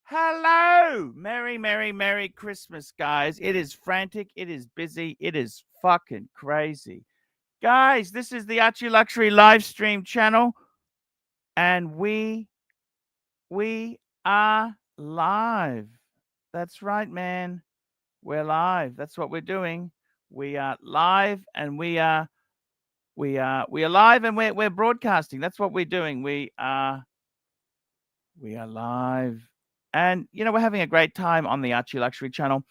Hello! Merry, Merry, Merry Christmas, guys. It is frantic. It is busy. It is fucking crazy. Guys, this is the Archie Luxury live stream channel, and we are live. That's right, man. We're live. That's what we're doing. We are live, and we are live, and we're broadcasting. That's what we're doing. We are live. And, we're having a great time on the Archie Luxury channel.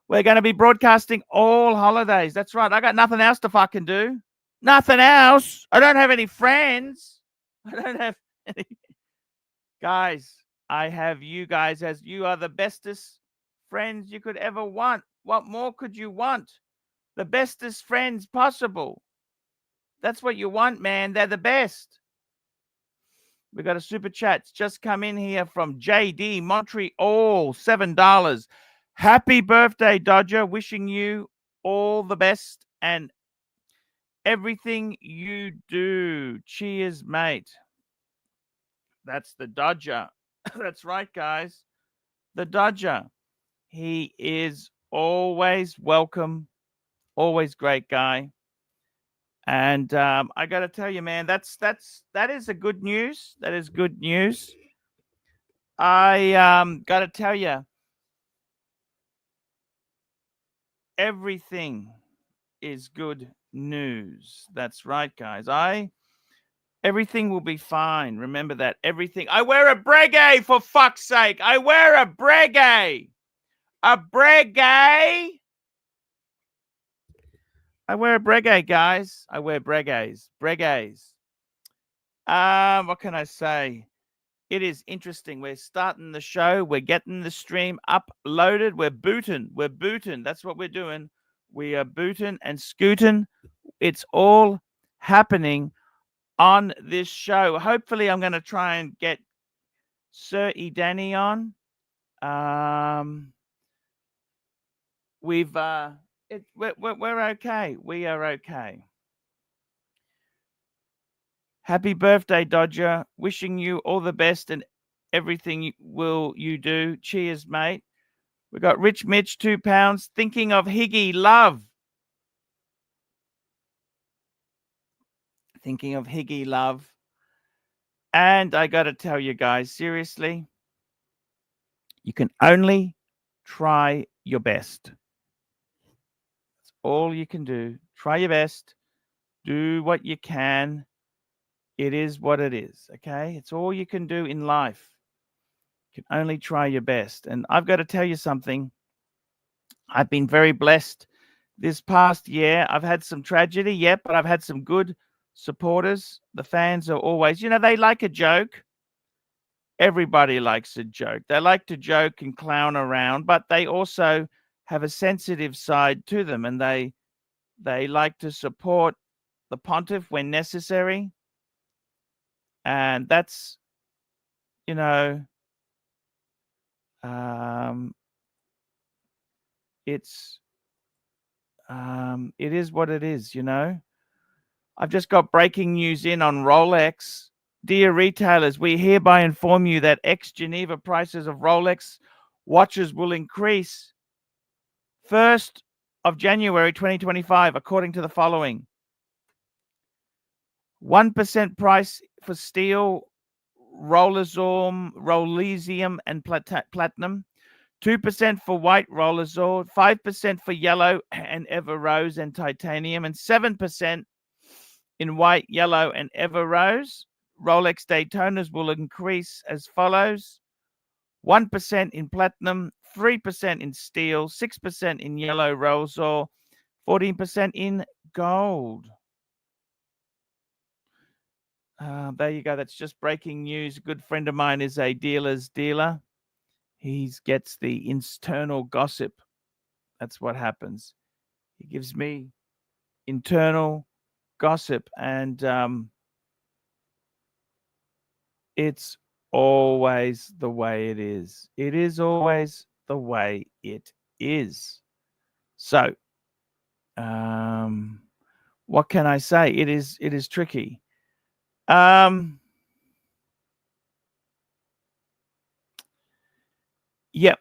We're going to be broadcasting all holidays. That's right. I got nothing else to fucking do. Nothing else. I don't have any friends. I don't have any. Guys, I have you guys as you are the bestest friends you could ever want. What more could you want? The bestest friends possible. That's what you want, man. They're the best. We got a super chat. It's just come in here from JD Montreal, $7. Happy birthday, Dodger. Wishing you all the best and everything you do. Cheers, mate. That's the Dodger. That's right, guys. The Dodger. He is always welcome, always great guy. And I got to tell you, man, that is a good news. That is good news. I got to tell you, everything is good news. That's right, guys. Everything will be fine. Remember that. Everything. I wear a breguet, for fuck's sake. I wear a breguet. A breguet. I wear a breguet, guys. I wear breguets. Breguets. What can I say? It is interesting. We're starting the show. We're getting the stream uploaded. We're booting. We're booting. That's what we're doing. We are booting and scooting. It's all happening on this show. Hopefully, I'm going to try and get Sir Danny on. We're okay. We are okay. Happy birthday, Dodger. Wishing you all the best and everything you do. Cheers, mate. We got Rich Mitch, £2. Thinking of Higgy Love. Thinking of Higgy Love. And I got to tell you guys, seriously, you can only try your best. That's all you can do. Try your best. Do what you can. It is what it is, okay? It's all you can do in life. You can only try your best. And I've got to tell you something. I've been very blessed this past year. I've had some tragedy, yep, but I've had some good supporters. The fans are always, they like a joke. Everybody likes a joke. They like to joke and clown around, but they also have a sensitive side to them, and they like to support the pontiff when necessary. And that's, it is what it is, I've just got breaking news in on Rolex. Dear retailers, we hereby inform you that ex-Geneva prices of Rolex watches will increase 1st of January 2025, according to the following. 1% price for steel, Rolesium, and platinum. 2% for white Rolazor, 5% for yellow and Ever Rose and titanium, and 7% in white, yellow, and Ever Rose. Rolex Daytonas will increase as follows: 1% in platinum, 3% in steel, 6% in yellow Rolazor, 14% in gold. There you go. That's just breaking news. A good friend of mine is a dealer's dealer. He gets the internal gossip. That's what happens. He gives me internal gossip, and it's always the way it is. It is always the way it is. So, what can I say? It is tricky. Yep.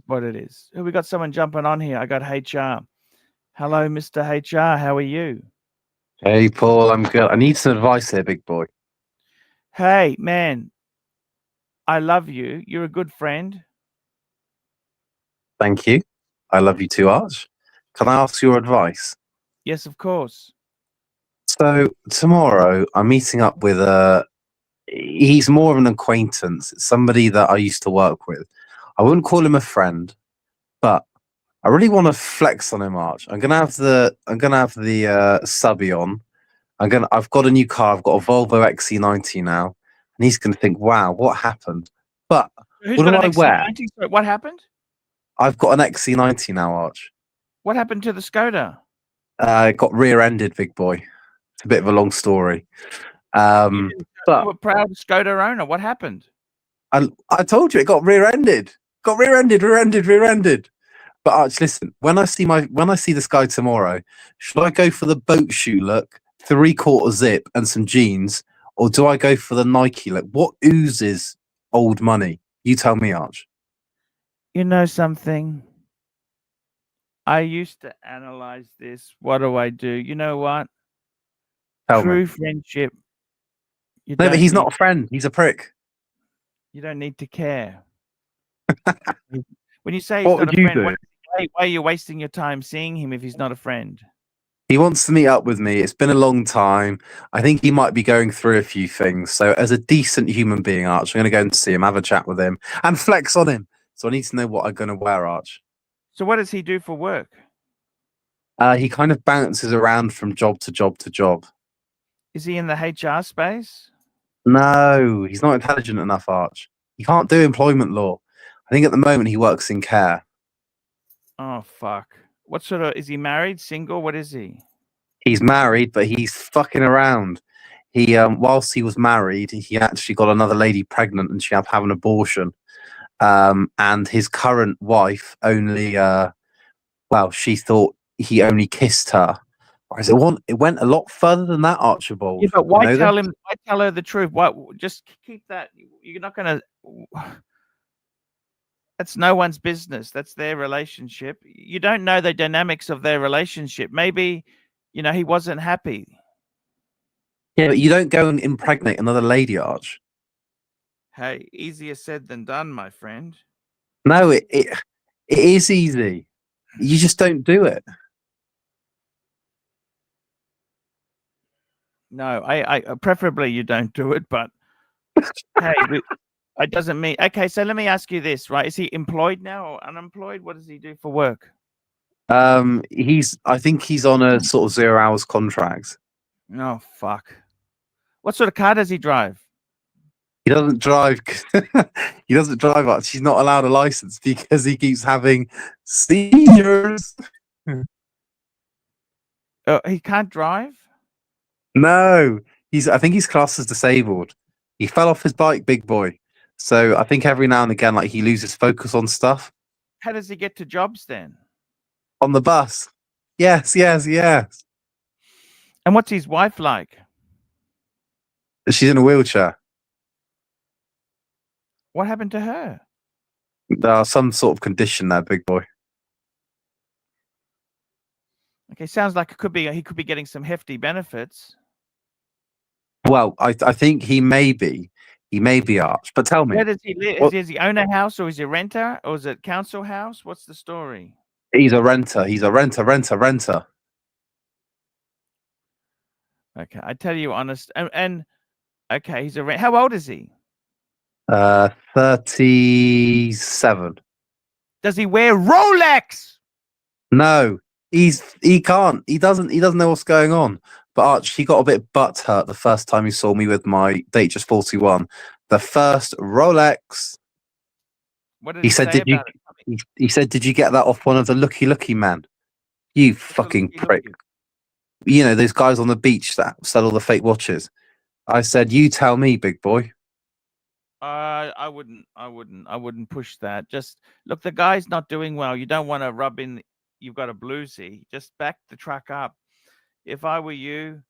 What it is. We got someone jumping on here. I got HR. Hello, Mr. HR. How are you? Hey, Paul, I'm good. I need some advice here, big boy. Hey, man. I love you. You're a good friend. Thank you. I love you too, Arch. Can I ask your advice? Yes, of course. So tomorrow I'm meeting up with he's more of an acquaintance. It's somebody that I used to work with. I wouldn't call him a friend, but I really want to flex on him, Arch. I'm gonna have the subby on. I've got a new car. I've got a Volvo XC90 now, and he's gonna think, "Wow, what happened?" But Who's what got do an I wear? XC90? So what happened? I've got an XC90 now, Arch. What happened to the Skoda? It got rear-ended, big boy. It's a bit of a long story. You didn't. You But were proud Skoda owner. What happened? I told you it got rear-ended. Got rear-ended. But Arch, listen, when I see this guy tomorrow, should I go for the boat shoe look, 3/4 zip and some jeans, or do I go for the Nike look? What oozes old money? You tell me, Arch. You know something? I used to analyze this. What do I do? You know what? Tell me. True friendship. You No, but don't he's need not a friend. He's a prick. you don't need to care. When you say he's What not would a you friend, do? why are you wasting your time seeing him if he's not a friend? He wants to meet up with me. It's been a long time. I think he might be going through a few things. So, as a decent human being, Arch, I'm going to go and see him, have a chat with him, and flex on him. So, I need to know what I'm going to wear, Arch. So what does he do for work? He kind of bounces around from job to job to job. Is he in the HR space? No, he's not intelligent enough, Arch. He can't do employment law. I think at the moment he works in care. Oh fuck. What sort of is he married, single? What is he? He's married, but he's fucking around. Whilst he was married, he actually got another lady pregnant, and she had to have an abortion. And his current wife only, she thought he only kissed her. Whereas it went a lot further than that, Yeah, Archibald. but You why know tell this? him? Why tell her the truth? Why just keep that? You're not gonna. That's no one's business. That's their relationship. You don't know the dynamics of their relationship. Maybe, he wasn't happy. Yeah, but you don't go and impregnate another lady, Arch. Hey, easier said than done, my friend. No, it is easy. You just don't do it. No, I preferably you don't do it, but hey, it doesn't mean okay. So let me ask you this, right? Is he employed now or unemployed? What does he do for work? I think he's on a sort of 0 hours contract. Oh fuck! What sort of car does he drive? He doesn't drive. He doesn't drive much. He's not allowed a license because he keeps having seizures. He can't drive. No, I think he's classed as disabled. He fell off his bike, big boy. So I think every now and again, like he loses focus on stuff. How does he get to jobs then? On the bus. Yes. And what's his wife like? She's in a wheelchair. What happened to her? Some sort of condition there, big boy. Okay, sounds like he could be getting some hefty benefits. Well, I think he may be. He may be Arch. But tell me, Where does he live? what? Does he own a house or is he a renter or is it council house? What's the story? He's a renter. He's a renter. Okay, I tell you honest, and okay, he's a rent. How old is he? 37. Does he wear Rolex? No, he can't. He doesn't know what's going on. But Arch, he got a bit butthurt the first time he saw me with my Datejust 41. The first Rolex. What did He he said, say "Did you?" about it? He said, "Did you get that off one of the looky man? You What's a fucking looky prick. looky? You know those guys on the beach that sell all the fake watches." I said, "You tell me, big boy." I wouldn't push that. Just look, the guy's not doing well. You don't want to rub in. You've got a bluesy. Just back the truck up. If I were you,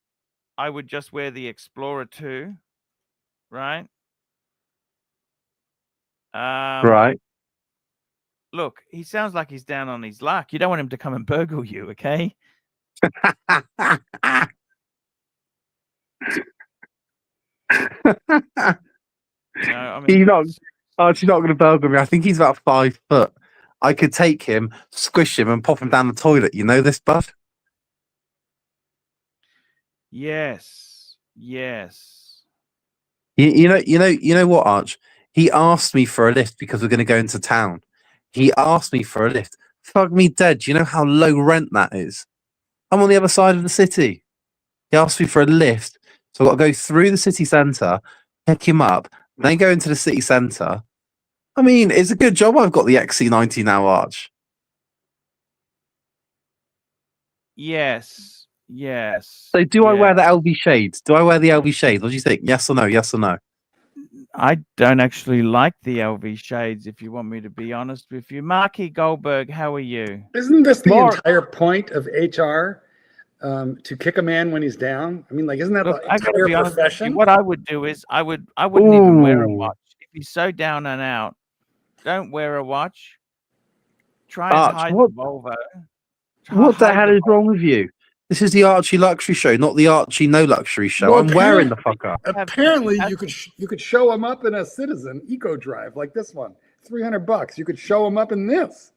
I would just wear the Explorer 2, right? Right. Look, he sounds like he's down on his luck. You don't want him to come and burgle you, okay? I mean, He's not. Archie's not going to burgle me. I think he's about 5 foot. I could take him, squish him, and pop him down the toilet. You know this, bud? yes. You know what, Arch? He asked me for a lift because we're going to go into town. He asked me for a lift. Fuck me dead. Do you know how low rent that is? I'm on the other side of the city. He asked me for a lift, so I've got to go through the city centre, pick him up, then go into the city centre. I mean, it's a good job I've got the XC90 now, Arch. Yes. So do I yeah. wear the LV shades? Do I wear the LV shades? What do you think? Yes or no? Yes or no? I don't actually like the LV shades, if you want me to be honest with you. Marky Goldberg, how are you? Isn't this the Mark. entire point of HR? To kick a man when he's down? I mean, like, isn't that Look, the I gotta entire be honest with you. profession? What I would do is I wouldn't even wear a Ooh. watch. If he's so down and out, don't wear a watch. Try and Arch, hide what- the Volvo. What the Hide hell is wrong with you? This is the Archie Luxury Show, not the Archie No Luxury Show. Well, I'm wearing the fucker. Apparently, you could show him up in a Citizen Eco Drive like this one, $300. You could show him up in this.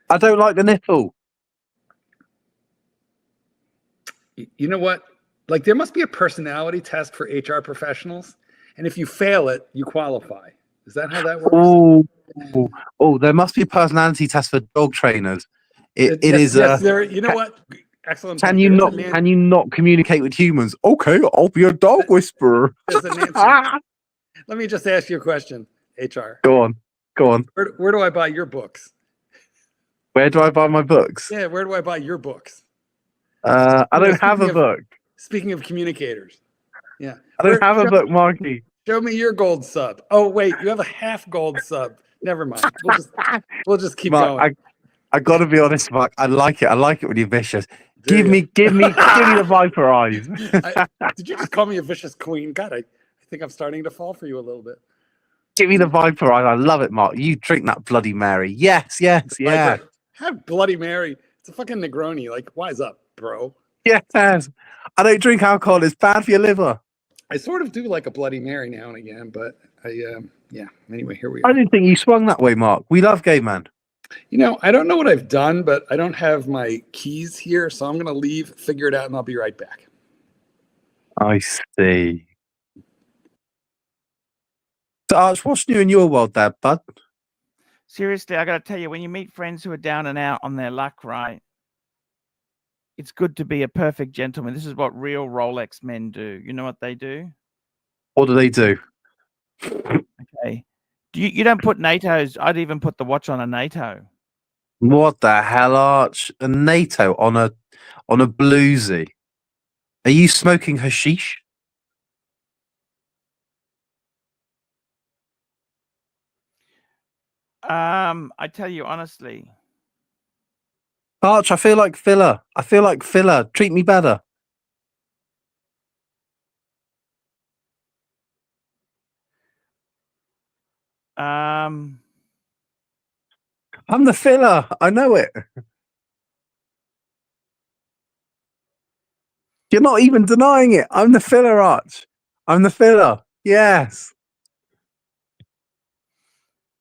I don't like the nipple. You know what? Like, there must be a personality test for HR professionals, and if you fail it, you qualify. Is that how that works? Oh, there must be a personality test for dog trainers. It is. Yes, there. You know what? Excellent. Can point. you There is not? a Nan- Can you not communicate with humans? Okay, I'll be a dog whisperer. there's a Nancy. Let me just ask you a question, HR. Go on. Where do I buy your books? Where do I buy my books? Yeah, where do I buy your books? I don't have a book. Speaking of communicators, yeah, I don't have a book, Marky. Show me your gold sub. Oh wait, you have a half gold sub. Never mind. We'll just keep Mark, going. I gotta be honest, Mark. I like it. I like it when you're vicious. Give me the viper eyes. Did you just call me a vicious queen? God, I think I'm starting to fall for you a little bit. Give me the viper eyes. I love it, Mark. You drink that Bloody Mary. Yes, yeah. Have Bloody Mary. It's a fucking Negroni. Like, wise up, bro. Yes. I don't drink alcohol. It's bad for your liver. I sort of do like a Bloody Mary now and again, but yeah. Anyway, here we are. I didn't think you swung that way, Mark. We love gay man. You know, I don't know what I've done, but I don't have my keys here, so I'm gonna leave, figure it out, and I'll be right back. I see. So, Arch, what's new in your world, Dad, bud? Seriously, I got to tell you, when you meet friends who are down and out on their luck, right, it's good to be a perfect gentleman. This is what real Rolex men do. You know what they do? What do they do? Okay. You don't put NATO's. I'd even put the watch on a NATO. What the hell, Arch? A NATO on a bluesy? Are you smoking hashish? I tell you honestly. Arch, I feel like filler. Treat me better. I'm the filler. I know it. You're not even denying it. I'm the filler, Arch. I'm the filler. Yes.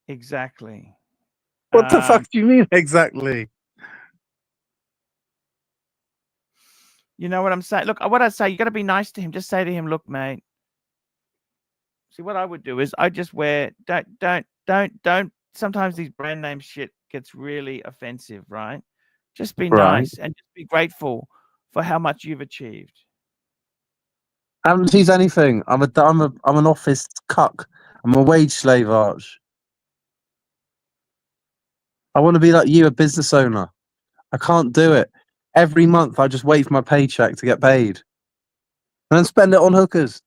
Exactly. What the fuck do you mean exactly? You know what I'm saying? Look, what I say, you got to be nice to him. Just say to him, look, mate. See, what I would do is I just wear, don't. Sometimes these brand name shit gets really offensive, right? Just be nice and just be grateful for how much you've achieved. I haven't achieved anything. I'm an office cuck. I'm a wage slave, Arch. I want to be like you, a business owner. I can't do it. Every month I just wait for my paycheck to get paid. And then spend it on hookers.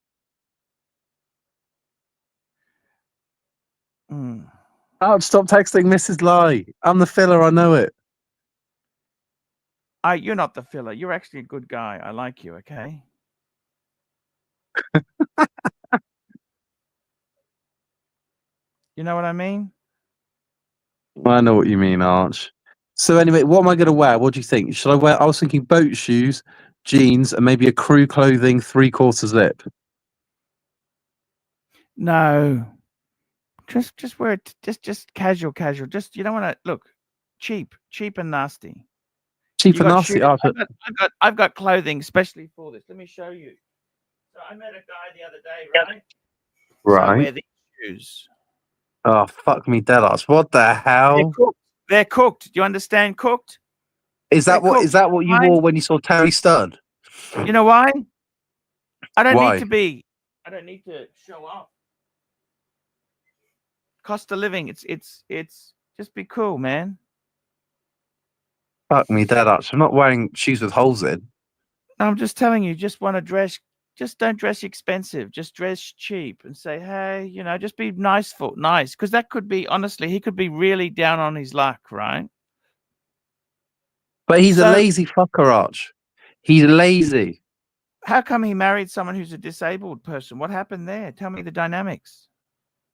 Arch, stop texting Mrs. Lie. I'm the filler, I know it. You're not the filler. You're actually a good guy. I like you, okay? You know what I mean? I know what you mean, Arch. So anyway, what am I going to wear? What do you think? Should I wear? I was thinking boat shoes, jeans, and maybe a crew clothing 3/4 zip. No. Just wear it. Just casual. Just you don't want to look cheap and nasty. Cheap You and got nasty. shoes. Arch. I've got clothing especially for this. Let me show you. So I met a guy the other day, right? So I wear Right. these shoes. Oh, fuck me dead, Arch. What the They're hell? cooked. They're cooked. Do you understand? Cooked. Is that They're what? cooked. Is that what you Why? wore when you saw Terry Stud? You know why? I don't Why? need to be. I don't need to show off. Cost of living. It's just be cool, man. Fuck me dead, Arch. I'm not wearing shoes with holes in. I'm just telling you, just want to dress. Just don't dress expensive. Just dress cheap and say, hey, you know, just be nice, because that could be honestly, he could be really down on his luck, right? But he's a So lazy fucker, Arch. He's lazy. how come he married someone who's a disabled person? What happened there? Tell me the dynamics.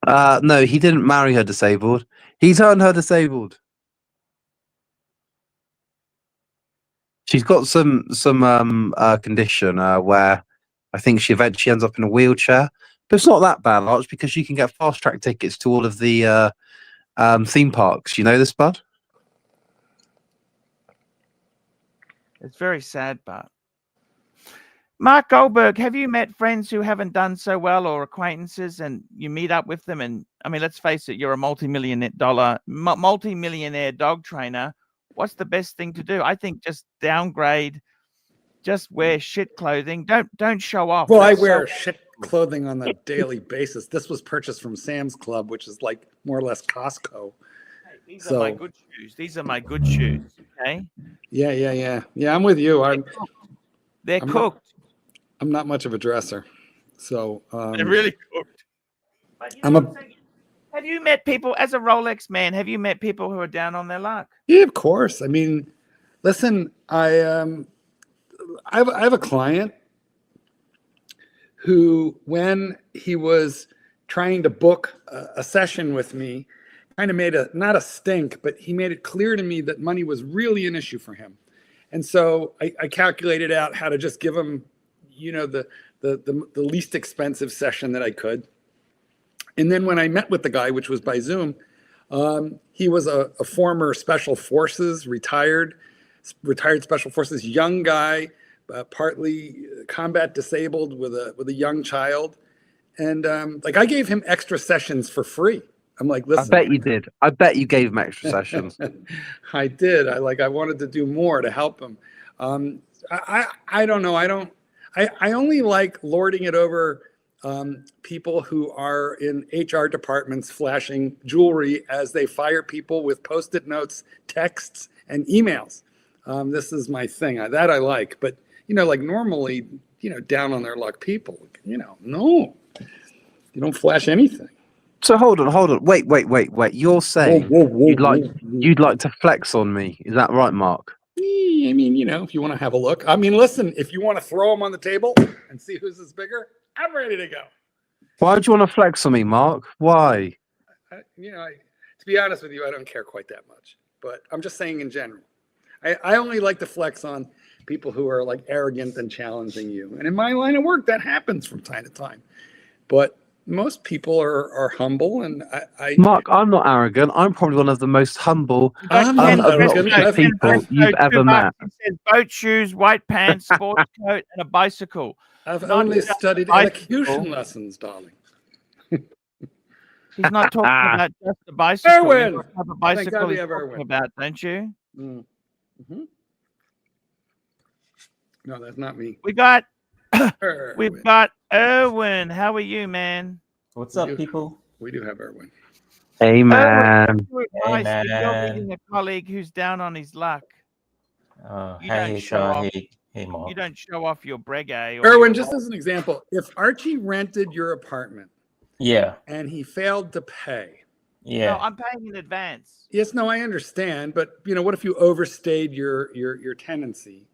No, he didn't marry her disabled. He turned her disabled. She's got some condition where I think she eventually ends up in a wheelchair. But it's not that bad, Arch, because you can get fast track tickets to all of the theme parks. You know this, bud? It's very sad, but Mark Goldberg, have you met friends who haven't done so well or acquaintances and you meet up with them? And I mean, let's face it, you're a multi-millionaire dog trainer. What's the best thing to do? I think just downgrade, just wear shit clothing. Don't show off. Well, I That's wear so- shit clothing on a daily basis. This was purchased from Sam's Club, which is like more or less Costco. Hey, these are my good shoes. These are my good shoes. Okay. Yeah. I'm with you. They're cooked. I'm not much of a dresser, so They're really cooked. But you know have you met people as a Rolex man? Have you met people who are down on their luck? Yeah, of course. I mean, listen, I have a client who, when he was trying to book a session with me, kind of made not a stink, but he made it clear to me that money was really an issue for him. And so I calculated out how to just give him, you know, the least expensive session that I could. And then when I met with the guy, which was by Zoom, he was a former Special Forces, retired Special Forces, young guy, partly combat disabled with a young child. And like I gave him extra sessions for free. I'm like, listen. I bet you did. I bet you gave him extra sessions. I did. I wanted to do more to help him. I don't know. I only like lording it over people who are in HR departments flashing jewelry as they fire people with Post-it notes, texts, and emails. This is my thing. That I like. But, you know, like normally, you know, down on their luck people, you know, no, you don't flash anything. So hold on. Wait. You're saying you'd like to flex on me. Is that right, Mark? I mean, you know, if you want to have a look. I mean, listen, if you want to throw them on the table and see whose is bigger, I'm ready to go. Why would you want to flex on me, Mark? Why? To be honest with you, I don't care quite that much. But I'm just saying in general. I only like to flex on people who are like arrogant and challenging you. And in my line of work, that happens from time to time. But most people are humble, and Mark, I'm not arrogant. I'm probably one of the most humble, unobnoxious people you've ever met. It says boat shoes, white pants, sports coat, and a bicycle. I've Not only just studied a bicycle. elocution lessons, darling. He's not talking about just a bicycle. Erwin! You know what type of Thank bicycle God we he's have talking Erwin. about, don't you? Mm-hmm. No, that's not me. We've got Erwin. Erwin. How are you, man? What's up, people? We do have Erwin. Hey, man. You're meeting a colleague who's down on his luck. Hey, Shaw. Hey, Mark. You don't show off your breguet. Erwin, just as an example, if Archie rented your apartment, Yeah. and he failed to pay. Yeah. No, I'm paying in advance. Yes, no, I understand, but you know, what if you overstayed your tenancy,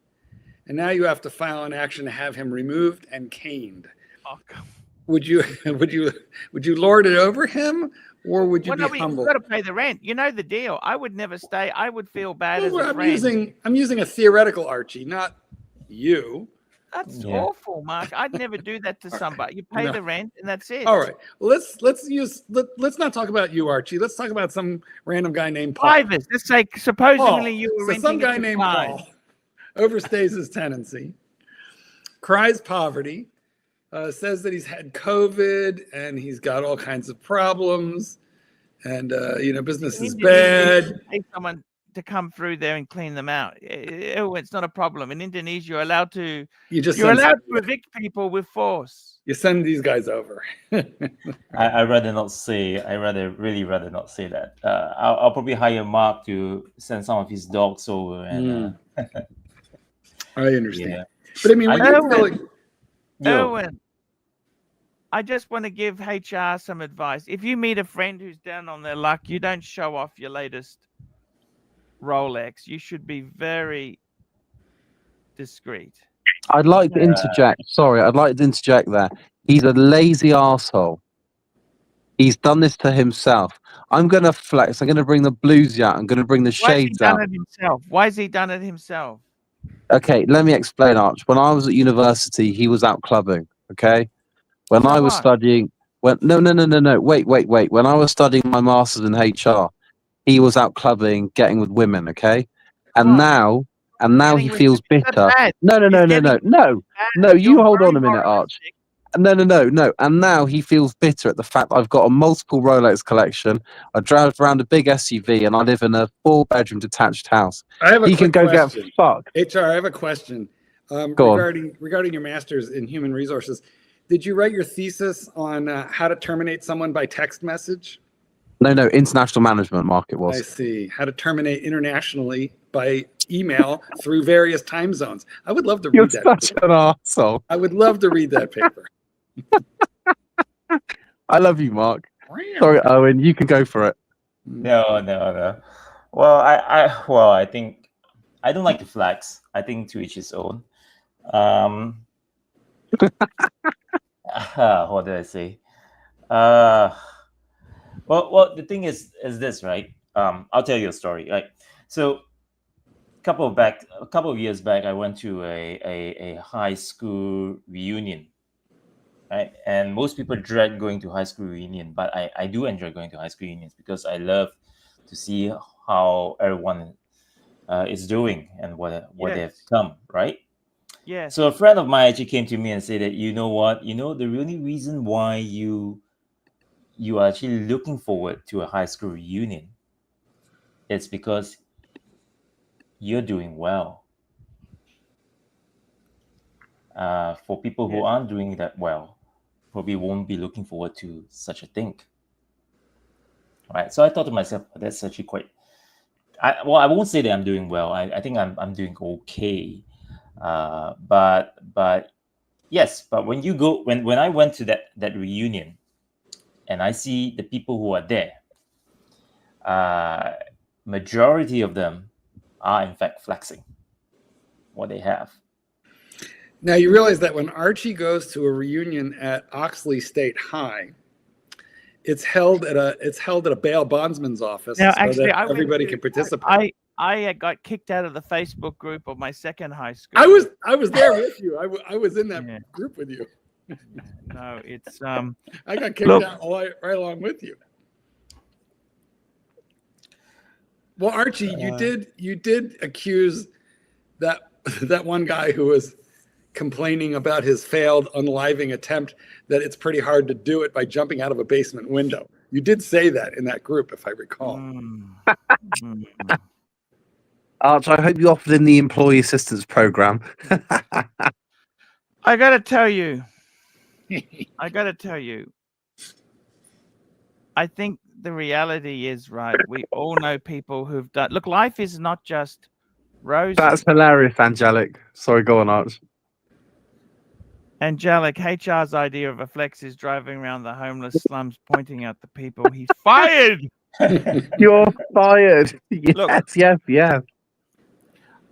and now you have to file an action to have him removed and caned? Oh, come Would you lord it over him, or would you Well, be no, but humble? you've got to pay the rent. You know the deal. I would never stay. I would feel bad as Well, a I'm friend. using a theoretical, Archie, not you. That's Yeah. awful, Mark. I'd never do that to somebody. You pay No. the rent, and that's it. All right, let's not talk about you, Archie. Let's talk about some random guy named Paul. Ivers, let's say supposedly Paul. you were So renting some it guy to named Clyde. Paul overstays his tenancy, cries poverty, says that he's had COVID and he's got all kinds of problems, and business In is Indonesia, bad. you pay someone to come through there and clean them out. It's not a problem. In Indonesia, you're allowed to evict people with force. You send these guys over. I rather not say. I really rather not say that. I'll probably hire Mark to send some of his dogs over. And I understand. yeah. But I mean, when you're telling, Erwin, I just want to give HR some advice. If you meet a friend who's down on their luck, you don't show off your latest Rolex. You should be very discreet. I'd like to interject. Sorry, I'd like to interject there. He's a lazy asshole. He's done this to himself. I'm going to flex. I'm going to bring the blues out. I'm going to bring the shades out. Why has he done it himself? Okay, let me explain, Arch. When I was at university, he was out clubbing. Okay, when So I was what? studying, wait. When I was studying my master's in HR, he was out clubbing, getting with women. Okay, and Oh. now he feels bitter. No. You're You hold very on a minute, Arch. moralistic. No. And now he feels bitter at the fact that I've got a multiple Rolex collection. I drive around a big SUV and I live in a 4-bedroom detached house. I have a He can quick go question. get fucked. HR, I have a question Go on. regarding your master's in human resources. Did you write your thesis on how to terminate someone by text message? No, international management, Mark, it I was. see. How to terminate internationally by email through various time zones. I would love to read You're that. such an arsehole. I would love to read that paper. I love you, Mark. Sorry, Owen, you can go for it. No. Well, I think I don't like to flex. I think to each his own. What did I say? Well, the thing is this, right? I'll tell you a story. Right. So, a couple of years back, I went to a high school reunion. Right, and most people dread going to high school reunion, but I do enjoy going to high school reunions because I love to see how everyone is doing and what they've come, right? Yeah. So a friend of mine actually came to me and said that, you know what, the only reason why you are actually looking forward to a high school reunion, it's because you're doing well. For people who aren't doing that well, probably won't be looking forward to such a thing. Right. So I thought to myself, that's actually quite. I won't say that I'm doing well. I think I'm doing okay. But yes. But when you go, when I went to that reunion, and I see the people who are there, majority of them are in fact flexing what they have. Now you realize that when Archie goes to a reunion at Oxley State High, it's held at a bail bondsman's office, Now, so actually, that everybody can participate. I got kicked out of the Facebook group of my second high school. I was there with you. I was in that group with you. No, it's I got kicked out right along with you. Well, Archie, you did accuse that one guy who was complaining about his failed unliving attempt that it's pretty hard to do it by jumping out of a basement window. You did say that in that group, if I recall. Arch, I hope you offered in the employee assistance program. I gotta tell you, I think the reality is, right, we all know people who've done. Look, life is not just rosy. That's hilarious, Angelic. Sorry, go on, Arch. Angelic, HR's idea of a flex is driving around the homeless slums, pointing out the people. He's fired. You're fired. Yes, Look, yes.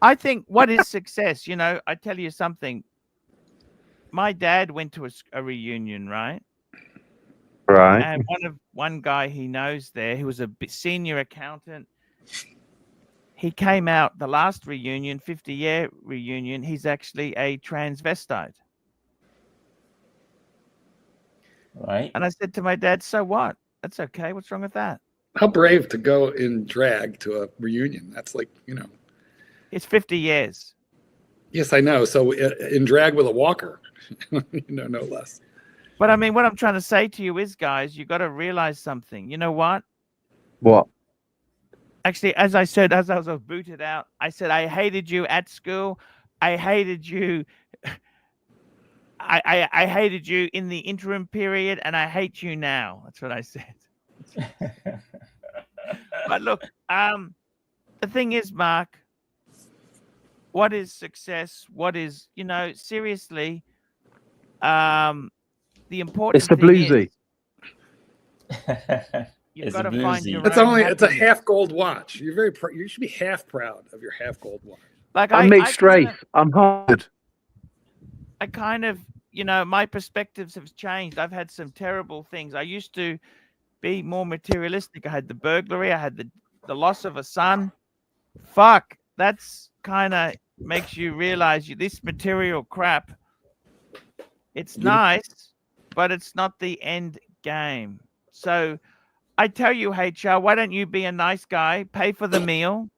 I think what is success? I tell you something. my dad went to a reunion, right? Right. And one guy he knows there, he was a senior accountant. He came out the last reunion, 50-year reunion. He's actually a transvestite. Right. And I said to my dad, so what? That's okay. What's wrong with that? How brave to go in drag to a reunion. That's like, It's 50 years. Yes, I know. So in drag with a walker, no less. But I mean, what I'm trying to say to you is, guys, you got to realize something. You know what? What? Actually, as I said, as I was booted out, I said, I hated you at school. I hated you. I hated you in the interim period, and I hate you now. That's what I said. But look, the thing is, Mark, what is success? What is, seriously, the important It's the thing bluesy. is you've It's got a to find bluesy. your It's own it's a happiness. half gold watch. You're you should be half proud of your half gold watch. Like I'm mixed race. I'm hard. I kind of, my perspectives have changed. I've had some terrible things. I used to be more materialistic. I had the burglary. I had the loss of a son. Fuck, that's kind of makes you realize this material crap, it's nice, but it's not the end game. So I tell you, HR, why don't you be a nice guy, pay for the meal,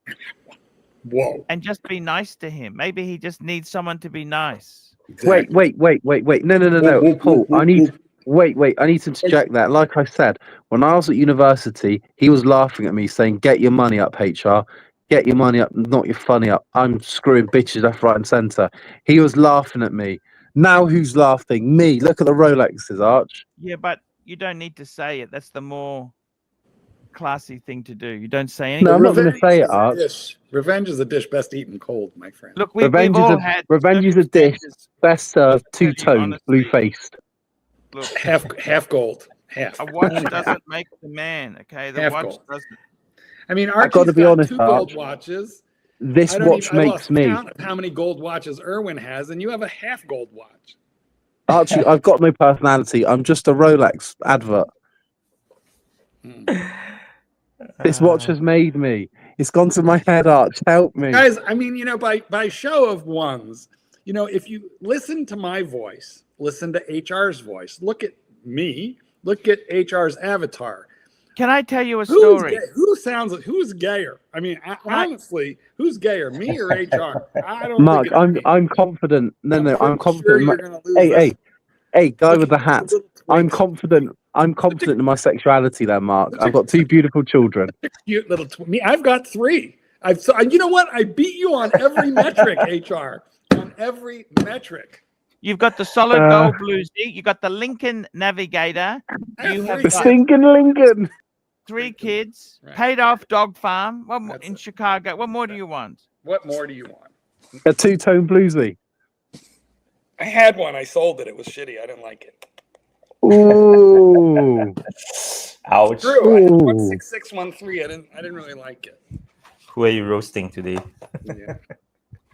Whoa. and just be nice to him? Maybe he just needs someone to be nice. Exactly. Wait. No. Paul, I need to interject that. Like I said, when I was at university, he was laughing at me saying, get your money up, HR. Get your money up, not your funny up. I'm screwing bitches left, right, and centre. He was laughing at me. Now who's laughing? Me. Look at the Rolexes, Arch. Yeah, but you don't need to say it. That's the more classy thing to do. You don't say anything. No, I'm not going to say it, is a Arch. dish. Revenge is a dish best eaten cold, my friend. Look, we've Revenge all is had a dish circumstances. best served, Tell you two-toned, honestly. blue-faced. Look, half gold. Half. a watch doesn't make the man. Okay, the Half watch gold. doesn't. I mean, gotta Archie's be got honest, 2 gold Arch. watches. This I watch lost makes me. count of how many gold watches Irwin has, and you have a half gold watch. Archie, I've got no personality. I'm just a Rolex advert. This watch has made me. It's gone to my head, Arch. Help me. Guys, I mean, by show of ones, if you listen to my voice, listen to HR's voice, look at me, look at HR's avatar. Can I tell you a story? Who's gayer? I mean, honestly, who's gayer, me or HR? I don't Mark, think it's me. I'm confident. No, I'm pretty confident. sure you're gonna lose this. Hey, guy Look with the at hat. little I'm twink. confident. I'm confident in my sexuality there, Mark. I've got 2 beautiful children. Cute little me. I've got 3. You know what? I beat you on every metric, HR. On every metric. You've got the solid gold bluesy. You got the Lincoln Navigator. You have The got stinking Lincoln. 3 kids, Right. paid off dog farm. What more, That's in it. Chicago? What more do you want? What more do you want? A 2-tone bluesy. I had one. I sold it. It was shitty. I didn't like it. Ooh. Ouch. True. I had Ooh. 16613. I didn't really like it. Who are you roasting today? Yeah.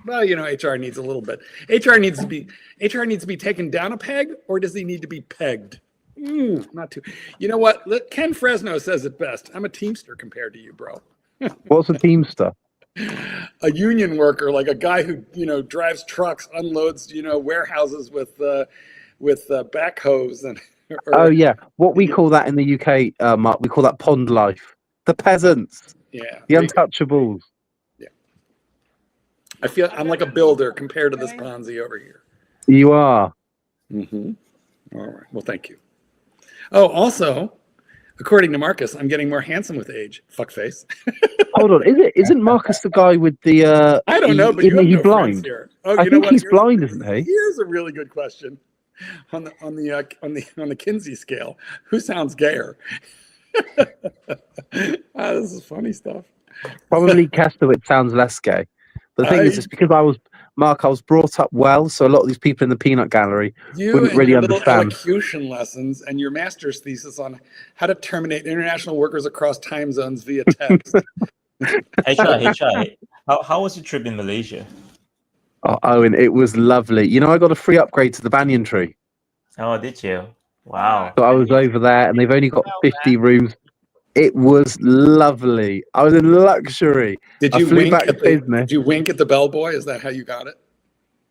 Well, HR needs a little bit. HR needs to be taken down a peg, or does he need to be pegged? Not too. You know what? Ken Fresno says it best. I'm a teamster compared to you, bro. What's a teamster? A union worker, like a guy who drives trucks, unloads warehouses with backhoes and. Oh yeah, what we call that in the UK, Mark, we call that pond life. The peasants, Yeah. the untouchables. Yeah. I feel I'm like a builder compared to this Ponzi over here. You are. Mm-hmm. All right. Well, thank you. Oh, also, according to Marcus, I'm getting more handsome with age. Fuckface. Hold on, isn't Marcus the guy with the? I don't know, but you have he no friends blind? here. Oh, I you know think what? he's blind, isn't he? Here's a really good question. On the Kinsey scale, who sounds gayer? This is funny stuff. Probably Kastowitz sounds less gay. But the thing is, it's because I was brought up well, so a lot of these people in the peanut gallery wouldn't really your little understand. elocution lessons and your master's thesis on how to terminate international workers across time zones via text. HR, how was your trip in Malaysia? Oh, Owen, it was lovely. You know, I got a free upgrade to the banyan tree. Oh, did you? Wow. So I was over there, and they've only got Well, 50 rooms. It was lovely. I was in luxury. Did I you flew wink back at to business. Did you wink at the bellboy? Is that how you got it?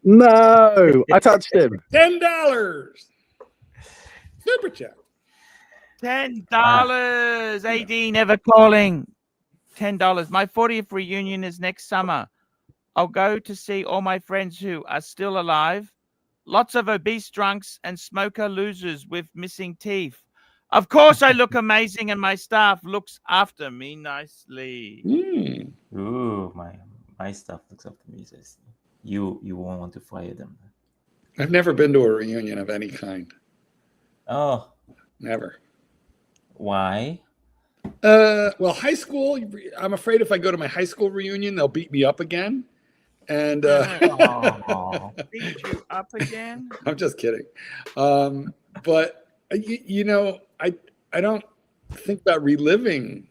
No, I touched him. $10. Super chat. $10. AD never calling. $10. My 40th reunion is next summer. I'll go to see all my friends who are still alive. Lots of obese drunks and smoker losers with missing teeth. Of course, I look amazing, and my staff looks after me nicely. Mm. Ooh, my stuff looks after me. Says you won't want to fire them. I've never been to a reunion of any kind. Oh, Never. why? Well, high school, I'm afraid if I go to my high school reunion, they'll beat me up again. And Oh, Beat you up again? I'm just kidding. But you know, I don't think about reliving,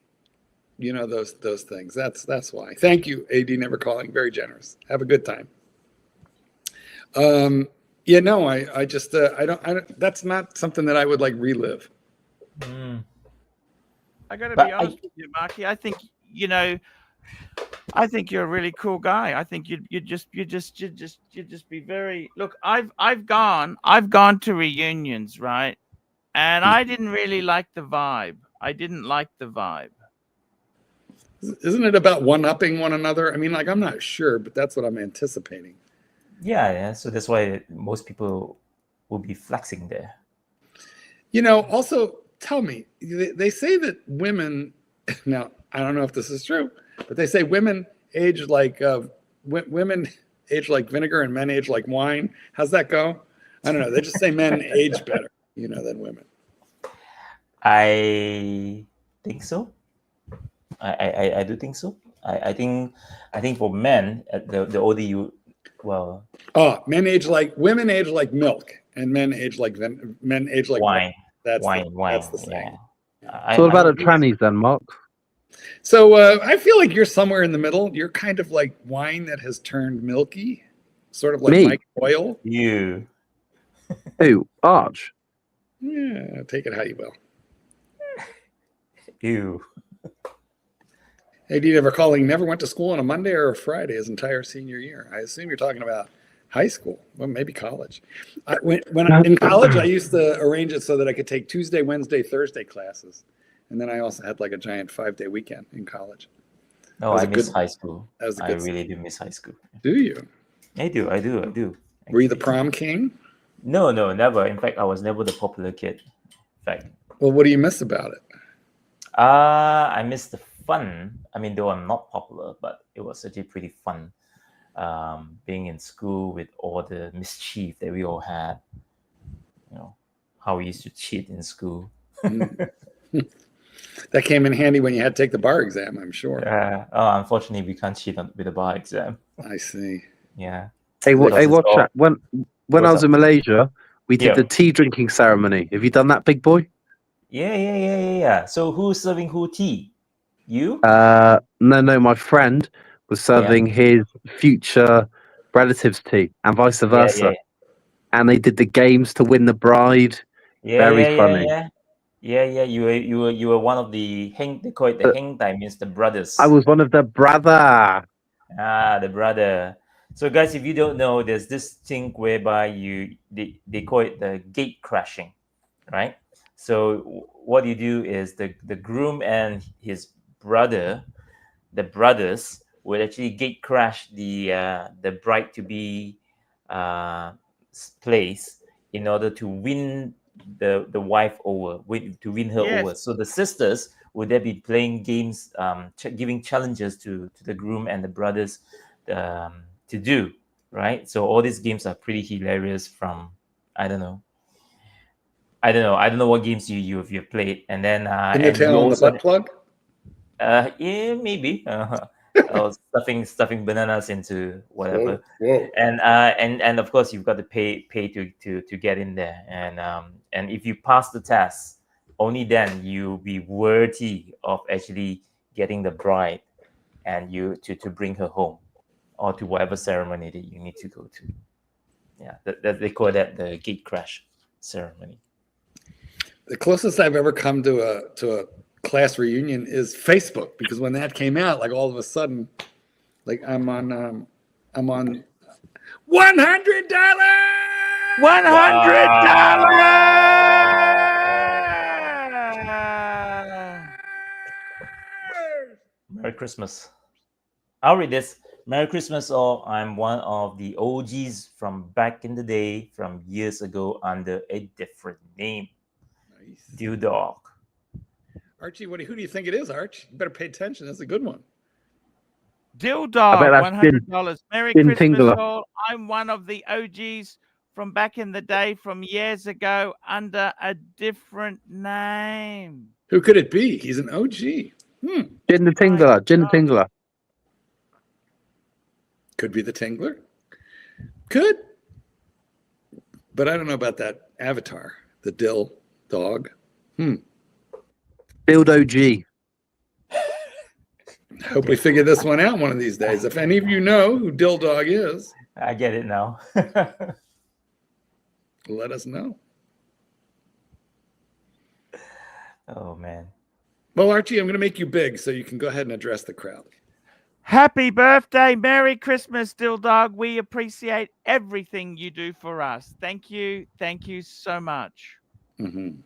you know, those things. That's why. Thank you, AD Never Calling. Very generous. Have a good time. Yeah, no, I just I don't. That's not something that I would like relive. mm. I got to But be honest with you, Marky. I think I think you're a really cool guy. I think you'd just be very. Look, I've gone to reunions, right? And I didn't really like the vibe. I didn't like the vibe. Isn't it about one-upping one another? I mean, like, I'm not sure, but that's what I'm anticipating. Yeah. So that's why most people will be flexing there. You know, also tell me, they say that women, now I don't know if this is true, but they say women age like women age like vinegar and men age like wine. How's that go? I don't know. They just say men age better, you know, than women. I think so. I do think so. I think for men, the older you, well, Oh, women age like milk, and men age like wine. That's Wine. that's the saying. Yeah. So what about I the trannies then, Mark? So I feel like you're somewhere in the middle. You're kind of like wine that has turned milky, sort of like Me? Mike Oil. You. Who? Arch? Yeah, take it how you will. Ew. AD Never Calling never went to school on a Monday or a Friday his entire senior year. I assume you're talking about high school, well, maybe college. When in college, I used to arrange it so that I could take Tuesday, Wednesday, Thursday classes, and then I also had like a giant 5-day weekend in college. No, I miss high school. That was a I good. really do miss high school. Do you? I do. Were you the prom king? No, never. In fact, I was never the popular kid. In fact, Well, what do you miss about it? I miss the fun. I mean, though I'm not popular, but it was actually pretty fun. Being in school with all the mischief that we all had. You know, how we used to cheat in school. That came in handy when you had to take the bar exam, I'm sure. Unfortunately, we can't cheat with the bar exam. I see. Yeah. Hey, watch that. When I was in Malaysia, we did the tea drinking ceremony. Have you done that, big boy? Yeah. So who's serving who tea? You? No. My friend was serving his future relatives tea, and vice versa. And they did the games to win the bride. Very funny. Yeah. You were one of the heng. They call it the heng time, means the brothers. I was one of the brother. The brother. So guys, if you don't know, there's this thing whereby they call it the gate crashing, right? So what you do is the groom and his brother, the brothers, would actually gate crash the bride to be place in order to win the wife over, to win her over. So the sisters would then be playing games, giving challenges to the groom and the brothers to do, right? So all these games are pretty hilarious. From I don't know what games you've played, and then Can you tell on the butt plug? Yeah, maybe. Stuffing bananas into whatever. Whoa. And of course you've got to pay to get in there, and if you pass the test, only then you'll be worthy of actually getting the bride and you to bring her home. or to whatever ceremony that you need to go to. Yeah, that they call that the gate crash ceremony. The closest I've ever come to a class reunion is Facebook, because when that came out, like all of a sudden, like I'm on $100. Merry Christmas. I'll read this. Merry Christmas, all. I'm one of the OGs from back in the day, from years ago, under a different name. Nice. Dew Dog. Archie, who do you think it is, Arch? You better pay attention. That's a good one. Dill Dog, bet that's $100. Merry Din Christmas, Tingler. all. I'm one of the OGs from back in the day, from years ago, under a different name. Who could it be? He's an OG. Jin the Tingler. Jin the Tingler. Could be the Tingler. Could. But I don't know about that avatar, the Dill Dog. Dildo G. Hope we figure this one out one of these days. If any of you know who Dill Dog is, I get it now. let us know. Oh, man. Well, Archie, I'm going to make you big so you can go ahead and address the crowd. Happy birthday, Merry Christmas, Dill Dog. We appreciate everything you do for us. Thank you so much. Mm-hmm.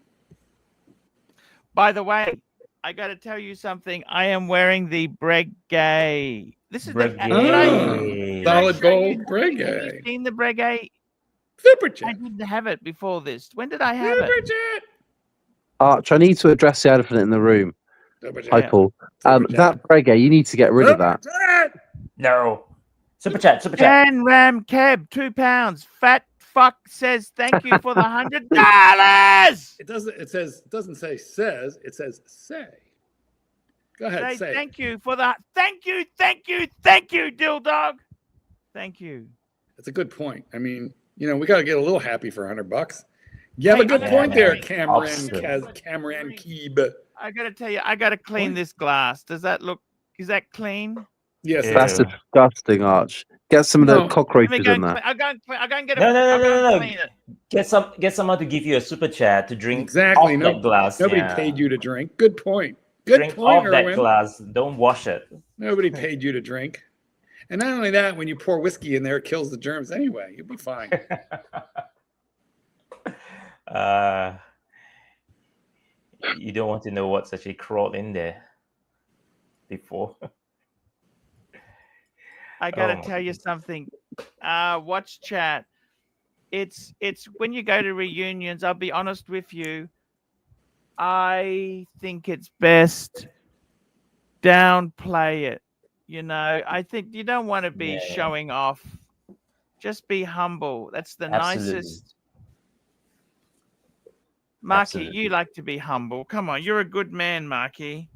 By the way, I got to tell you something. I am wearing the Breguet. This is Breguet. Solid gold Have Breguet. you seen the Breguet? Super I chat. didn't have it before this. When did I have Super it? chat. Arch, I need to address the elephant in the room. Super Hi, chat. Paul. Super chat. That Breguet, you need to get rid of Super that. chat. No. Super chat. Super chat. Jan Ram Keb, £2. Fat fuck says thank you for the $100. It doesn't say says, it says say. Go ahead, say. Thank you for that. Thank you, Dill Dog. Thank you. That's a good point. I mean, we got to get a little happy for $100. You have a good Yeah, point man. there, Cameron Awesome. Keeb. I gotta tell you, I gotta clean this glass. Is that clean? Yes, Yeah. That's disgusting, Arch. Get some of the No. Let me cockroaches go in there. I'll go and get it. No. I'll go and clean it. Get someone to give you a super chat to drink Exactly. off that glass. Nobody Yeah. paid you to drink. Good point. Good Drink point, off that Erwin. glass. Don't wash it. Nobody paid you to drink. And not only that, when you pour whiskey in there, it kills the germs anyway. You'll be fine. You don't want to know what's actually crawled in there before. I gotta Oh. tell you something. Watch chat. It's when you go to reunions, I'll be honest with you. I think it's best downplay it. I think you don't want to be Yeah. showing off. Just be humble. That's the Absolutely. nicest. Marky, Absolutely. you like to be humble. Come on, you're a good man, Marky.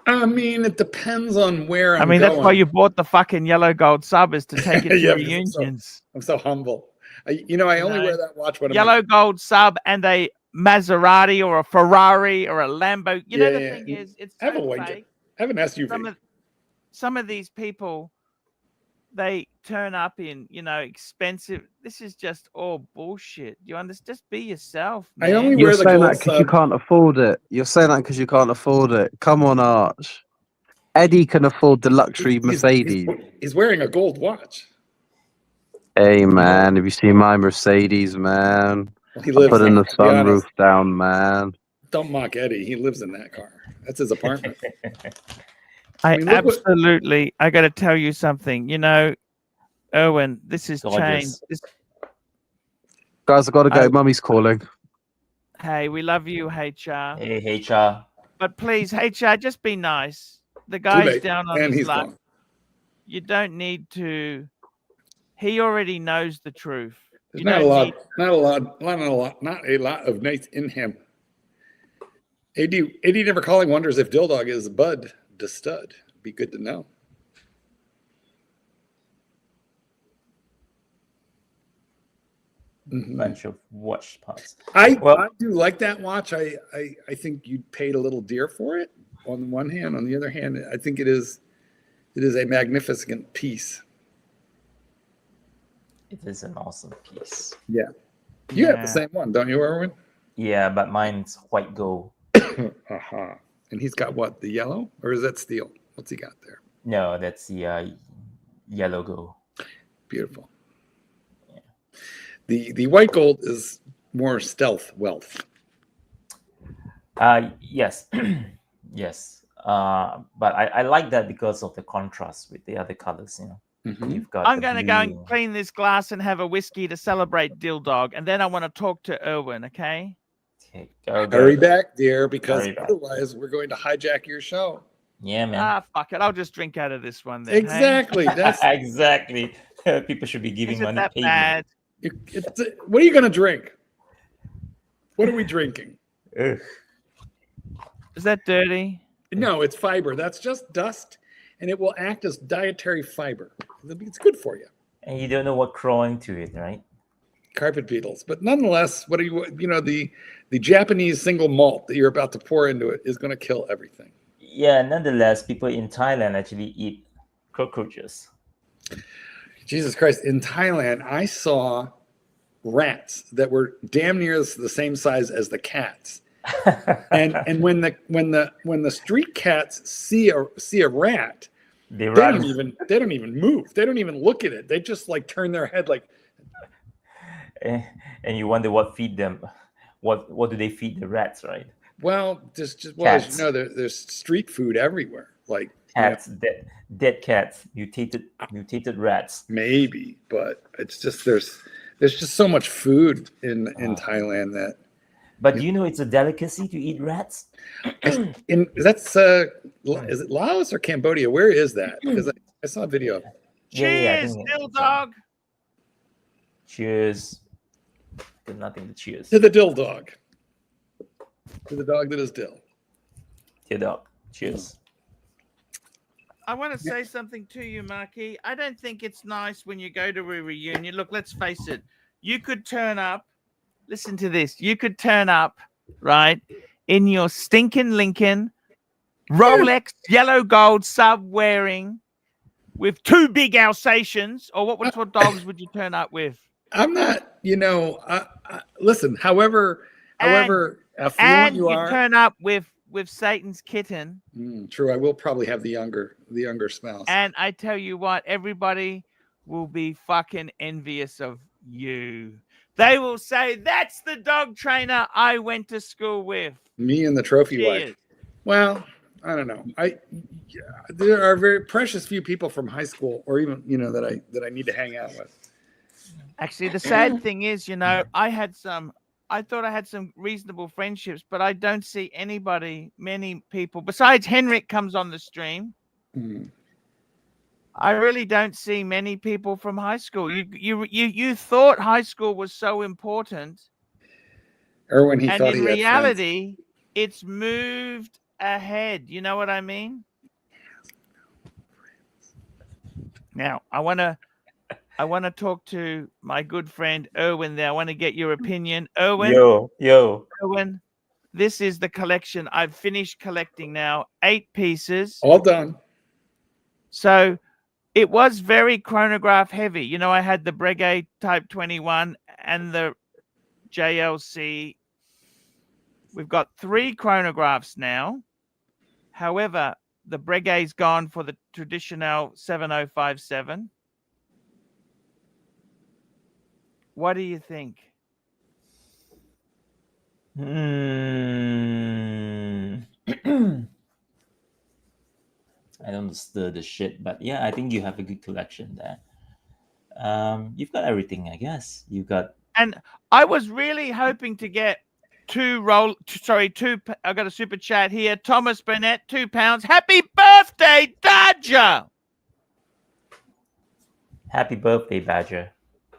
I mean, it depends on where I'm going. that's why you bought the fucking yellow gold sub, is to take it to Yeah, because reunions. I'm so humble. I only wear that watch when Yellow gold sub and a Maserati or a Ferrari or a Lambo. The thing is, it's I have so a fake. I have an SUV. Some of these people, they turn up in, expensive. This is just all bullshit. You understand? Just be yourself, man. I only You're wear the saying gold that because you sub. can't afford it. You're saying that because you can't afford it. Come on, Arch. Eddie can afford the luxury Mercedes. He's wearing a gold watch. Hey, man, have you seen my Mercedes, man? Well, he I'm lives putting in, the to be honest. sunroof down, man. Don't mock Eddie. He lives in that car. That's his apartment. I mean, look absolutely. I got to tell you something. Erwin, this has changed. Guys, I've got to go. Mummy's calling. Hey, we love you, HR. Hey, HR. But please, HR, just be nice. The guy's down on his he's luck. gone. You don't need to. He already knows the truth. There's not a lot of nice in him. AD never calling wonders if Dill Dog is bud to stud. Be good to know. Bunch of watch parts. I do like that watch. I think you paid a little dear for it. On the one hand, on the other hand, I think it is a magnificent piece. It is an awesome piece. You have the same one, don't you, Erwin? Yeah, but mine's white gold. Uh-huh. And he's got what? The yellow, or is that steel? What's he got there? No, that's the yellow gold. Beautiful. The white gold is more stealth wealth. Yes, yes. But I like that because of the contrast with the other colors. You know, Mhm. you've got. I'm the going to go blue. and clean this glass and have a whiskey to celebrate Dill Dog, and then I want to talk to Erwin. Okay. Okay, go. Hurry back, dear, because Hurry back. otherwise we're going to hijack your show. Yeah, man. Fuck it. I'll just drink out of this one then. Hey? Exactly. That's Exactly. People should be giving Is it money. that payment. bad? what are you going to drink? What are we drinking? Ugh. Is that dirty? No, it's fiber. That's just dust, and it will act as dietary fiber. It's good for you. And you don't know what crawling to it, right? Carpet beetles. But nonetheless, what are the Japanese single malt that you're about to pour into it is going to kill everything. Yeah, nonetheless, people in Thailand actually eat cockroaches. Jesus Christ. In Thailand, I saw rats that were damn near the same size as the cats. and when the street cats see a rat, They they run. don't even move. They don't even look at it. They just like turn their head like. And you wonder what feed them. What do they feed the rats, right? Well, as you Cats. know, there's street food everywhere. Like Cats, dead cats, mutated rats. maybe, but it's just there's just so much food in Thailand that. But you know it's a delicacy to eat rats? Is it Laos or Cambodia? Where is that? Because I saw a video. Yeah, I Cheers, think Dill it's, Dog. Cheers. There's nothing to cheers. To the dill dog. To the dog that is dill. Tear dog. Cheers. I want to say something to you, Marky. I don't think it's nice when you go to a reunion. Look, let's face it. You could turn up. Listen to this. You could turn up, right, in your stinking Lincoln, Rolex, yellow gold sub wearing, with two big Alsatians, or what dogs would you turn up with? I'm not, listen, however affluent And you you are. turn up with Satan's kitten. True, I will probably have the younger spouse. And I tell you what, everybody will be fucking envious of you. They will say, that's the dog trainer I went to school with. Me and the trophy Cheers. wife. Well, I don't know. There are very precious few people from high school, or even that I need to hang out with. Actually, the sad thing is, I thought I had some reasonable friendships, but I don't see many people besides Henrik comes on the stream. I really don't see many people from high school. You thought high school was so important, Erwin, he and thought in he had reality, it's moved ahead. You know what I mean? Now, I want to talk to my good friend Erwin there. I want to get your opinion. Erwin. Yo. Erwin, this is the collection. I've finished collecting now. 8 pieces. All done. So it was very chronograph heavy. I had the Breguet Type 21 and the JLC. We've got 3 chronographs now. However, the Breguet's gone for the traditional 7057. What do you think? I don't stir the shit, but yeah, I think you have a good collection there. You've got everything, I guess. You've got. And I was really hoping to get two. I got a super chat here. Thomas Burnett, £2. Happy birthday, Dodger! Happy birthday, Badger.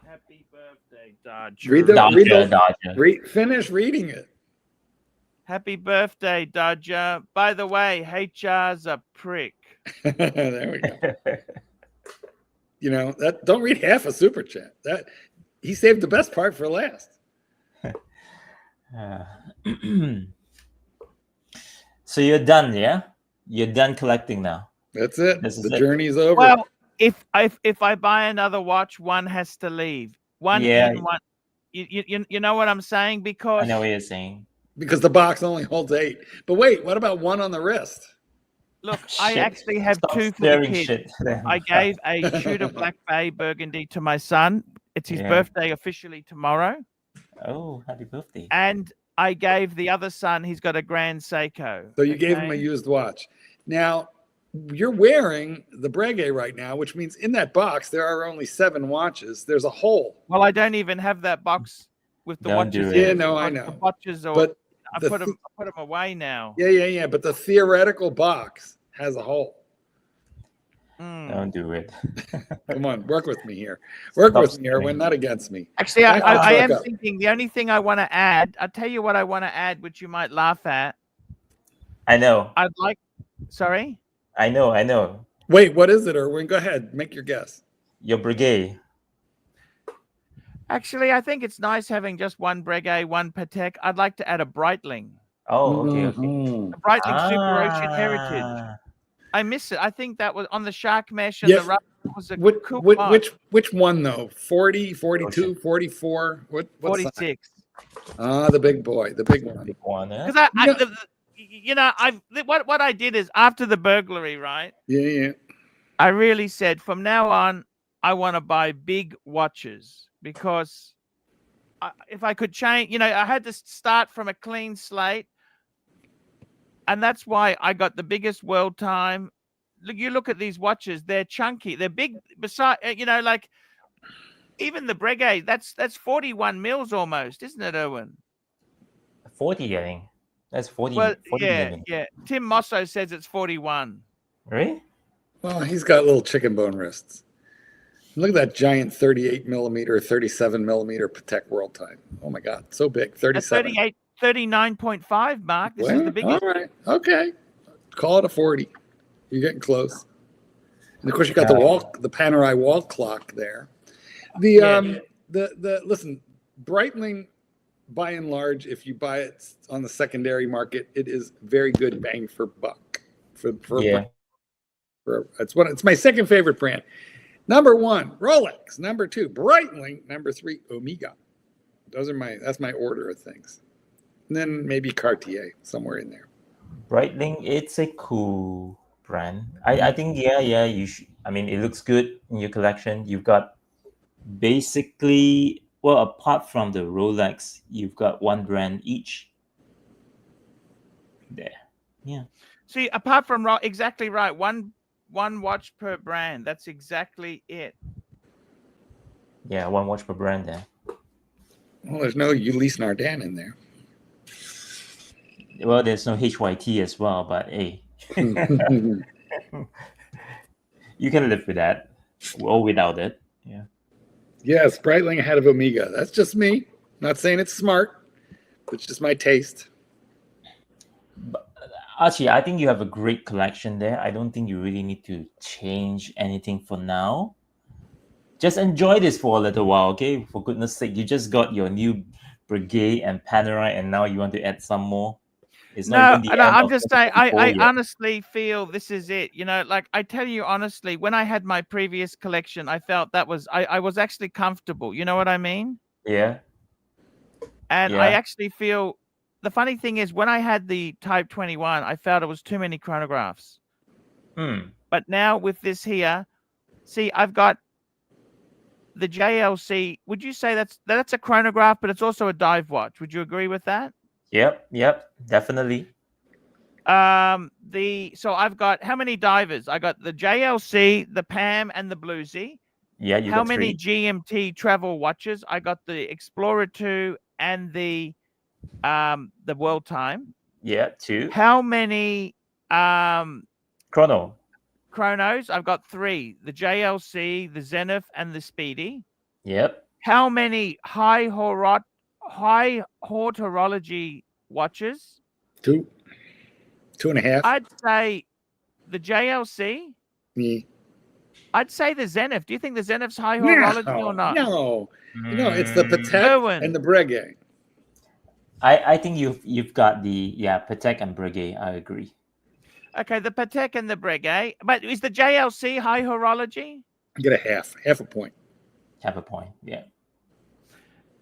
Happy birthday, Dodger. Finish reading it. Happy birthday, Dodger. By the way, HR's a prick. There we go. That don't read half a super chat. That he saved the best part for last. So you're done, yeah? You're done collecting now. That's it. This is The it. journey's over. Well, if I buy another watch, one has to leave. One Yeah. in, one. You know what I'm saying? I Because know what you're saying. Because the box only holds 8. But wait, what about one on the wrist? look, I Shit. actually have Stop 2 for the stirring kids. shit. I gave a Tudor Black Bay Burgundy to my son. It's his Yeah. birthday officially tomorrow. Oh, happy birthday. And I gave the other son, he's got a Grand Seiko. So you gave him a okay? used watch. Now, you're wearing the Breguet right now, which means in that box there are only 7 watches. There's a hole. Well, I don't even have that box with the Don't do watches it. in Yeah, it no, I because the know. watches are. But I the put them away now. yeah. But the theoretical box has a hole. Mm. Don't do it. Come on, work with me here. Work Stop with me, Erwin, stirring. not against me. Actually, Back the I truck am up. thinking the only thing I want to add. I'll tell you what I want to add, which you might laugh at. I know. I'd like. Sorry. I know. Wait, what is it, Erwin? Go ahead, make your guess. Your Breguet. Actually, I think it's nice having just one Breguet, one Patek. I'd like to add a Breitling. Oh, okay. Mhm. A Breitling Super Ocean Heritage. Ah. I miss it. I think that was on the shark mesh and Yes. the rough. Was a cool watch. Which one though? 40, 42, 44? What 46. Ah, the big boy, the big one. Big one, huh? Because what I did is after the burglary, right? Yeah. I really said from now on, I want to buy big watches because if I could change, I had to start from a clean slate. And that's why I got the biggest world time. You look at these watches, they're chunky, they're big. Beside, like even the Breguet, that's 41 mils almost, isn't it, Erwin? 40, I think. That's 40. Well, 40 million. yeah. Tim Mosso says it's 41. Really? Well, he's got little chicken bone wrists. Look at that giant 38 millimeter, 37 millimeter Patek World Time. Oh my God, so big. 37. 39.5, Mark. This is the biggest. All right. Okay. Call it a 40. You're getting close. And of course you got the Panerai wall clock there. The listen, Breitling, by and large, if you buy it on the secondary market, it is very good bang for buck. It's my second favorite brand. Number 1, Rolex. Number 2, Breitling. Number 3, Omega. That's my order of things. And then maybe Cartier somewhere in there. Breitling, it's a cool brand. I think you should. I mean, it looks good in your collection. You've got basically, well, apart from the Rolex, you've got one brand each. There. Yeah. See, apart from exactly right, one watch per brand. That's exactly it. Yeah, one watch per brand there. Well, there's no Ulysse Nardin in there. Well, there's no HYT as well, but hey, you can live with that or without it. Yeah. Yes, Breitling ahead of Omega. That's just me. Not saying it's smart. It's just my taste. But Archie, I think you have a great collection there. I don't think you really need to change anything for now. Just enjoy this for a little while, okay? For goodness sake, you just got your new Breguet and Panerai, and now you want to add some more. It's not even the end I'm of just saying. 2024 I yet. honestly feel this is it. Like I tell you honestly, when I had my previous collection, I felt that was I was actually comfortable. You know what I mean? Yeah. And Yeah. I actually feel the funny thing is when I had the Type 21, I felt it was too many chronographs. But now with this here, see, I've got the JLC. Would you say that's a chronograph, but it's also a dive watch? Would you agree with that? Yep, definitely. So I've got how many divers? I got the JLC, the PAM, and the Bluesy. Yeah, you How got many 3. GMT travel watches? I got the Explorer 2 and the World Time. Yeah, 2. How many Chronos? I've got 3. The JLC, the Zenith, and the Speedy. Yep. How many high horology watches? 2, 2.5. I'd say the JLC. Me. I'd say the Zenith. Do you think the Zenith's high horology or not? No. It's the Patek and the Breguet. I think you've got the Patek and Breguet. I agree. Okay, the Patek and the Breguet. But is the JLC high horology? I get a half a point. Have a point. Yeah.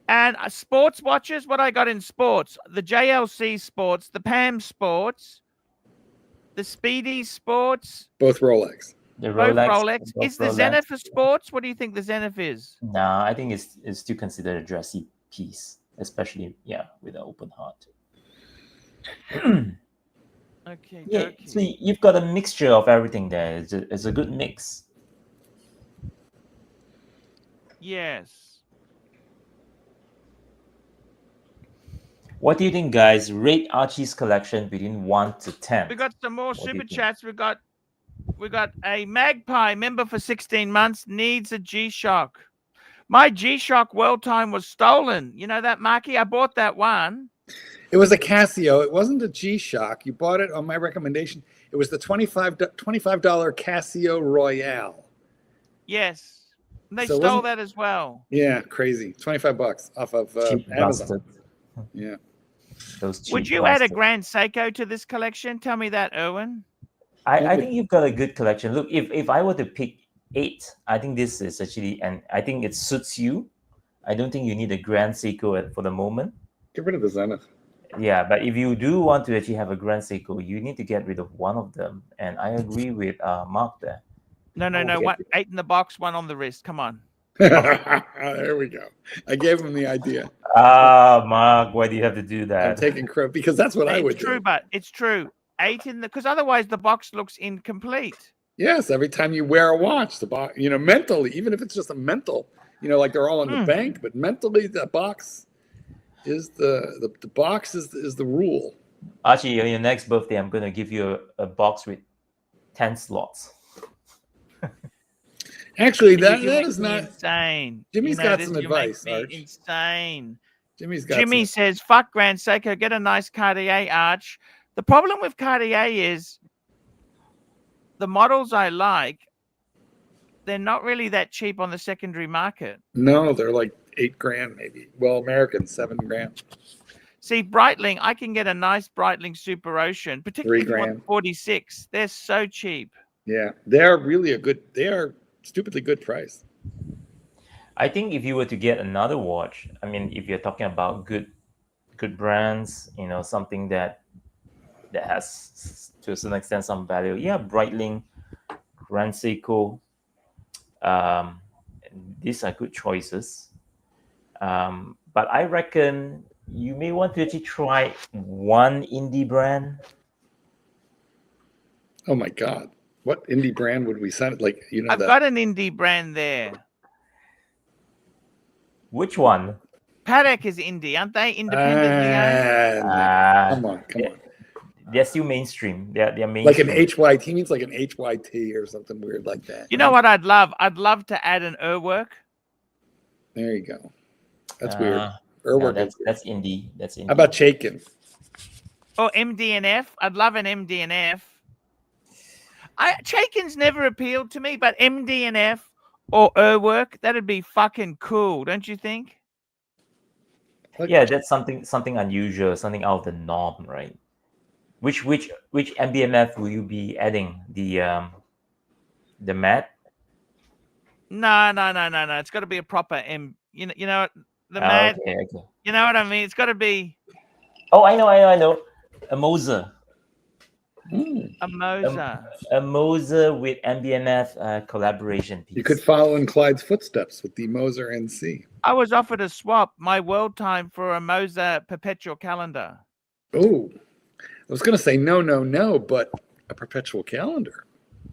And sports watches, what I got in sports, the JLC sports, the PAM sports, the Speedy sports, Both Rolex. The both Rolex. Rolex. both Is the Rolex. Zenith for sports? What do you think the Zenith is? Nah, I think it's still considered a dressy piece, especially with an open heart. Okay, Yeah, okay. so you've got a mixture of everything there. It's a good mix. Yes. What do you think, guys? Rate Archie's collection between 1 to 10. We got some more What do you super think? chats. We got a Magpie member for 16 months needs a G-Shock. My G-Shock world time was stolen. You know that, Marky? I bought that one. It was a Casio. It wasn't a G-Shock. You bought it on my recommendation. It was the $25 Casio Royale. Yes. And they So it stole wasn't- that as well. Yeah, crazy. $25 off of Cheap Amazon. bastard. Yeah. Those cheap Would you add a bastards. Grand Seiko to this collection? Tell me that, Erwin. I think you've got a good collection. Look, if I were to pick 8, I think this is actually, and I think it suits you. I don't think you need a Grand Seiko for the moment. Get rid of the Zenith. Yeah, but if you do want to actually have a Grand Seiko, you need to get rid of one of them. And I agree with Mark there. No. Okay. One, 8 in the box, 1 on the wrist. Come on. There we go. I gave him the idea. Mark, why do you have to do I'm that? taking credit because that's what I would It's true, do. but it's true. 8 in the, because otherwise the box looks incomplete. Yes, every time you wear a watch, the box, mentally, even if it's just a mental, like they're all in the bank, but mentally the box is the box is the rule. Archie, on your next birthday, I'm going to give you a box with 10 slots. Actually, that You're is not insane. Jimmy's got some you advice, make me Arch. insane. Jimmy Says, fuck Grand Seiko, get a nice Cartier, Arch. The problem with Cartier is the models I like, they're not really that cheap on the secondary market. No, they're like $8,000 maybe. Well, American $7,000. See, Breitling, I can get a nice Breitling Super Ocean, particularly if you want $3,000. 46. They're so cheap. Yeah, they're really they are stupidly good price. I think if you were to get another watch, I mean, if you're talking about good brands, something that has to a certain extent some value, Breitling, Grand Seiko, these are good choices. But I reckon you may want to actually try one indie brand. Oh my God. What indie brand would we send? Like, I've got an indie brand there. Which one? Patek is indie, aren't they? Independently owned. Come on. They're still mainstream. They're mainstream. Like an HYT. He means like an HYT or something weird like that. You know what I'd love? I'd love to add an Urwerk. There you go. That's weird. No, Urwerk that's indie. That's indie. How about Chaikin? Or MDNF. I'd love an MDNF. Chaikin's never appealed to me, but MDNF or Urwerk, that'd be fucking cool, don't you think? Yeah, that's something unusual, something out of the norm, right? Which MBMF will you be adding? The matte? No. It's got to be a proper You know the matte. Okay. You know what I mean? It's got to be. Oh, I know. A Moser. A Moser. A Moser with MBMF collaboration piece. You could follow in Clyde's footsteps with the Moser NC. I was offered a swap my world time for a Moser perpetual calendar. Oh, I was going to say no, but a perpetual calendar.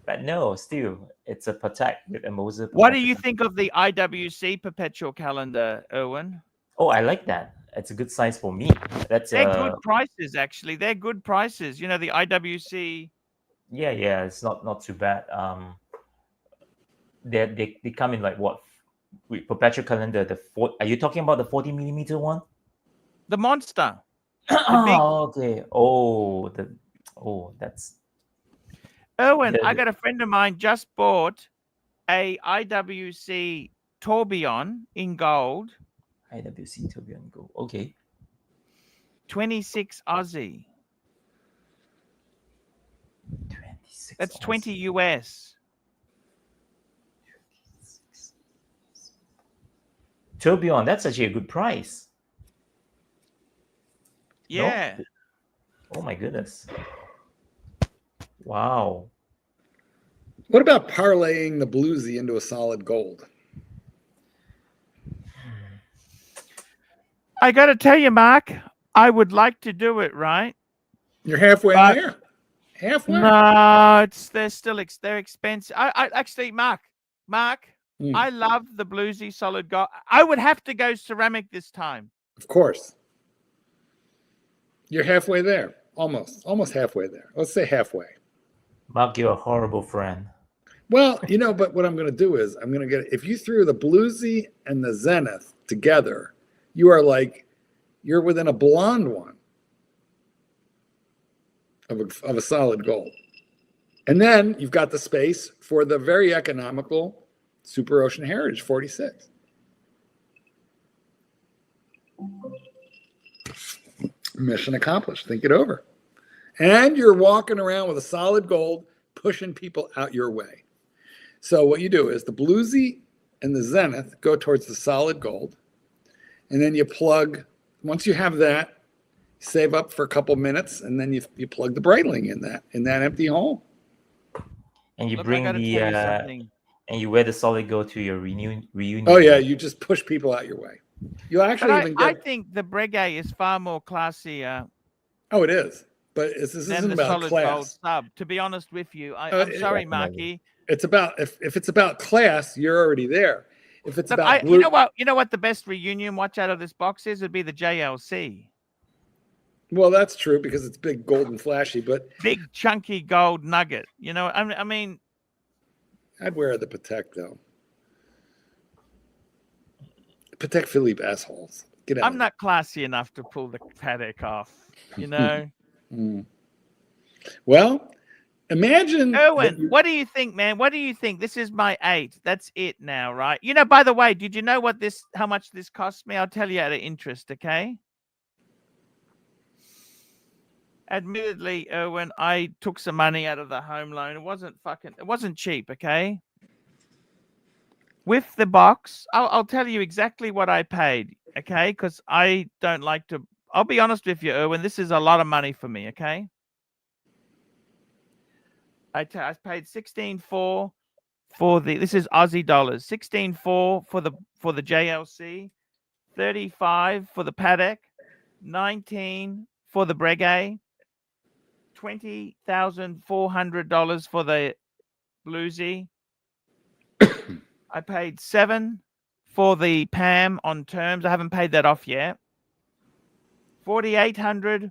But no, still, it's a Patek with a Moser. What do you think of the IWC perpetual calendar, Erwin? Oh, I like that. It's a good size for me. They're good prices, actually. They're good prices. The IWC. Yeah, it's not too bad. They come in like what? With perpetual calendar, are you talking about the 40 millimeter one? The Monster. Okay. That's. Erwin, I got a friend of mine just bought a IWC Tourbillon in gold. IWC Tourbillon gold. Okay. 26 Aussie. That's 20 US. Tourbillon, that's actually a good price. No? Yeah. Oh my goodness. Wow. What about parlaying the bluesy into a solid gold? I got to tell you, Mark, I would like to do it, right? You're halfway But- there. Halfway. No, they're expensive. I actually, Mark, Mm. I love the bluesy solid gold. I would have to go ceramic this time. Of course. You're halfway there. Almost halfway there. Let's say halfway. Mark, you're a horrible friend. Well, but what I'm going to do is I'm going to get, if you threw the bluesy and the zenith together, you're within a blonde one of a solid gold. And then you've got the space for the very economical Super Ocean Heritage 46. Mission accomplished. Think it over. And you're walking around with a solid gold, pushing people out your way. So what you do is the bluesy and the zenith go towards the solid gold. And then you plug, once you have that, save up for a couple minutes, and then you plug the Breitling in that empty hole. And you Look, I bring gotta the tell you something. and you wear the solid gold to your reunion. Oh yeah, you just push people out your way. You'll actually even I get. think the Breguet is far more classier Oh, it is, but this than isn't the about solid gold class. sub. To be honest with you, I'm sorry, Definitely. Marky. It's about if it's about class, you're already there. If it's Look, about you know what the best reunion watch out of this box is? Would be the JLC. well, that's true because it's big, gold, and flashy. But Big chunky gold nugget. I mean, I'd wear the Patek though. Patek Philippe assholes. Get out. I'm not classy enough to pull the Patek off. Mm. Well, imagine. Erwin, what do you think, man? What do you think? This is my 8. That's it now, right? By the way, did you know how much this cost me? I'll tell you at an interest, okay? Admittedly, Erwin, I took some money out of the home loan. It wasn't cheap, okay? With the box, I'll tell you exactly what I paid, okay? Because I don't like to. I'll be honest with you, Erwin. This is a lot of money for me, okay? I paid 16.4 for the. This is Aussie dollars. 16.4 for the JLC, 35 for the Patek, 19 for the Breguet, $20,400 for the Bluesy. I paid 7 for the Pam on terms. I haven't paid that off yet. 4,800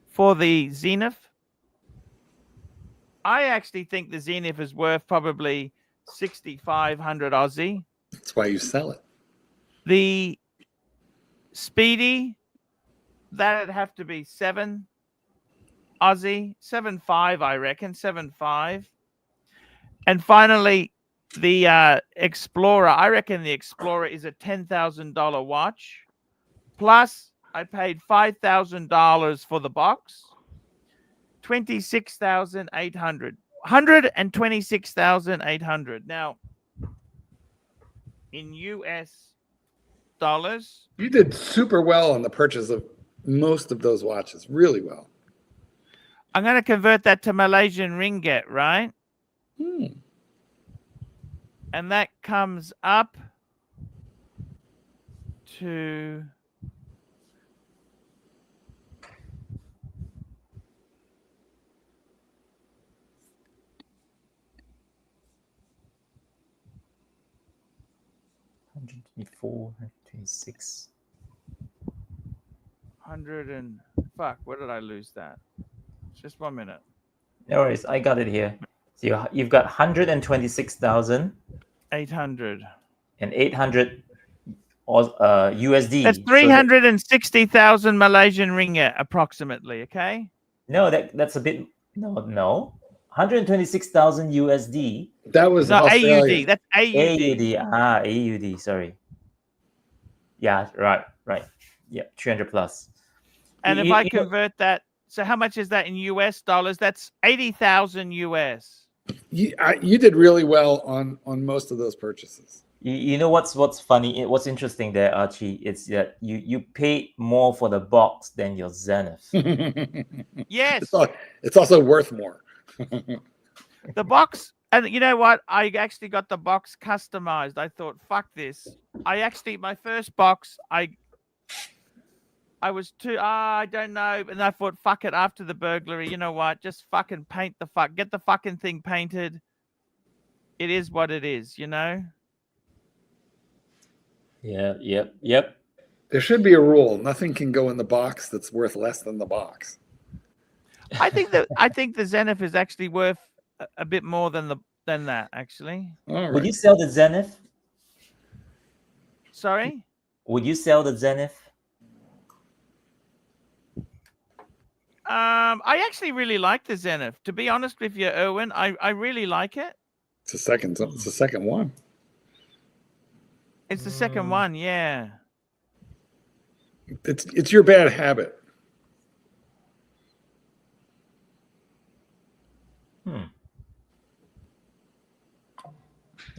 for the Zenith. I actually think the Zenith is worth probably 6,500 Aussie. That's why you sell it. The Speedy, that'd have to be 7 Aussie, 7.5, I reckon, 7.5. And finally, the Explorer. I reckon the Explorer is a $10,000 watch. Plus, I paid $5,000 for the box. 26,800. 126,800. Now, in US dollars, You did super well on the purchase of most of those watches. Really well. I'm going to convert that to Malaysian ringgit, right? And that comes up to $124, $126. 100 and fuck. Where did I lose that? Just 1 minute. No worries, I got it here. So you've got 126,000 800. and 800 USD. That's 360,000 Malaysian ringgit, approximately. Okay. No, that's a bit. No. 126,000 USD. That was No, Australia. AUD. That's AUD. AUD. Sorry. Yeah, right. Yeah, 300 plus. And if You- I you know- convert that So how much is that in US dollars? That's 80,000 US. You did really well on most of those purchases. You know what's funny? What's interesting there, Archie? It's that you paid more for the box than your Zenith. Yes. It's also worth more. The box, and you know what? I actually got the box customized. I thought, fuck this. My first box, I was too, I don't know. And I thought, fuck it, after the burglary, you know what? Just fucking get the fucking thing painted. It is what it is, you know? Yeah, yep. There should be a rule. Nothing can go in the box that's worth less than the box. I think the Zenith is actually worth a bit more than that, actually. All right. Would you sell the Zenith? Sorry? Would you sell the Zenith? I actually really like the Zenith. To be honest with you, Erwin, I really like it. It's the second one. It's the second one, yeah. It's your bad habit.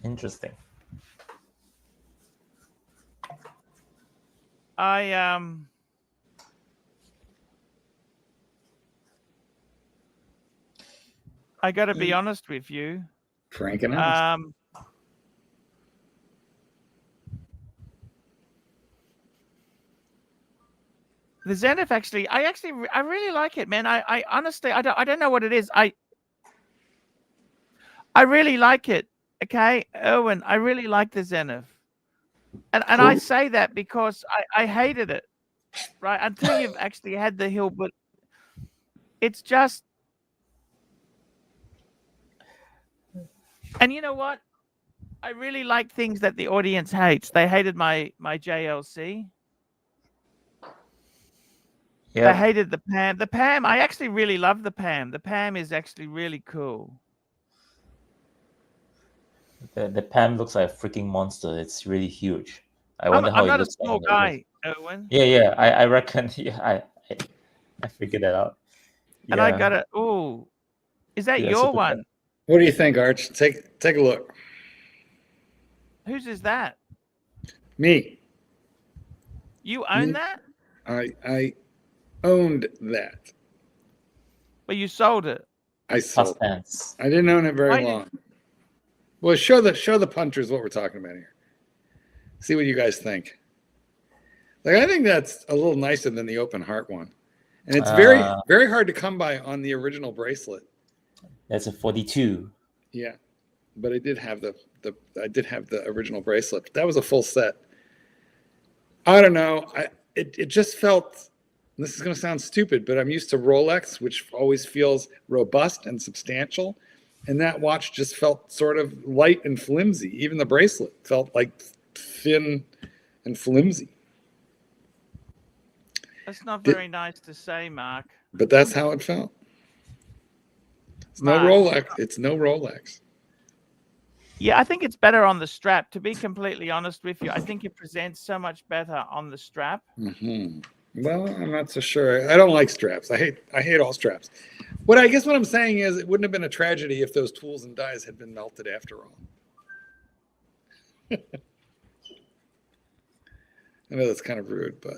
Interesting. I got to be honest with you. Frank and honest. The Zenith actually, I really like it, man. I honestly, I don't know what it is. I really like it. Okay, Erwin, I really like the Zenith, and I say that because I hated it, right? Until you've actually had the hill, but it's just, and you know what? I really like things that the audience hates. They hated my JLC. Yeah. They hated the Pam. The Pam, I actually really love the Pam. The Pam is actually really cool. The Pam looks like a freaking monster. It's really huge. I wonder how I'm it not a looks small guy, Erwin. Yeah. I reckon. Yeah, I figured that out. Yeah. And I got it. Oh, is that Yeah, your super one? What do you think, Arch? Take a look. Whose is that? Me. You own that? I owned that. But you sold it. I sold it. Pants. I didn't own it very long. Well, show the punters what we're talking about here. See what you guys think. Like, I think that's a little nicer than the open heart one, and it's very very hard to come by on the original bracelet. That's a 42. Yeah, but I did have the original bracelet. That was a full set. I don't know. It just felt. This is going to sound stupid, but I'm used to Rolex, which always feels robust and substantial. And that watch just felt sort of light and flimsy. Even the bracelet felt like thin and flimsy. That's not very nice to say, Mark. But that's how it felt. It's no Rolex. It's no Rolex. Yeah, I think it's better on the strap. To be completely honest with you, I think it presents so much better on the strap. Mm-hmm. Well, I'm not so sure. I don't like straps. I hate all straps. What I'm saying is it wouldn't have been a tragedy if those tools and dies had been melted after all. I know that's kind of rude, but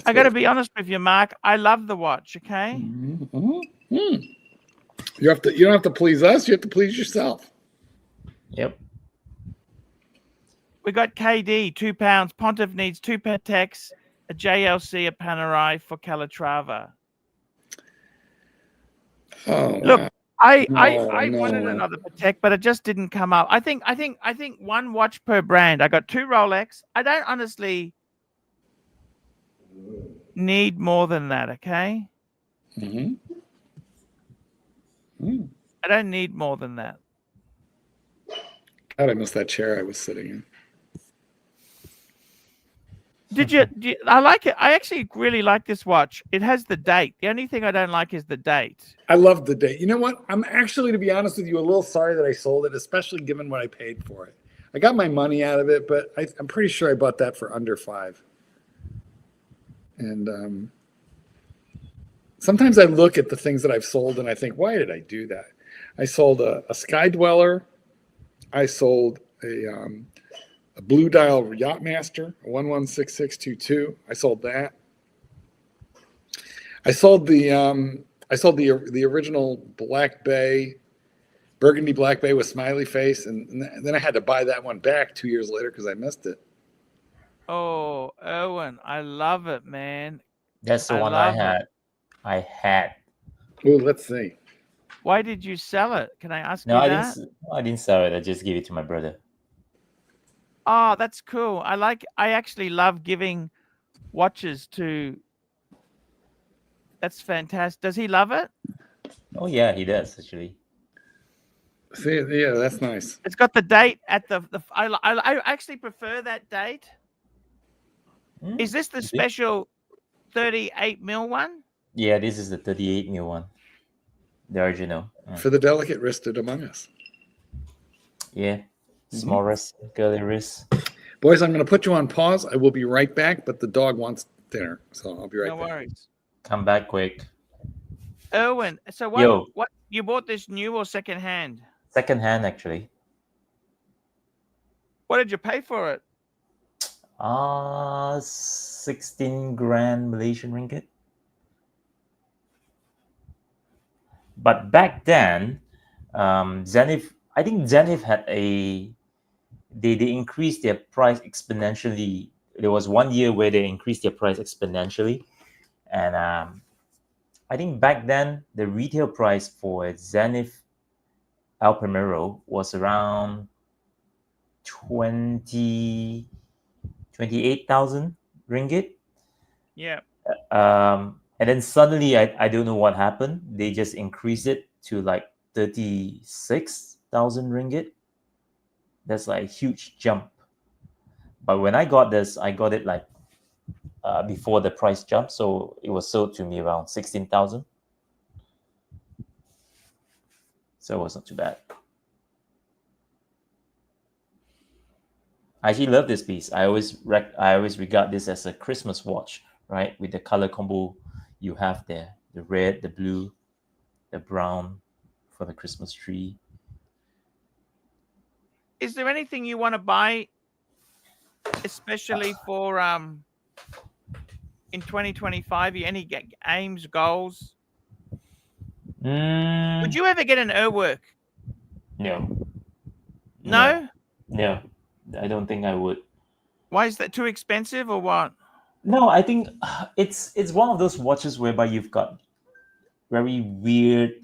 I got to be honest with you, Mark. I love the watch. Okay. Mm-hmm. Mm-hmm. You don't have to please us. You have to please yourself. Yep. We got KD, 2 pounds. Pontiff needs 2 Pateks, a JLC, a Panerai for Calatrava. Oh, look, wow. I wanted another Patek, but it just didn't come up. I think one watch per brand. I got 2 Rolex. I don't honestly need more than that. Okay. Mm-hmm. Mm. I don't need more than that. God, I miss that chair I was sitting in. I like it. I actually really like this watch. It has the date. The only thing I don't like is the date. I love the date. You know what? I'm actually, to be honest with you, a little sorry that I sold it, especially given what I paid for it. I got my money out of it, but I'm pretty sure I bought that for under $5. And sometimes I look at the things that I've sold and I think, why did I do that? I sold a Sky Dweller. I sold a Blue Dial Yachtmaster, a 116622. I sold that. I sold the original Black Bay, Burgundy Black Bay with smiley face, and then I had to buy that one back 2 years later because I missed it. Oh, Erwin, I love it, man. That's the I one I love it. had. I had. Oh, let's see. Why did you sell it? Can I ask No, you I that? didn't sell it. I just gave it to my brother. Oh, that's cool. I actually love giving watches to. That's fantastic. Does he love it? Oh yeah, he does actually. See, yeah, that's nice. It's got the date at the. I actually prefer that date. Is this the Is it? special 38 mil one? Yeah, this is the 38 mil one. The original. For the delicate wristed among us. Yeah. Small wrist, curly wrist. Boys, I'm going to put you on pause. I will be right back, but the dog wants dinner, so I'll be right No back. worries. Come back quick. Erwin, so what you bought this new or second hand? Second hand actually. What did you pay for it? 16 grand Malaysian ringgit. But back then, Zenith, I think Zenith had they increased their price exponentially. There was 1 year where they increased their price exponentially, and I think back then the retail price for Zenith El Primero was around 28,000 ringgit. Yeah. And then suddenly, I don't know what happened. They just increased it to like 36,000 ringgit. That's like a huge jump. But when I got this, I got it like before the price jump, so it was sold to me around 16,000. So it was not too bad. I actually love this piece. I always regard this as a Christmas watch, right? With the color combo you have there, the red, the blue, the brown for the Christmas tree. Is there anything you want to buy, especially for in 2025? Any aims, goals? Would you ever get an Urwerk? No. No? No, I don't think I would. Why is that? Too expensive or what? No, I think it's one of those watches whereby you've got very weird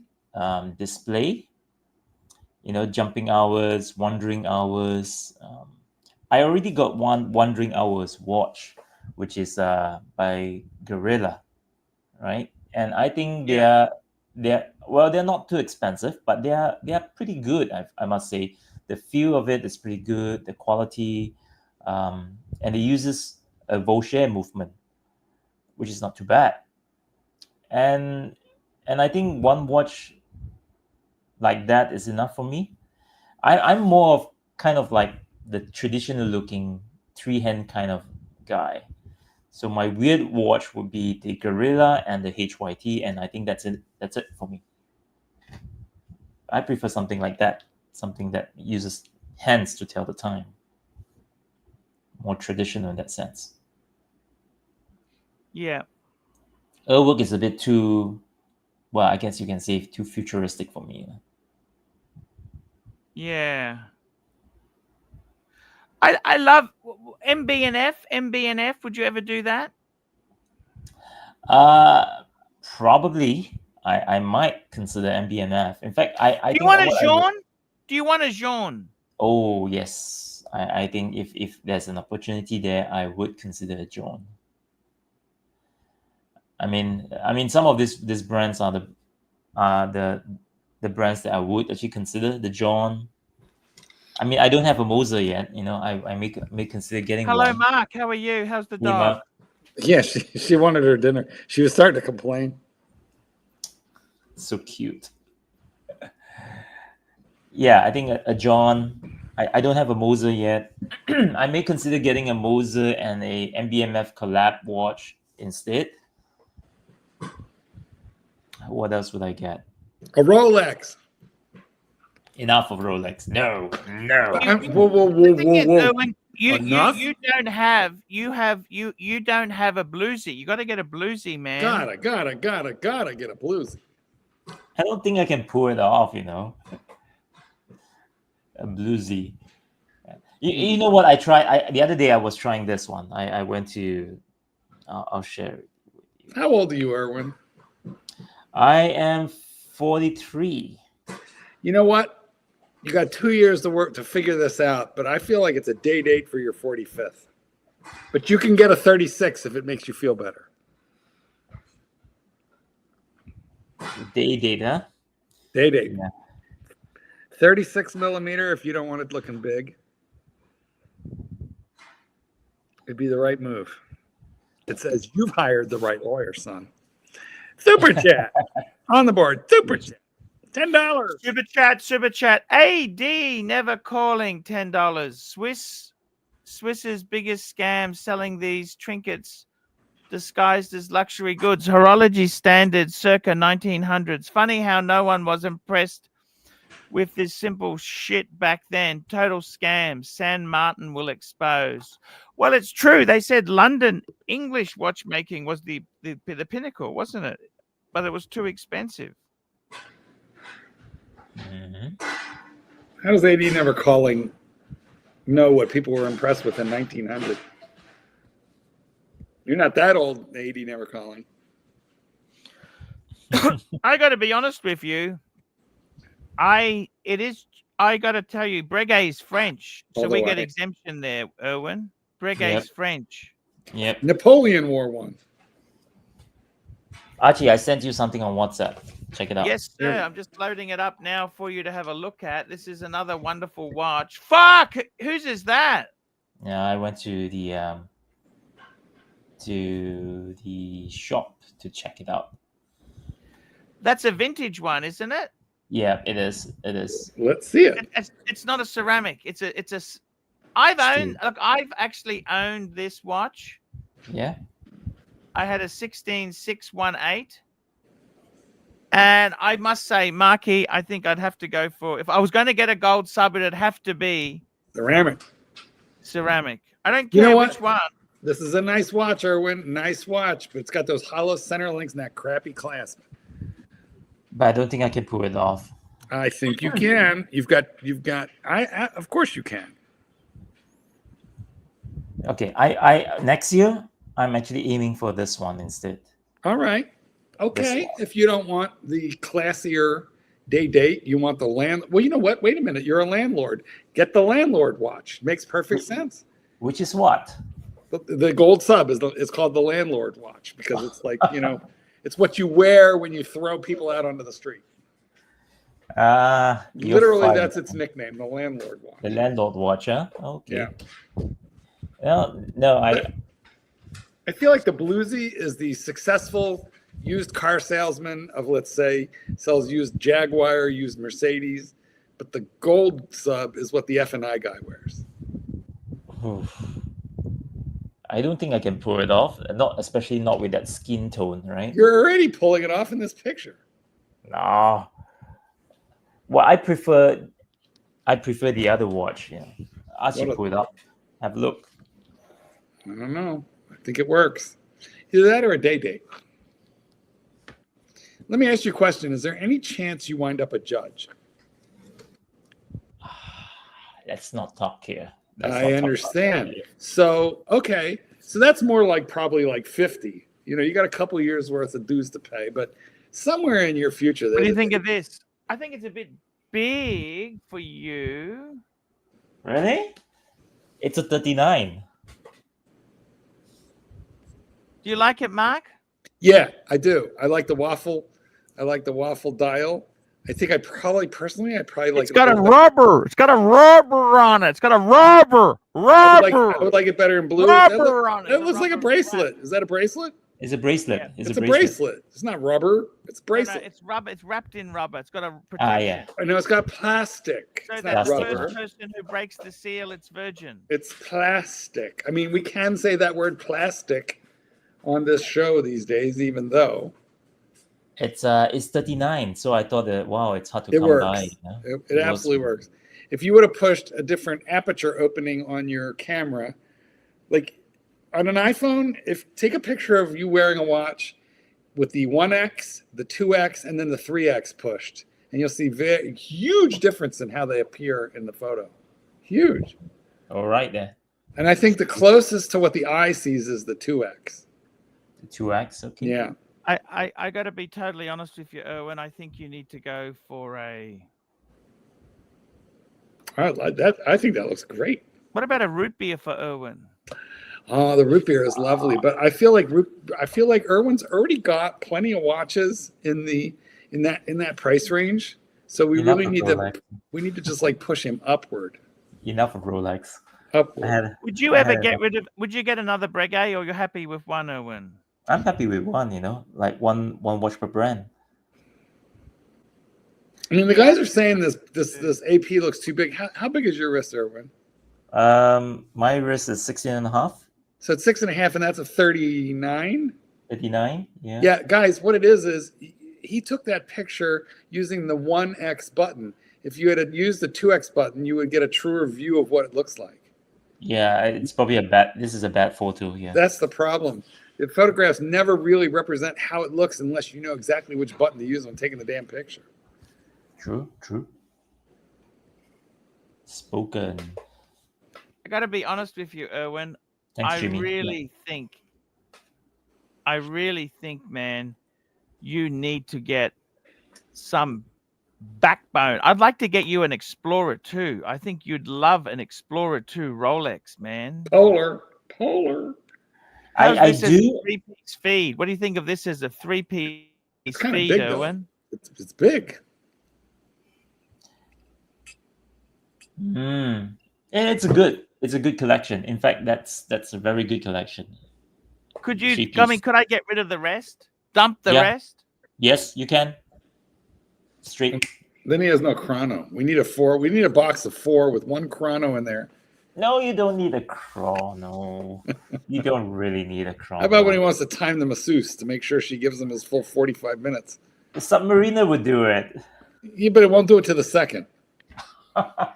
display. You know, jumping hours, wandering hours. I already got one wandering hours watch, which is by Gorilla, right? And I think they're not too expensive, but they're pretty good. I must say, the feel of it is pretty good. The quality, and it uses a Volshare movement, which is not too bad. And I think one watch like that is enough for me. I'm more of kind of like the traditional looking 3-hand kind of guy. So my weird watch would be the Gorilla and the HYT, and I think that's it. That's it for me. I prefer something like that, something that uses hands to tell the time. More traditional in that sense. Yeah. Urwerk is a bit too, well, I guess you can say too futuristic for me. Yeah. I love MB&F. Would you ever do that? Probably. I might consider MB&F. In fact, I Do think you want a what I Jean? would- Do you want a Jean? Oh yes, I think if there's an opportunity there, I would consider a John. I mean, some of these brands are the brands that I would actually consider. The John. I mean, I don't have a Moser yet. You know, I may consider getting Hello, one. Mark. How are you? How's the Hey, dog? Mark. Yeah, she wanted her dinner. She was starting to complain. So cute. Yeah, I think a John. I don't have a Moser yet. I may consider getting a Moser and a MBMF collab watch instead. What else would I get? A Rolex. Enough of Rolex. No. Whoa. Erwin, Enough? you don't have a bluesy. You got to get a bluesy, man. Gotta get a bluesy. I don't think I can pull it off, A bluesy. You know what? I tried. The other day I was trying this one. I went to. I'll share it with you. How old are you, Erwin? I am 43. You know what? You got 2 years to work to figure this out, but I feel like it's a day date for your 45th. But you can get a 36 if it makes you feel better. Day date, huh? Day date. Yeah. 36 millimeter if you don't want it looking big. It'd be the right move. It says you've hired the right lawyer, son. Super chat on the board. Super chat. $10. Super chat. AD never calling $10. Swiss's biggest scam selling these trinkets disguised as luxury goods. Horology standards circa 1900s. Funny how no one was impressed with this simple shit back then. Total scam. San Martin will expose. Well, it's true. They said London English watchmaking was the pinnacle, wasn't it? But it was too expensive. Mm-hmm. How does AD never calling know what people were impressed with in 1900? You're not that old, AD never calling. I got to be honest with you. I got to tell you, Breguet is French, so we get exemption there, Erwin. Breguet is French. Yep. Napoleon wore one. Archie, I sent you something on WhatsApp. Check it out. Yes, sir. I'm just loading it up now for you to have a look at. This is another wonderful watch. Fuck! Whose is that? Yeah, I went to the shop to check it out. That's a vintage one, isn't it? Yeah, it is. It is. Let's see it. It's not a ceramic. I've actually owned this watch. Yeah. I had a 16618. And I must say, Marky, I think I'd have to go for, if I was going to get a gold sub, it'd have to be ceramic. I don't care which one. This is a nice watch, Erwin. Nice watch, but it's got those hollow center links and that crappy clasp. But I don't think I can pull it off. I think you can. You've got. Of course you can. Okay, I next year I'm actually aiming for this one instead. All right. Okay. If you don't want the classier day date, you want the land. Well, you know what? Wait a minute. You're a landlord. Get the landlord watch. Makes perfect sense. Which is what? The gold sub is called the landlord watch because it's like, it's what you wear when you throw people out onto the street. Literally, that's its nickname, the landlord watch. The landlord watch, huh? Okay. Yeah. No, I feel like the bluesy is the successful used car salesman of, let's say, sells used Jaguar, used Mercedes, but the gold sub is what the F&I guy wears. I don't think I can pull it off, especially not with that skin tone, right? You're already pulling it off in this picture. No. Well, I prefer the other watch. Yeah, Ask you pull it up. Have a look. I don't know. I think it works. Either that or a day date. Let me ask you a question. Is there any chance you wind up a judge? Let's not talk here. I understand. So, okay. So that's more like probably like 50. You got a couple of years worth of dues to pay, but somewhere in your future. What do you think of this? I think it's a bit big for you. Really? It's a 39. Do you like it, Mark? Yeah, I do. I like the waffle. I like the waffle dial. I think I probably like. It's got a rubber. It's got a rubber on it. It's got a rubber. I would like it better in blue. Rubber on it. It looks like a bracelet. Is that a bracelet? It's a bracelet. Yeah. It's a bracelet. It's not rubber. It's a bracelet. No, it's rubber. It's wrapped in rubber. It's got a protection. Yeah. I know it's got plastic. So it's that not the rubber. first person who breaks the seal, it's virgin. It's plastic. I mean, we can say that word plastic on this show these days, even though It's 39. So I thought that wow, it's hard to It come works. by. You know? It works. absolutely works. If you would have pushed a different aperture opening on your camera, like on an iPhone, take a picture of you wearing a watch with the 1x, the 2x, and then the 3x pushed, and you'll see very huge difference in how they appear in the photo. Huge. All right then. And I think the closest to what the eye sees is the 2x. The 2x, okay. Yeah. I got to be totally honest with you, Erwin. I think you need to go for a. I like that. I think that looks great. What about a root beer for Erwin? Oh, the root beer is lovely, but I feel like Irwin's already got plenty of watches in that price range. So we Enough really of need Rolex. we need to just like push him upward. Enough of Rolex. Upward. Would you ever get rid of? Would you get another Breguet, or you're happy with one, Erwin? I'm happy with one. You know, like one watch per brand. I mean, the guys are saying this AP looks too big. How big is your wrist, Irwin? My wrist is 16.5. So it's 6.5, and that's a 39. 59. Yeah. Yeah, guys, what it is he took that picture using the 1x button. If you had used the 2x button, you would get a truer view of what it looks like. Yeah, it's probably this is a bad photo. Yeah. That's the problem. The photographs never really represent how it looks unless you know exactly which button to use when taking the damn picture. True. Spoken. I got to be honest with you, Erwin. Thanks, I Jimmy. really think, man, you need to get some backbone. I'd like to get you an Explorer 2. I think you'd love an Explorer 2 Rolex, man. Polar. How's I this as a do. 3-piece feed? What do you think of this as a 3-piece kinda feed, big, though. Erwin? It's big. And it's a good collection. In fact, that's a very good collection. Could you? Three-piece. I mean, could I get rid of the rest? Dump the Yeah. rest? Yes, you can. Straight. Then he has no chrono. We need a box of 4 with 1 chrono in there. No, you don't need a chrono. You don't really need a chrono. How about when he wants to time the masseuse to make sure she gives him his full 45 minutes? The Submariner would do it. Yeah, but it won't do it to the second. I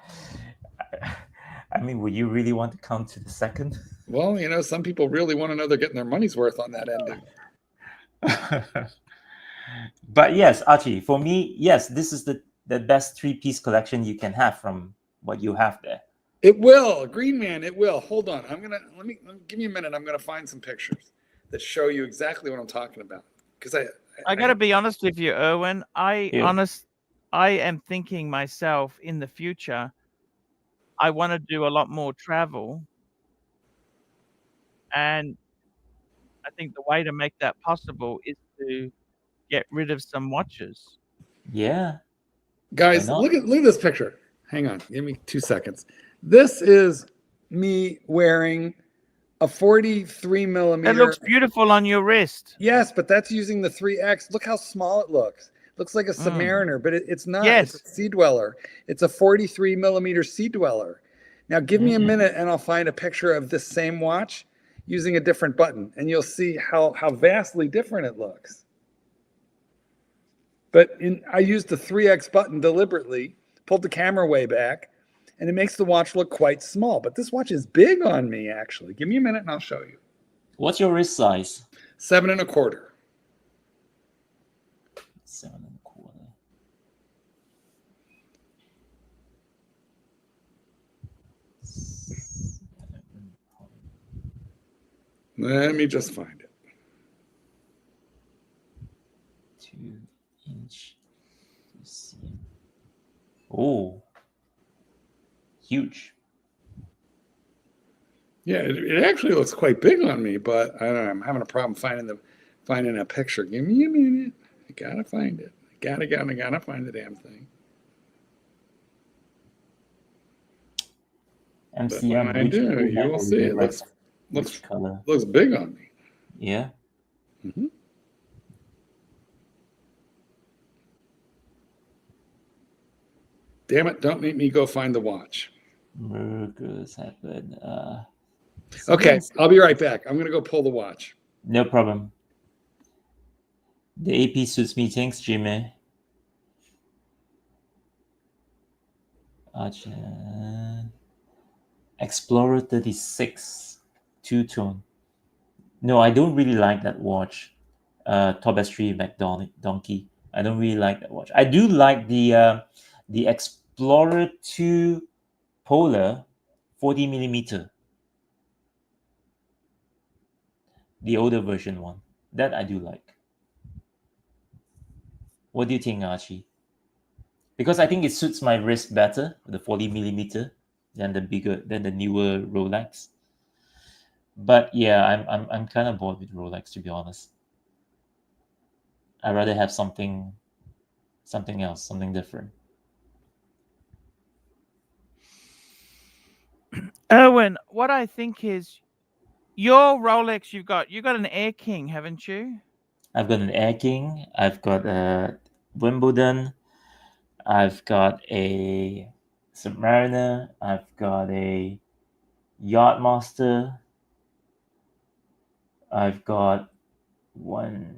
mean, would you really want to count to the second? Well, some people really want to know they're getting their money's worth on that ending. But yes, Archie, for me, yes, this is the best 3-piece collection you can have from what you have there. It will, Green Man. It will. Hold on. Give me a minute. I'm gonna find some pictures that show you exactly what I'm talking about. Because I got to be honest with you, Erwin. I am thinking myself in the future. I want to do a lot more travel, and I think the way to make that possible is to get rid of some watches. Yeah. Guys, look at this picture. Hang on, give me 2 seconds. This is me wearing a 43 millimeter. It looks beautiful on your wrist. Yes, but that's using the 3X. Look how small it looks. Looks like a Submariner, but it's not. Yes. It's a Sea Dweller. It's a 43 millimeter Sea Dweller. Now, give me a minute, and I'll find a picture of this same watch using a different button, and you'll see how vastly different it looks. But I used the 3X button deliberately, pulled the camera way back, and it makes the watch look quite small. But this watch is big on me, actually. Give me a minute, and I'll show you. What's your wrist size? 7 1/4. 7 1/4. Let me just find it. 2-inch. Oh, huge. Yeah, it actually looks quite big on me, but I don't know. I'm having a problem finding a picture. Give me a minute. I gotta find it. I gotta find the damn thing. MCM. But when I do, you will see it. Looks big on me. Yeah. Mm-hmm. Damn it! Don't make me go find the watch. Miracles happen. Okay, I'll be right back. I'm gonna go pull the watch. No problem. The AP suits me. Thanks, Jimmy. Explorer 36 two-tone. No, I don't really like that watch. Tapestry McDonkey. I don't really like that watch. I do like the Explorer 2 Polar 40 millimeter. The older version one. That I do like. What do you think, Archie? Because I think it suits my wrist better, the 40 millimeter, than the newer Rolex. But yeah, I'm kind of bored with Rolex, to be honest. I'd rather have something else, something different. Erwin, what I think is your Rolex you got an Air King, haven't you? I've got an Air King. I've got a Wimbledon. I've got a Submariner. I've got a Yachtmaster. I've got the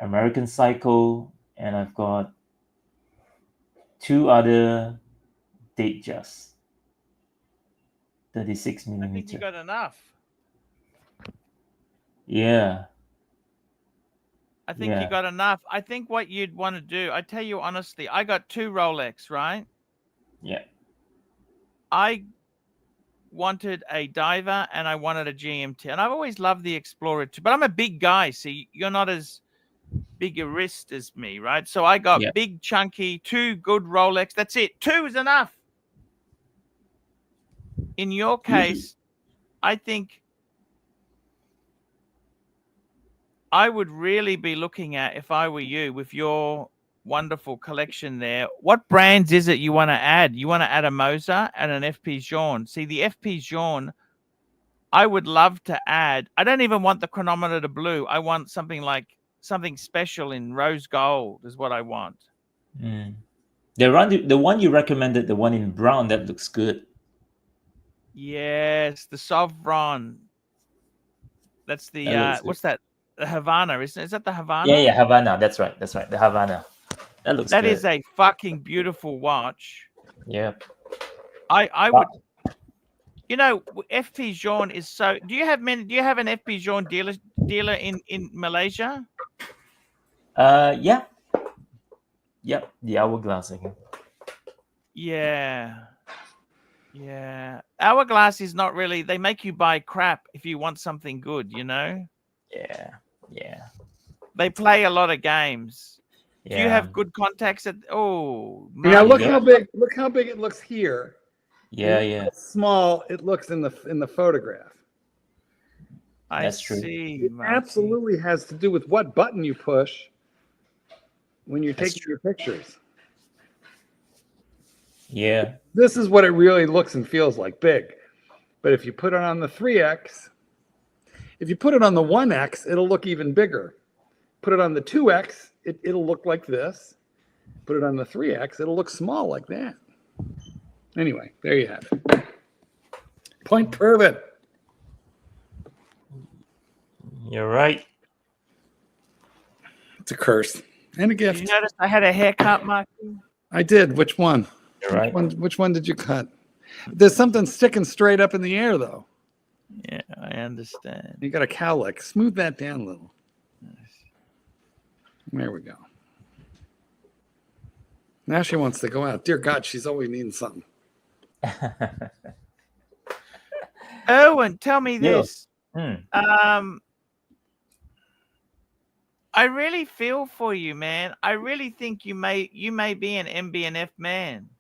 American Cycle, and I've got 2 other Datejust 36 I think millimeter. you got enough. Yeah. I think you got enough. I think what you'd want to do, I tell you honestly, I got 2 Rolex, right? Yeah. I wanted a diver and I wanted a GMT, and I've always loved the Explorer too, but I'm a big guy, so you're not as big a wrist as me, right? So I got big, chunky, 2 good Rolex. That's it. 2 is enough. In your case, I think I would really be looking at, if I were you, with your wonderful collection there, what brands is it you want to add? You want to add a Moser and an FP Journe. See, the FP Journe, I would love to add. I don't even want the chronometer to blue. I want something special in rose gold is what I want. The one you recommended, the one in brown, that looks good. Yes, the Sovereign. That's the what's that? The Havana, isn't it? Is that the Havana? Yeah, Havana. That's right. The Havana. That looks good. That is a fucking beautiful watch. Yep. I would, FP Journe is so. Do you have an FP Journe dealer in Malaysia? Yeah. Yep. The Hourglass again. Yeah. Yeah. Hourglass is not really. They make you buy crap if you want something good. Yeah. They play a lot of games. Yeah. Do you have good contacts at? Oh, now look how big it looks here. Yeah. How small it looks in the photograph. That's true. It absolutely has to do with what button you push when you're taking your pictures. Yeah. This is what it really looks and feels like, big. But if you put it on the 3X, if you put it on the 1X, it'll look even bigger. Put it on the 2X, it'll look like this. Put it on the 3X, it'll look small like that. Anyway, there you have it. Point proven. You're right. It's a curse and a gift. Did you notice I had a haircut, Marky? I did. Which one? You're right. Which one did you cut? There's something sticking straight up in the air, though. Yeah, I understand. You got a cowlick. Smooth that down a little. There we go. Now she wants to go out. Dear God, she's always needing something. Erwin, tell me this. I really feel for you, man. I really think you may be an MB&F man.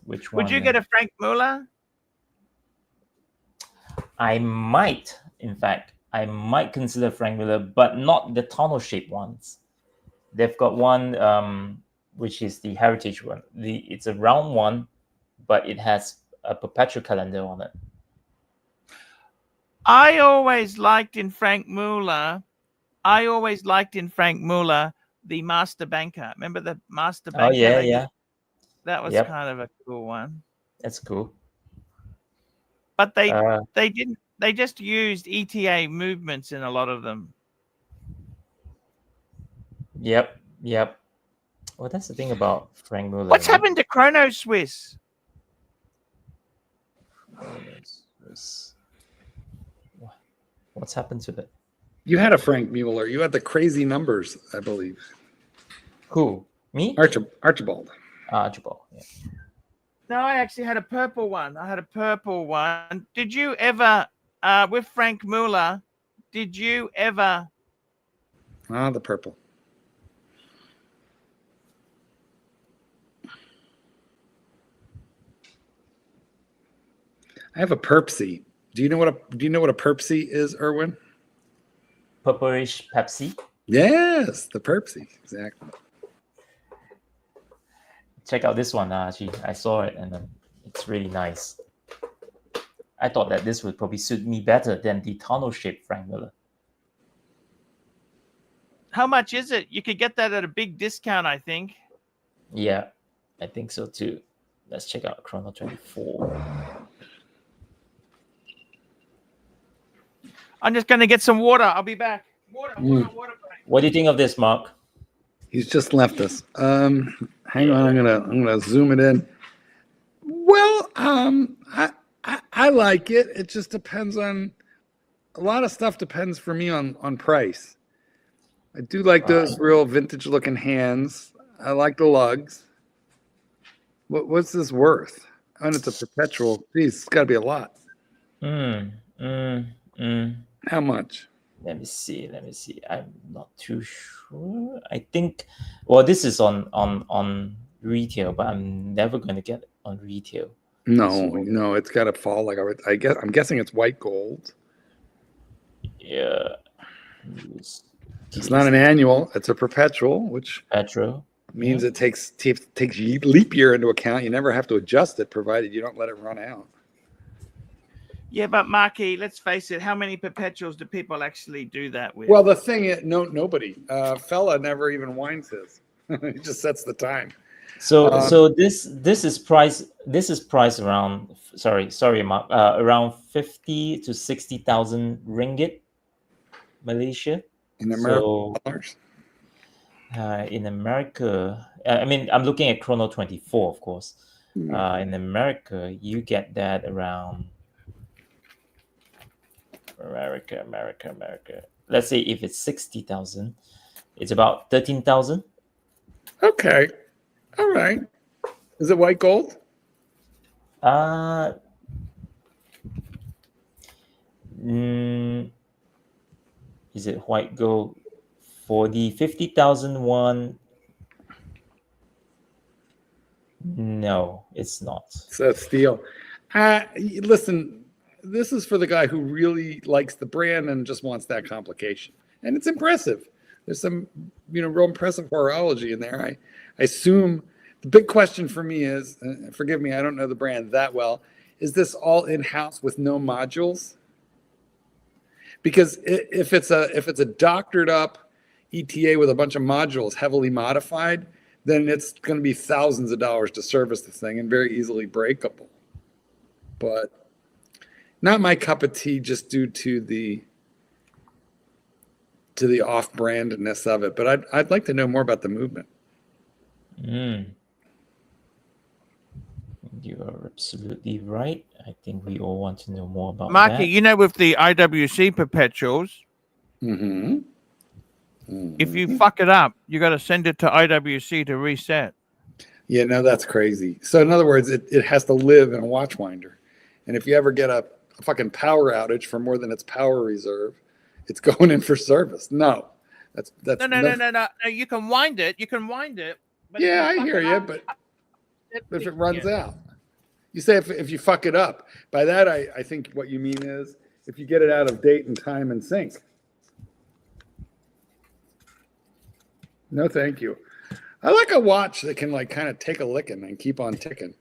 Which one? Would you get a Frank Muller? I might, in fact, consider Frank Muller, but not the tunnel-shaped ones. They've got one, which is the heritage one. It's a round one, but it has a perpetual calendar on it. I always liked in Frank Muller the Master Banker. Remember the Master Banker? Oh yeah. That was kind of a cool one. That's cool. But they they just used ETA movements in a lot of them. Yep. Well, that's the thing about Frank Muller. What's right? happened to Chrono Swiss? What's happened to it? You had a Frank Mueller. You had the crazy numbers, I believe. Who? Me? Archibald. Archibald. Yeah. No, I actually had a purple one. Did you ever, with Frank Muller, did you ever? The purple. I have a Perpsy. Do you know what a Perpsy is, Erwin? Purplish Pepsi. Yes, the Perpsy, exactly. Check out this one, actually. I saw it and it's really nice. I thought that this would probably suit me better than the tunnel-shaped Frank Muller. How much is it? You could get that at a big discount, I think. Yeah, I think so too. Let's check out Chrono 24. I'm just going to get some water. I'll be back. Water break. What do you think of this, Mark? He's just left us. Hang on, I'm gonna zoom it in. Well, I like it. It just depends on a lot of stuff. Depends for me on price. I do like those real vintage looking hands. I like the lugs. What's this worth? And it's a perpetual. Geez, it's got to be a lot. How much? Let me see. I'm not too sure. I think, well, this is on retail, but I'm never going to get it on retail. No, it's got to fall. I'm guessing it's white gold. Yeah. It's not an annual. It's a perpetual, which means it takes leap year into account. You never have to adjust it, provided you don't let it run out. Yeah, but Marky, let's face it. How many perpetuals do people actually do that with? Well, the thing is, nobody. Fella never even winds his. He just sets the time. So this is price around Mark, around 50 to 60,000 ringgit, Malaysia. In American dollars. In America, I mean, I'm looking at Chrono 24, of course. In America, you get that around America. Let's say if it's 60,000, it's about 13,000. Okay. All right. Is it white gold? Is it white gold? For the 50,000 one, no, it's not. So steel. Listen, this is for the guy who really likes the brand and just wants that complication. And it's impressive. There's some, real impressive horology in there. I assume the big question for me is, forgive me, I don't know the brand that well. Is this all in-house with no modules? Because if it's a doctored up ETA with a bunch of modules heavily modified, then it's going to be thousands of dollars to service the thing and very easily breakable. But not my cup of tea, just due to the off-brandedness of it. But I'd like to know more about the movement. You are absolutely right. I think we all want to know more about Marky, that. with the IWC perpetuals, if you fuck it up, you got to send it to IWC to reset. Yeah, no, that's crazy. So in other words, it has to live in a watch winder. And if you ever get a fucking power outage for more than its power reserve, it's going in for service. No, that's No. You can wind it. But yeah, I hear you. But if it runs out, you say if you fuck it up. By that, I think what you mean is if you get it out of date and time and sync. No, thank you. I like a watch that can kind of take a licking and keep on ticking.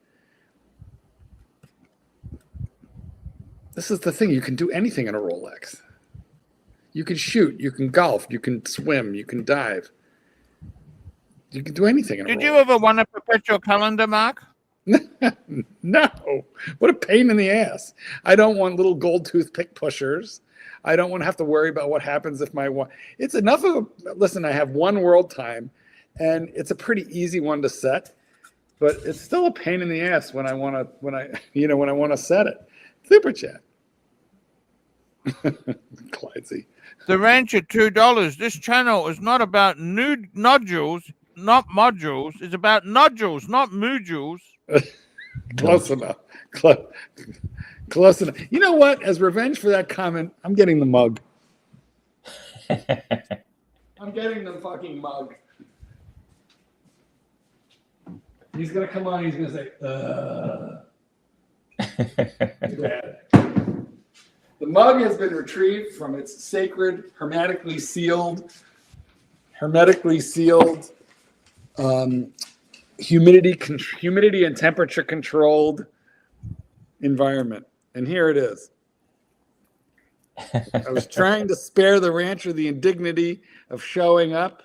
This is the thing. You can do anything in a Rolex. You can shoot. You can golf. You can swim. You can dive. You can do anything in a Rolex. Did you ever want a perpetual calendar, Mark? No, what a pain in the ass. I don't want little gold toothpick pushers. I don't want to have to worry about what happens if it's enough of listen, I have one world time and it's a pretty easy one to set, but it's still a pain in the ass when I want to set it. Super chat. Clydesy. The ranch at $2. This channel is not about nodules, not modules. It's about nodules, not modules. Close enough. Close enough. You know what? As revenge for that comment, I'm getting the mug. I'm getting the fucking mug. He's going to come on. He's going to say, Too bad. The mug has been retrieved from its sacred, hermetically sealed, humidity and temperature controlled environment. And here it is. I was trying to spare the rancher the indignity of showing up,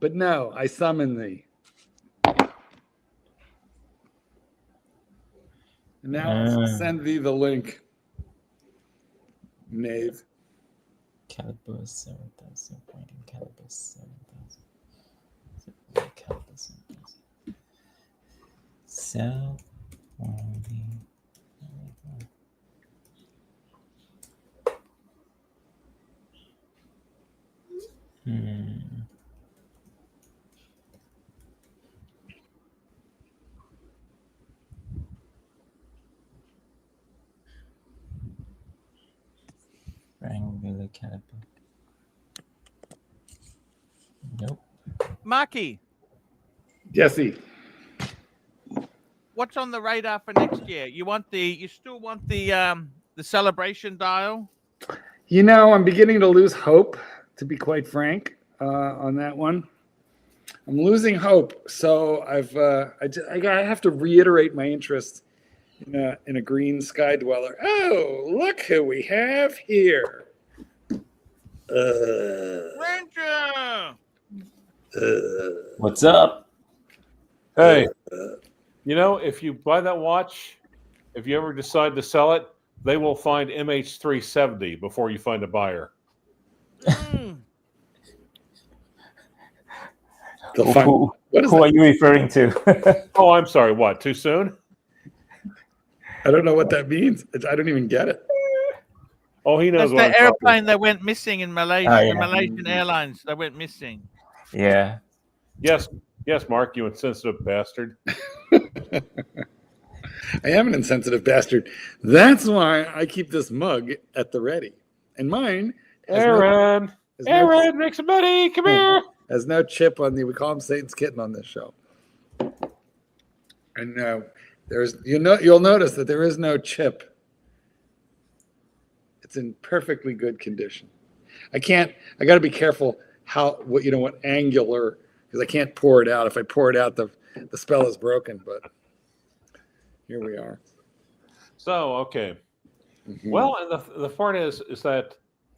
but no, I summon thee. And now I'll send thee the link. Knave. Caliber 7,000, pointing caliber 7,000. Caliber 7,000. Sell pointing. Triangular caliber. Nope. Marky, Jesse. what's on the radar for next year? You still want the celebration dial? You know, I'm beginning to lose hope, to be quite frank, on that one. I'm losing hope, so I have to reiterate my interest in a green sky dweller. Oh, look who we have here. Ranger! What's up? Hey, if you buy that watch, if you ever decide to sell it, they will find MH370 before you find a buyer. Who are you referring to? Oh, I'm sorry. What? Too soon? I don't know what that means. I don't even get it. Oh, he knows That's what I'm the talking airplane that went missing in Malaysia. Oh, yeah. The Malaysian Airlines that went missing. Yeah. Yes, Mark, you insensitive bastard. I am an insensitive bastard. That's why I keep this mug at the ready. And mine Aaron, make some money. Come here. Has no chip on we call him Satan's kitten on this show. And you'll notice that there is no chip. It's in perfectly good condition. I got to be careful what angular, because I can't pour it out. If I pour it out, the spell is broken, but here we are. So, okay. Mm-hmm. Well, and the part is that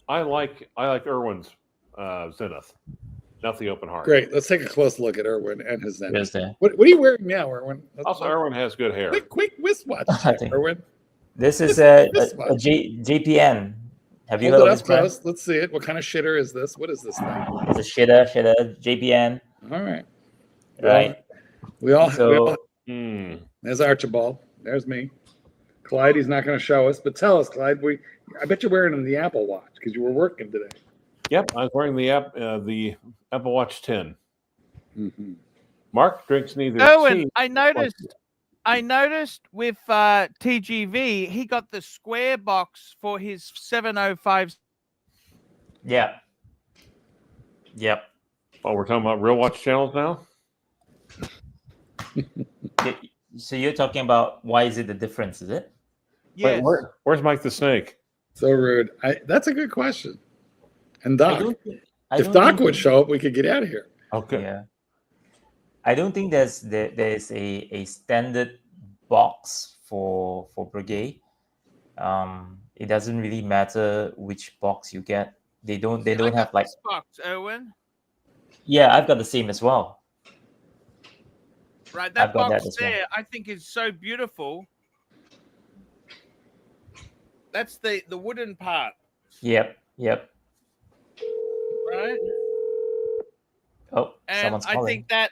I like Irwin's Zenith, not the open heart. Great. Let's take a close look at Irwin and his Zenith. Yes, What are you wearing now, Irwin? Also, Irwin has good hair. Quick wristwatch check, Irwin. This is a JPN. Have you heard of this brand? Close. Let's see it. What kind of shitter is this? What is this thing? It's a shitter JPN. All right. Right. There's Archibald. There's me. Clyde, he's not going to show us, but tell us, Clyde. I bet you're wearing the Apple Watch because you were working today. Yep, I was wearing the Apple Watch 10. Mm-hmm. Mark drinks neither. Owen, I noticed with TGV, he got the square box for his 705. Yeah. Yep. Oh, we're talking about real watch channels now? So you're talking about why is it the difference, is it? Yes. Wait, where's Mike the Snake? So rude. That's a good question. And Doc. If Doc would show up, we could get out of here. Okay. Yeah. I don't think there's a standard box for Breguet. It doesn't really matter which box you get. They don't have like this box, Owen. Yeah, I've got the same as well. Right, that I've got box that as well. there, I think, is so beautiful. That's the wooden part, Yep. right? Oh, And someone's I calling. think that,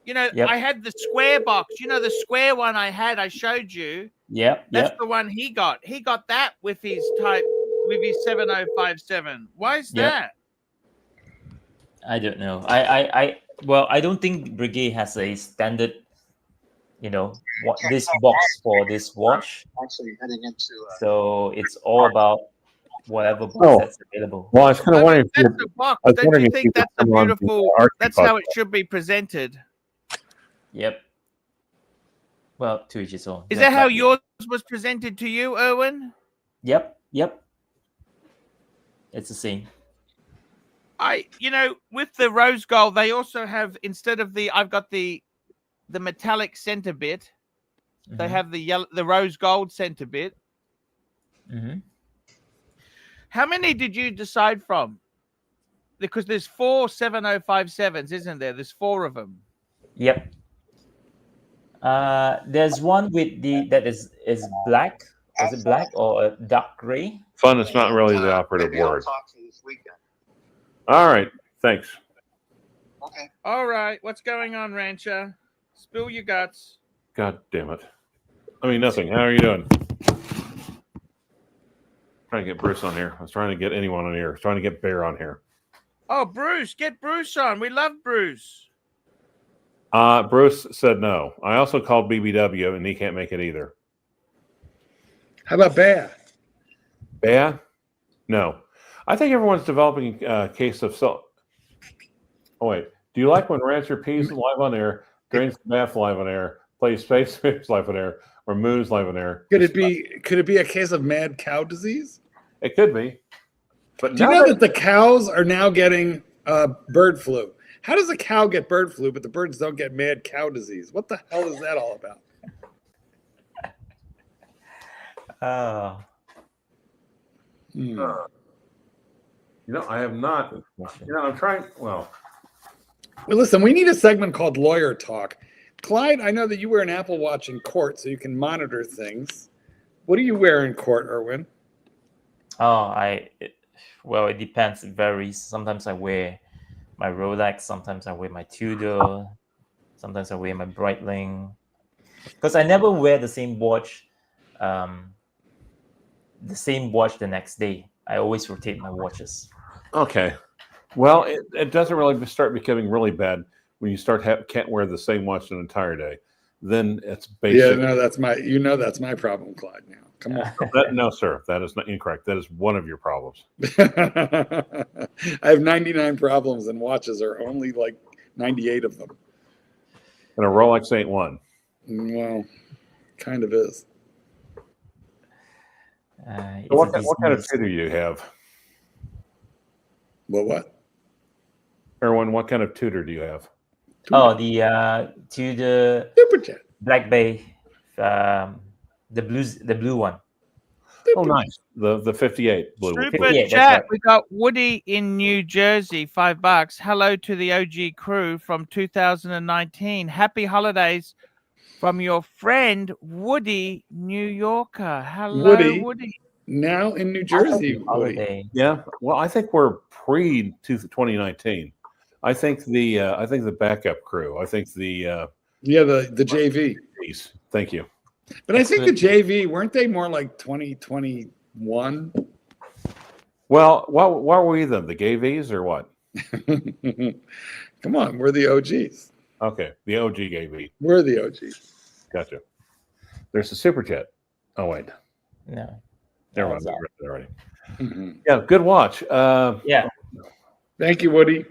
Yep. I had the square box. The square one I showed you. Yep. That's the one he got. He got that with his 7057. Why is Yep. that? I don't know. I don't think Brigade has a standard, this box for this watch. Actually heading into. So it's all about whatever box Oh. that's available. Well, I was kind of wondering. That's the box. I was Don't wondering you if think you could that's a come on the beautiful? Archie That's podcast. how it should be presented. Yep. Well, to each his own. Is Yeah, that how but- yours was presented to you, Erwin? Yep. It's the same. With the rose gold, they also have, instead of I've got the metallic center bit, they Mhm. have the rose gold center bit. Mhm. How many did you decide from? Because there's 4 7057s, isn't there? There's 4 of them. Yep. There's one with that is black. Is it black or a dark gray? Fun is not really the operative Maybe I'll word. talk to you this weekend. All right. Thanks. Okay. All right, what's going on, Rancher? Spill your guts. God damn it. I mean, nothing. How are you doing? Trying to get Bruce on here. I was trying to get anyone on here. I was trying to get Bear on here. Oh, Bruce, get Bruce on. We love Bruce. Bruce said no. I also called BBW and he can't make it either. How about Bear? Bear? No. I think everyone's developing a case of self. Oh, wait. Do you like when Rancher pees live on air, drains the bath live on air, plays Space Fish live on air, or moons live on air? Could it be a case of mad cow disease? It could be. But Do you now know that the cows are now getting bird flu? How does a cow get bird flu, but the birds don't get mad cow disease? What the hell is that all about? Oh. I have not. I'm trying. Well, Well, listen, we need a segment called Lawyer Talk. Clyde, I know that you wear an Apple Watch in court so you can monitor things. What do you wear in court, Erwin? Oh, it depends. It varies. Sometimes I wear my Rolex. Sometimes I wear my Tudor. Sometimes I wear my Breitling. Because I never wear the same watch, the next day. I always rotate my watches. okay. Well, it doesn't really start becoming really bad when you can't wear the same watch an entire day. Then it's basic. Yeah, no, that's my problem, Clyde. Now, come on. No, sir, that is not incorrect. That is one of your problems. I have 99 problems, and watches are only like 98 of them. And a Rolex ain't one. Well, kind of is. It's What a kind of business. tutor do you have? Well, what? Erwin, what kind of tutor do you have? Oh, the Tudor Super chat. Black Bay, the blue one. Oh, nice. The 58 blue. Super Yeah, that's chat. right. We got Woody in New Jersey, $5. Hello to the OG crew from 2019. Happy holidays from your friend Woody, New Yorker. Hello, Woody. Now in New Jersey, Woody. Holiday. Yeah. Well, I think we're pre 2019. I think the backup crew. I think the Yeah, the JV. Thank you. But I think the JV, weren't they more like 2021? Well, what were we then? The gay V's or what? Come on, we're the OGs. Okay, the OG gay V. We're the OGs. Gotcha. There's the super chat. Oh wait, No. never What's mind. that? I read it already. Mhm. Yeah, good watch. Yeah. Thank you, Woody.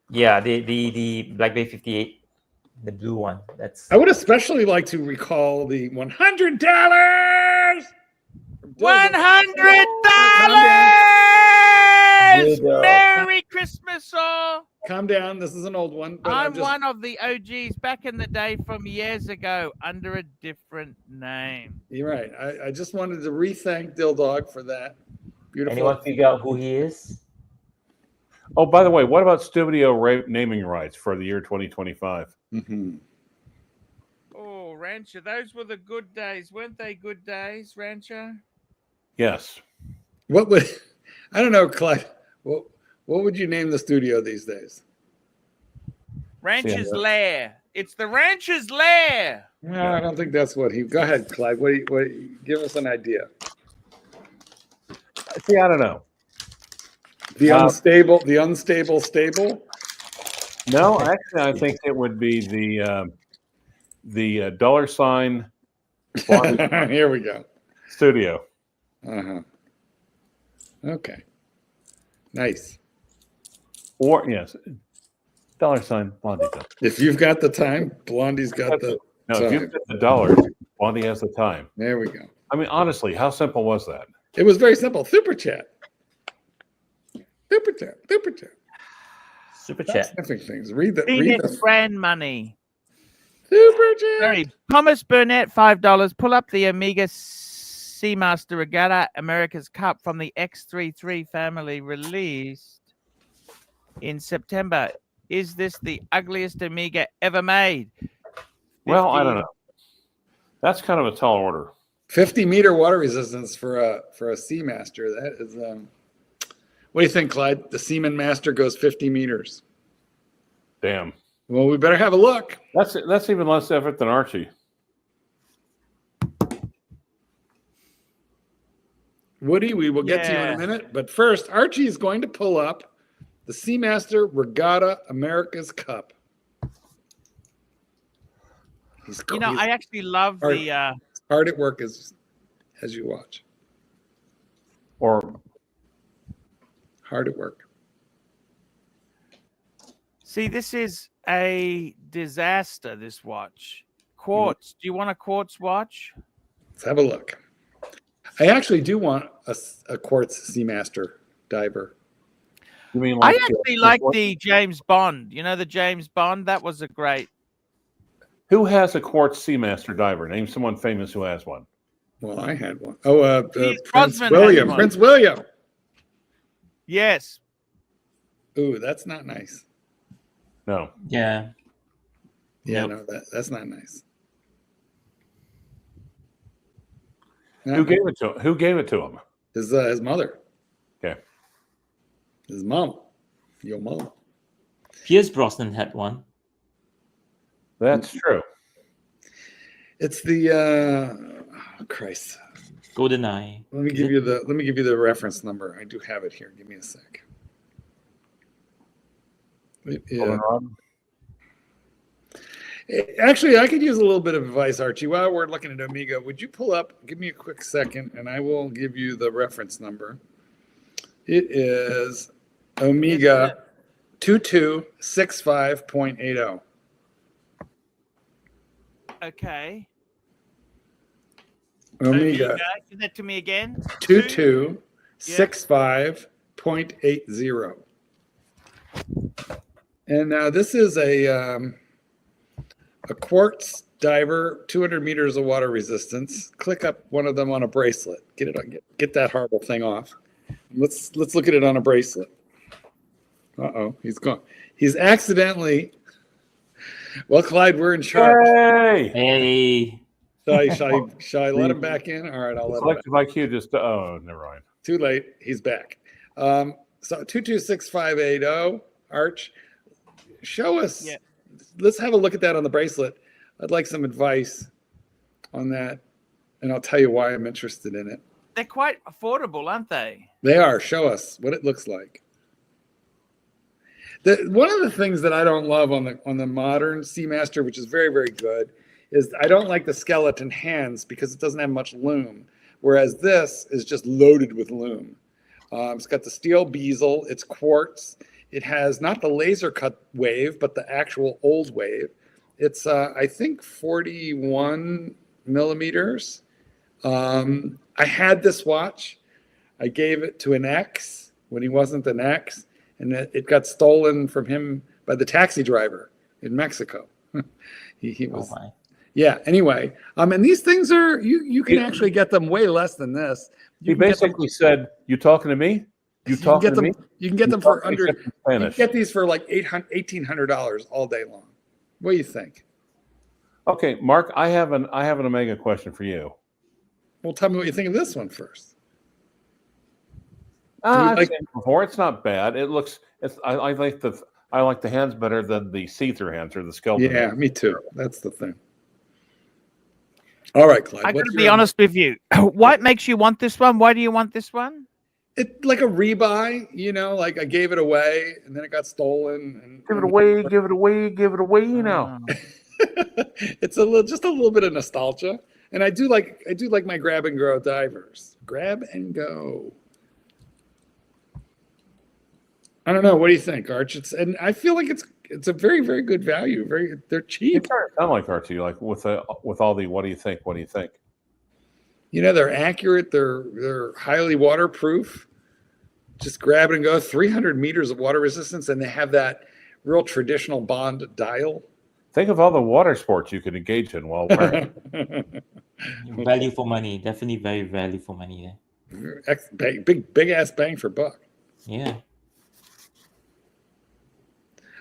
Yeah, the Black Bay 58, the blue one. That's I would especially like to recall the $100. $100! Good, Merry Christmas, all. Calm down. This is an old one. But I'm one of the OGs back in the day from years ago under a different name. You're right. I just wanted to re-thank Dill Dog for that. Beautiful. anyone figure out who he is? Oh, by the way, what about studio naming rights for the year 2025? Mm-hmm. Oh, Rancher, those were the good days, weren't they? Good days, Rancher. Yes. What would I don't know, Clyde? What would you name the studio these days? Rancher's Lair. It's the Rancher's Lair. No, I don't think that's what he. Go ahead, Clyde. Give us an idea. See, I don't know. The unstable stable. No, actually, I think it would be the dollar sign Here we go. studio. Uh-huh. Okay. Nice. Or yes, dollar sign Blondie. If you've got the time, Blondie's got the No, if time. you've got the dollar, Blondie has the time. There we go. I mean, honestly, how simple was that? It was very simple. Super chat. Super chat. Super chat. Super Stop chat. sniffing things. Read the Phoenix brand money. super chat. Sorry, Thomas Burnett, $5. Pull up the Omega Seamaster Regatta America's Cup from the X33 family released in September. Is this the ugliest Omega ever made? Well, I 50 don't know. That's kind of a tall order. 50-meter water resistance for a Seamaster. That is what do you think, Clyde? The Seaman Master goes 50 meters. Damn. Well, we better have a look. That's even less effort than Archie. Woody, we will get to you in a minute. But first, Archie is going to pull up the Seamaster Regatta America's Cup. You know, I actually love the hard at work as you watch. Or Hard at work. see, this is a disaster, this watch. Quartz. Do you want a quartz watch? Let's have a look. I actually do want a quartz Seamaster diver. you mean I like actually like the James Bond. You know the James Bond? That was a great. who has a quartz Seamaster diver? Name someone famous who has one. Well, I had one. Oh, Pierce Prince Brosnan William. had one. Prince William. Yes. Ooh, that's not nice. No. Yeah. Yeah, Nope. no, that's not nice. Who gave it to him? Who gave it to him? His mother. Okay. His mom. Your mom. Pierce Brosnan had one. That's true. It's the oh, Christ. GoldenEye. Let me give you the reference number. I do have it here. Give me a sec. Yeah. Goldenrod? Actually, I could use a little bit of advice, Archie. While we're looking at Omega, would you pull up? Give me a quick second, and I will give you the reference number. It is Omega 2265.80. Okay. Omega Give that to me again. 2265.80. And this is a quartz diver, 200 meters of water resistance. Click up one of them on a bracelet. Get it on. Get that horrible thing off. Let's look at it on a bracelet. Uh-oh, he's gone. He's accidentally. Well, Clyde, we're in charge. Hey! Hey. Shall I let him back in? All right, I'll let him back. Selective IQ just. Oh, never mind. Too late. He's back. So 226580, Arch. Show us. Yeah. Let's have a look at that on the bracelet. I'd like some advice on that, and I'll tell you why I'm interested in it. They're quite affordable, aren't they? They are. Show us what it looks like. One of the things that I don't love on the modern Seamaster, which is very, very good, is I don't like the skeleton hands because it doesn't have much lume, whereas this is just loaded with lume. It's got the steel bezel. It's quartz. It has not the laser cut wave, but the actual old wave. It's, I think, 41 millimeters. I had this watch. I gave it to an ex when he wasn't an ex, and it got stolen from him by the taxi driver in Mexico. he was, Oh my. yeah. Anyway, and these things are you can actually get them way less than this. He basically said, "You talking to me?" You You can talk get to them. me. You can get You them for talk to me under. except in You can Spanish. get these for like $1,800 all day long. What do you think? Okay, Mark, I have an Omega question for you. Well, tell me what you think of this one first. Do we I've like- seen it before. It's not bad. It looks. I like the hands better than the see-through hands or the skeleton. Yeah, hands. me too. That's the thing. All right, Clyde. I got what's to be your- honest with you. What makes you want this one? Why do you want this one? It's like a rebuy, like I gave it away and then it got stolen. And Give it away. Give it away. Give it away. You know. It's just a little bit of nostalgia, and I do like my grab and go divers. Grab and go. I don't know. What do you think, Arch? And I feel like it's a very, very good value. They're cheap. It sound like art to you, like with all the what do you think? What do you think? They're accurate. They're highly waterproof. Just grab and go. 300 meters of water resistance, and they have that real traditional Bond dial. Think of all the water sports you could engage in while wearing. Value for money. Definitely very value for money there. Big ass bang for buck. Yeah.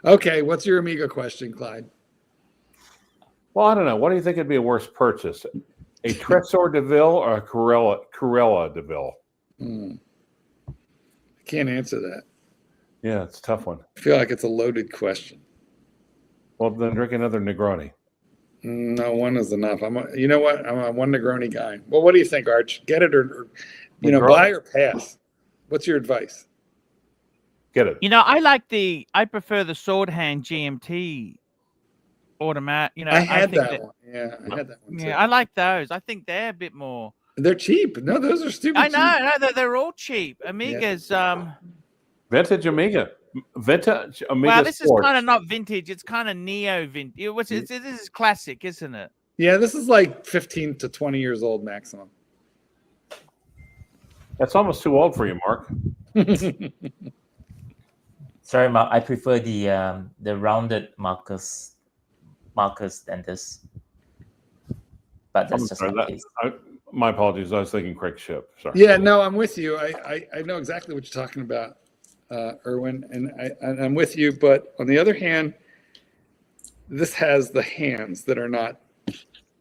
Okay, what's your Amiga question, Clyde? Well, I don't know. What do you think would be a worse purchase? A Tresor DeVille or a Corella DeVille? I can't answer that. Yeah, it's a tough one. I feel like it's a loaded question. Well, then drink another Negroni. No, one is enough. You know what? I'm a one Negroni guy. Well, what do you think, Arch? Get it or Negroni. buy or pass? What's your advice? Get it. I prefer the sword hand GMT automatic. I had think that one. Yeah, I had that one too. Yeah, I like those. I think they're a bit more. They're cheap. No, those are stupid. I cheap. know, they're all cheap. Amigas, Vintage Amiga. Vintage Amiga. well, this Sports. is kind of not vintage. It's kind of neo vintage. This is classic, isn't it? Yeah, this is like 15 to 20 years old maximum. That's almost too old for you, Mark. Sorry, Mark. I prefer the rounded markers than this. But that's just my taste. My apologies. I was thinking Craig Ship. Sorry. Yeah, no, I'm with you. I know exactly what you're talking about, Erwin, and I'm with you. But on the other hand, this has the hands that are not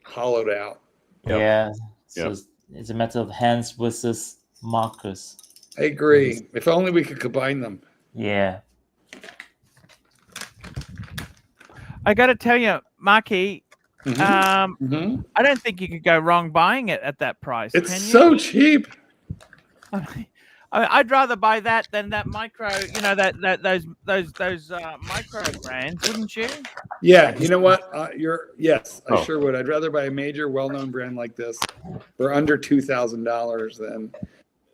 hollowed out. Yep. Yeah. So Yep. it's a matter of hands versus markers. I agree. If only we could combine them. Yeah. I got to tell you, Marky, Mhm. I don't think you could go wrong buying it at that price. It's can you? so cheap. I'd rather buy that than that micro. Those micro brands, wouldn't you? Yeah, you know what? Yes, I Oh. sure would. I'd rather buy a major, well-known brand like this for under $2,000 than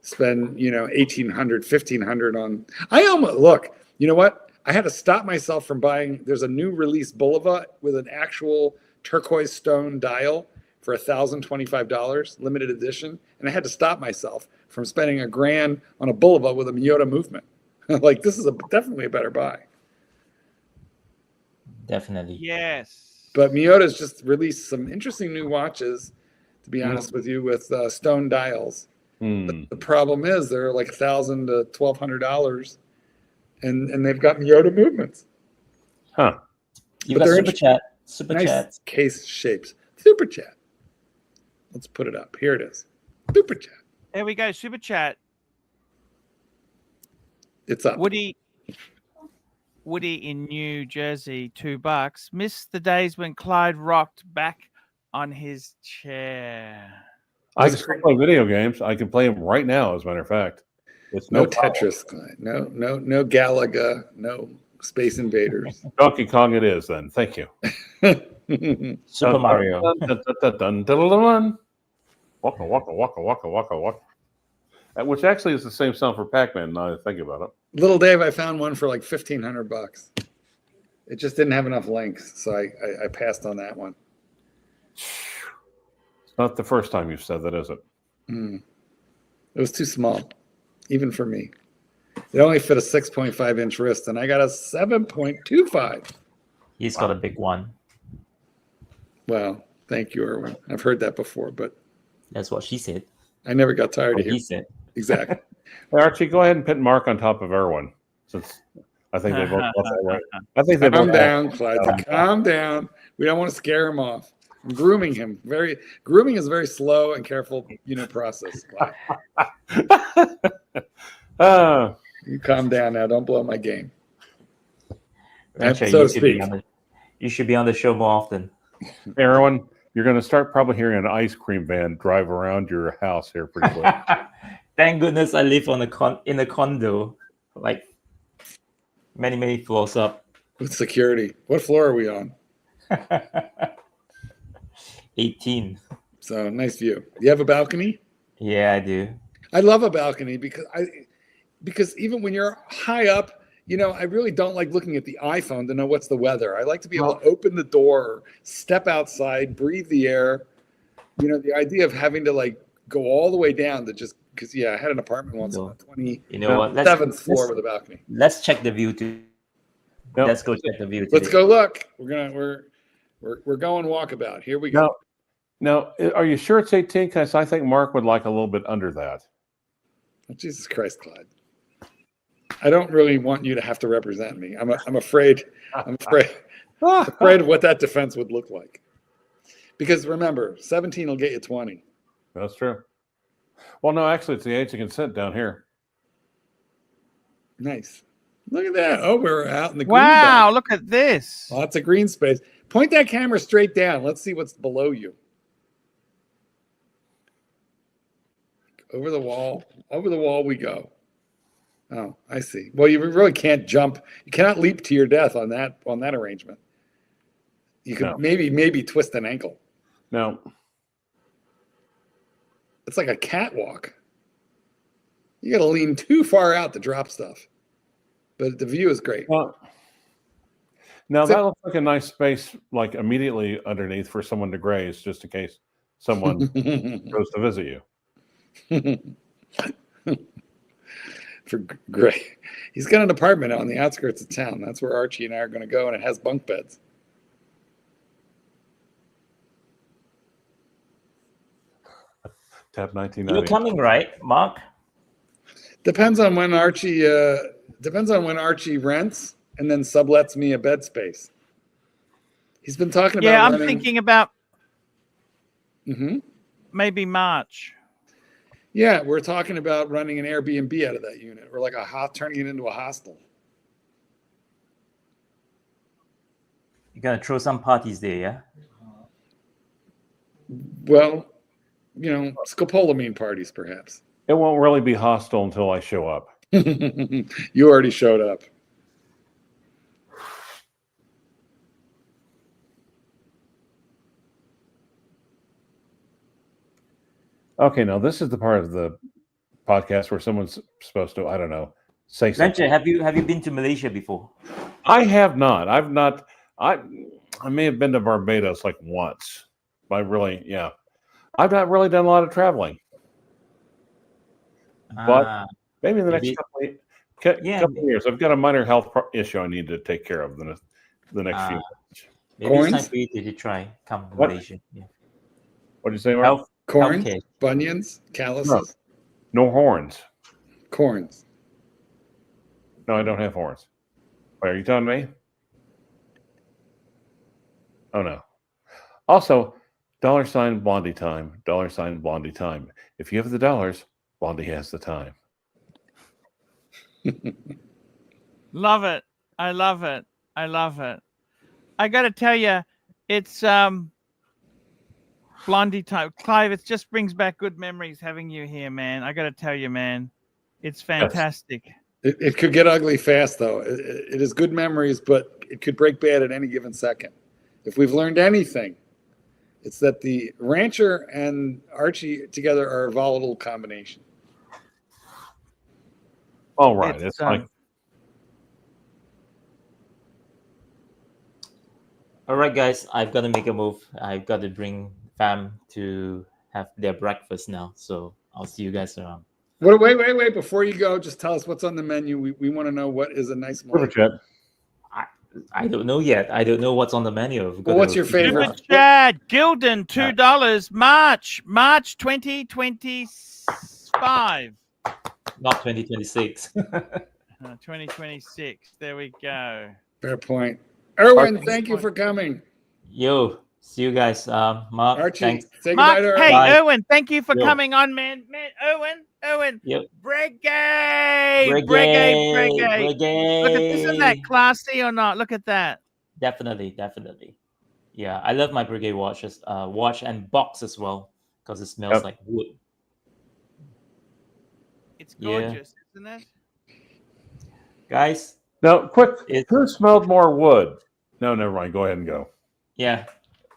spend, $1,800, $1,500 on. I almost look. You know what? I had to stop myself from buying. There's a new release Bulova with an actual turquoise stone dial for $1,025, limited edition, and I had to stop myself from spending $1,000 on a Bulova with a Miyota movement. Like this is definitely a better buy. Definitely. Yes. But Miyota's just released some interesting new watches, to be honest with you, with stone dials. Hmm. The problem is they're like $1,000 to $1,200, and they've got Miyota movements. Huh. You But got they're super chat. Super Nice chat. case shapes. Super chat. Let's put it up. Here it is. Super chat. There we go. Super chat. It's up. Woody in New Jersey, $2. Missed the days when Clyde rocked back on his chair. I can still play video games. I can play them right now, as a matter of fact. It's No no problem. Tetris, Clyde. No Galaga. No Space Invaders. Donkey Kong it is then. Thank you. Super Mario. Waka, waka, waka, waka, waka, waka. Which actually is the same sound for Pac-Man now that I think about it. Little Dave, I found one for like $1,500. It just didn't have enough links, so I passed on that one. It's not the first time you've said that, is it? It was too small, even for me. It only fit a 6.5-inch wrist, and I got a 7.25. He's got a big one. Well, thank you, Erwin. I've heard that before, but That's what she said. I never got tired Or of he hearing. said. Exactly. Hey, Archie, go ahead and put Mark on top of Erwin, since I think they both felt that way. I think they both. Calm down, Clyde. Calm down. We don't want to scare him off. I'm grooming him. Grooming is a very slow and careful, process. Clyde. You calm down now. Don't blow my game. Rancher, so to you should be speak. you should be on the show more often. Erwin, you're going to start probably hearing an ice cream van drive around your house here pretty quick. Thank goodness I live in a condo, like many floors up. With security. What floor are we on? 18. So nice view. You have a balcony? Yeah, I do. I love a balcony because even when you're high up, I really don't like looking at the iPhone to know what's the weather. I like to be able to open the door, step outside, breathe the air. The idea of having to go all the way down to just because I had an apartment once on the 27th floor with a balcony. Let's check the view too. Nope. Let's go check the view. Let's go look. We're going walkabout. Here we go. Now, are you sure it's 18? Because I think Mark would like a little bit under that. Oh, Jesus Christ, Clyde. I don't really want you to have to represent me. I'm afraid. I'm afraid of what that defense would look like. Because remember, 17 will get you 20. That's true. Well, no, actually, it's the age of consent down here. Nice. Look at that. Oh, we're out in the green Wow, belt. look at this. Lots of green space. Point that camera straight down. Let's see what's below you. Over the wall we go. Oh, I see. Well, you really can't jump. You cannot leap to your death on that arrangement. You could maybe twist an ankle. No. It's like a catwalk. You got to lean too far out to drop stuff. But the view is great. Well, now that looks like a nice space, immediately underneath for someone to graze, just in case someone goes to visit you. Great. He's got an apartment on the outskirts of town. That's where Archie and I are going to go, and it has bunk beds. Tab 1990. You're coming, right, Mark? Depends on when Archie rents and then sublets me a bed space. He's been talking about. Yeah, I'm thinking about Mm-hmm. maybe March. Yeah, we're talking about running an Airbnb out of that unit. We're like turning it into a hostel. You're gonna throw some parties there, yeah? Well, scopolamine parties, perhaps. It won't really be hostile until I show up. You already showed up. Okay, now this is the part of the podcast where someone's supposed to, I don't know, say something. Venture, have you been to Malaysia before? I have not. I've not. I may have been to Barbados once. I've not really done a lot of traveling. But maybe in the next couple of years, I've got a minor health issue I need to take care of the next few months. Maybe it's time for you to try come to Malaysia. Yeah. What did you say, Mark? Corns, Okay. bunions, calluses, No horns. corns. No, I don't have horns. Wait, are you telling me? Oh, no. Also, $ Blondie time. $ Blondie time. If you have the dollars, Blondie has the time. Love it. I love it. I love it. I got to tell you, it's Blondie time. Clive, it just brings back good memories having you here, man. I got to tell you, man, it's fantastic. Yes. It could get ugly fast, though. It is good memories, but it could break bad at any given second. If we've learned anything, it's that the rancher and Archie together are a volatile combination. All right. It's like. All right, guys, I've got to make a move. I've got to bring fam to have their breakfast now. So I'll see you guys around. Wait. Before you go, just tell us what's on the menu. We want to know what is a nice meal. I don't know yet. I don't know what's on the menu. Well, what's your favorite? Super Chad, Gildan, $2. March 2025. not 2026. 2026. There we go. Fair point. Erwin, thank you for coming. Yo, see you guys. Mark, Archie, thanks. say Mark, goodbye to hey, Erwin. Bye. Erwin, thank you for Yo. coming on, man. Erwin. Yep. Bregay. Look at, isn't that classy or not? Look at that. Definitely. Yeah, I love my Breguet watches, watch and box as well, because it smells like wood. It's gorgeous, isn't it? Guys. Now, quick, who smelled more wood? No, never mind. Go ahead and go. Yeah,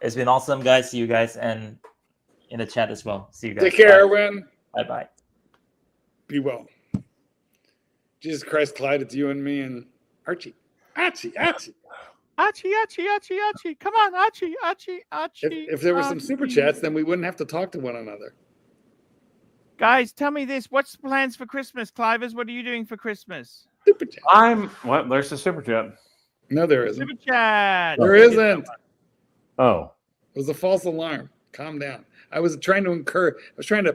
it's been awesome, guys. See you guys, and in the chat as well. See you guys. Take care, Erwin. Bye. Be well. Jesus Christ, Clyde, it's you and me and Archie. Archie. Come on, Archie. If there were some super chats, then we wouldn't have to talk to one another. Guys, tell me this. What's the plans for Christmas, Clivers? What are you doing for Christmas? Super chat. Well, there's the super chat. No, there isn't. Super chat. There isn't. Oh. It was a false alarm. Calm down. I was trying to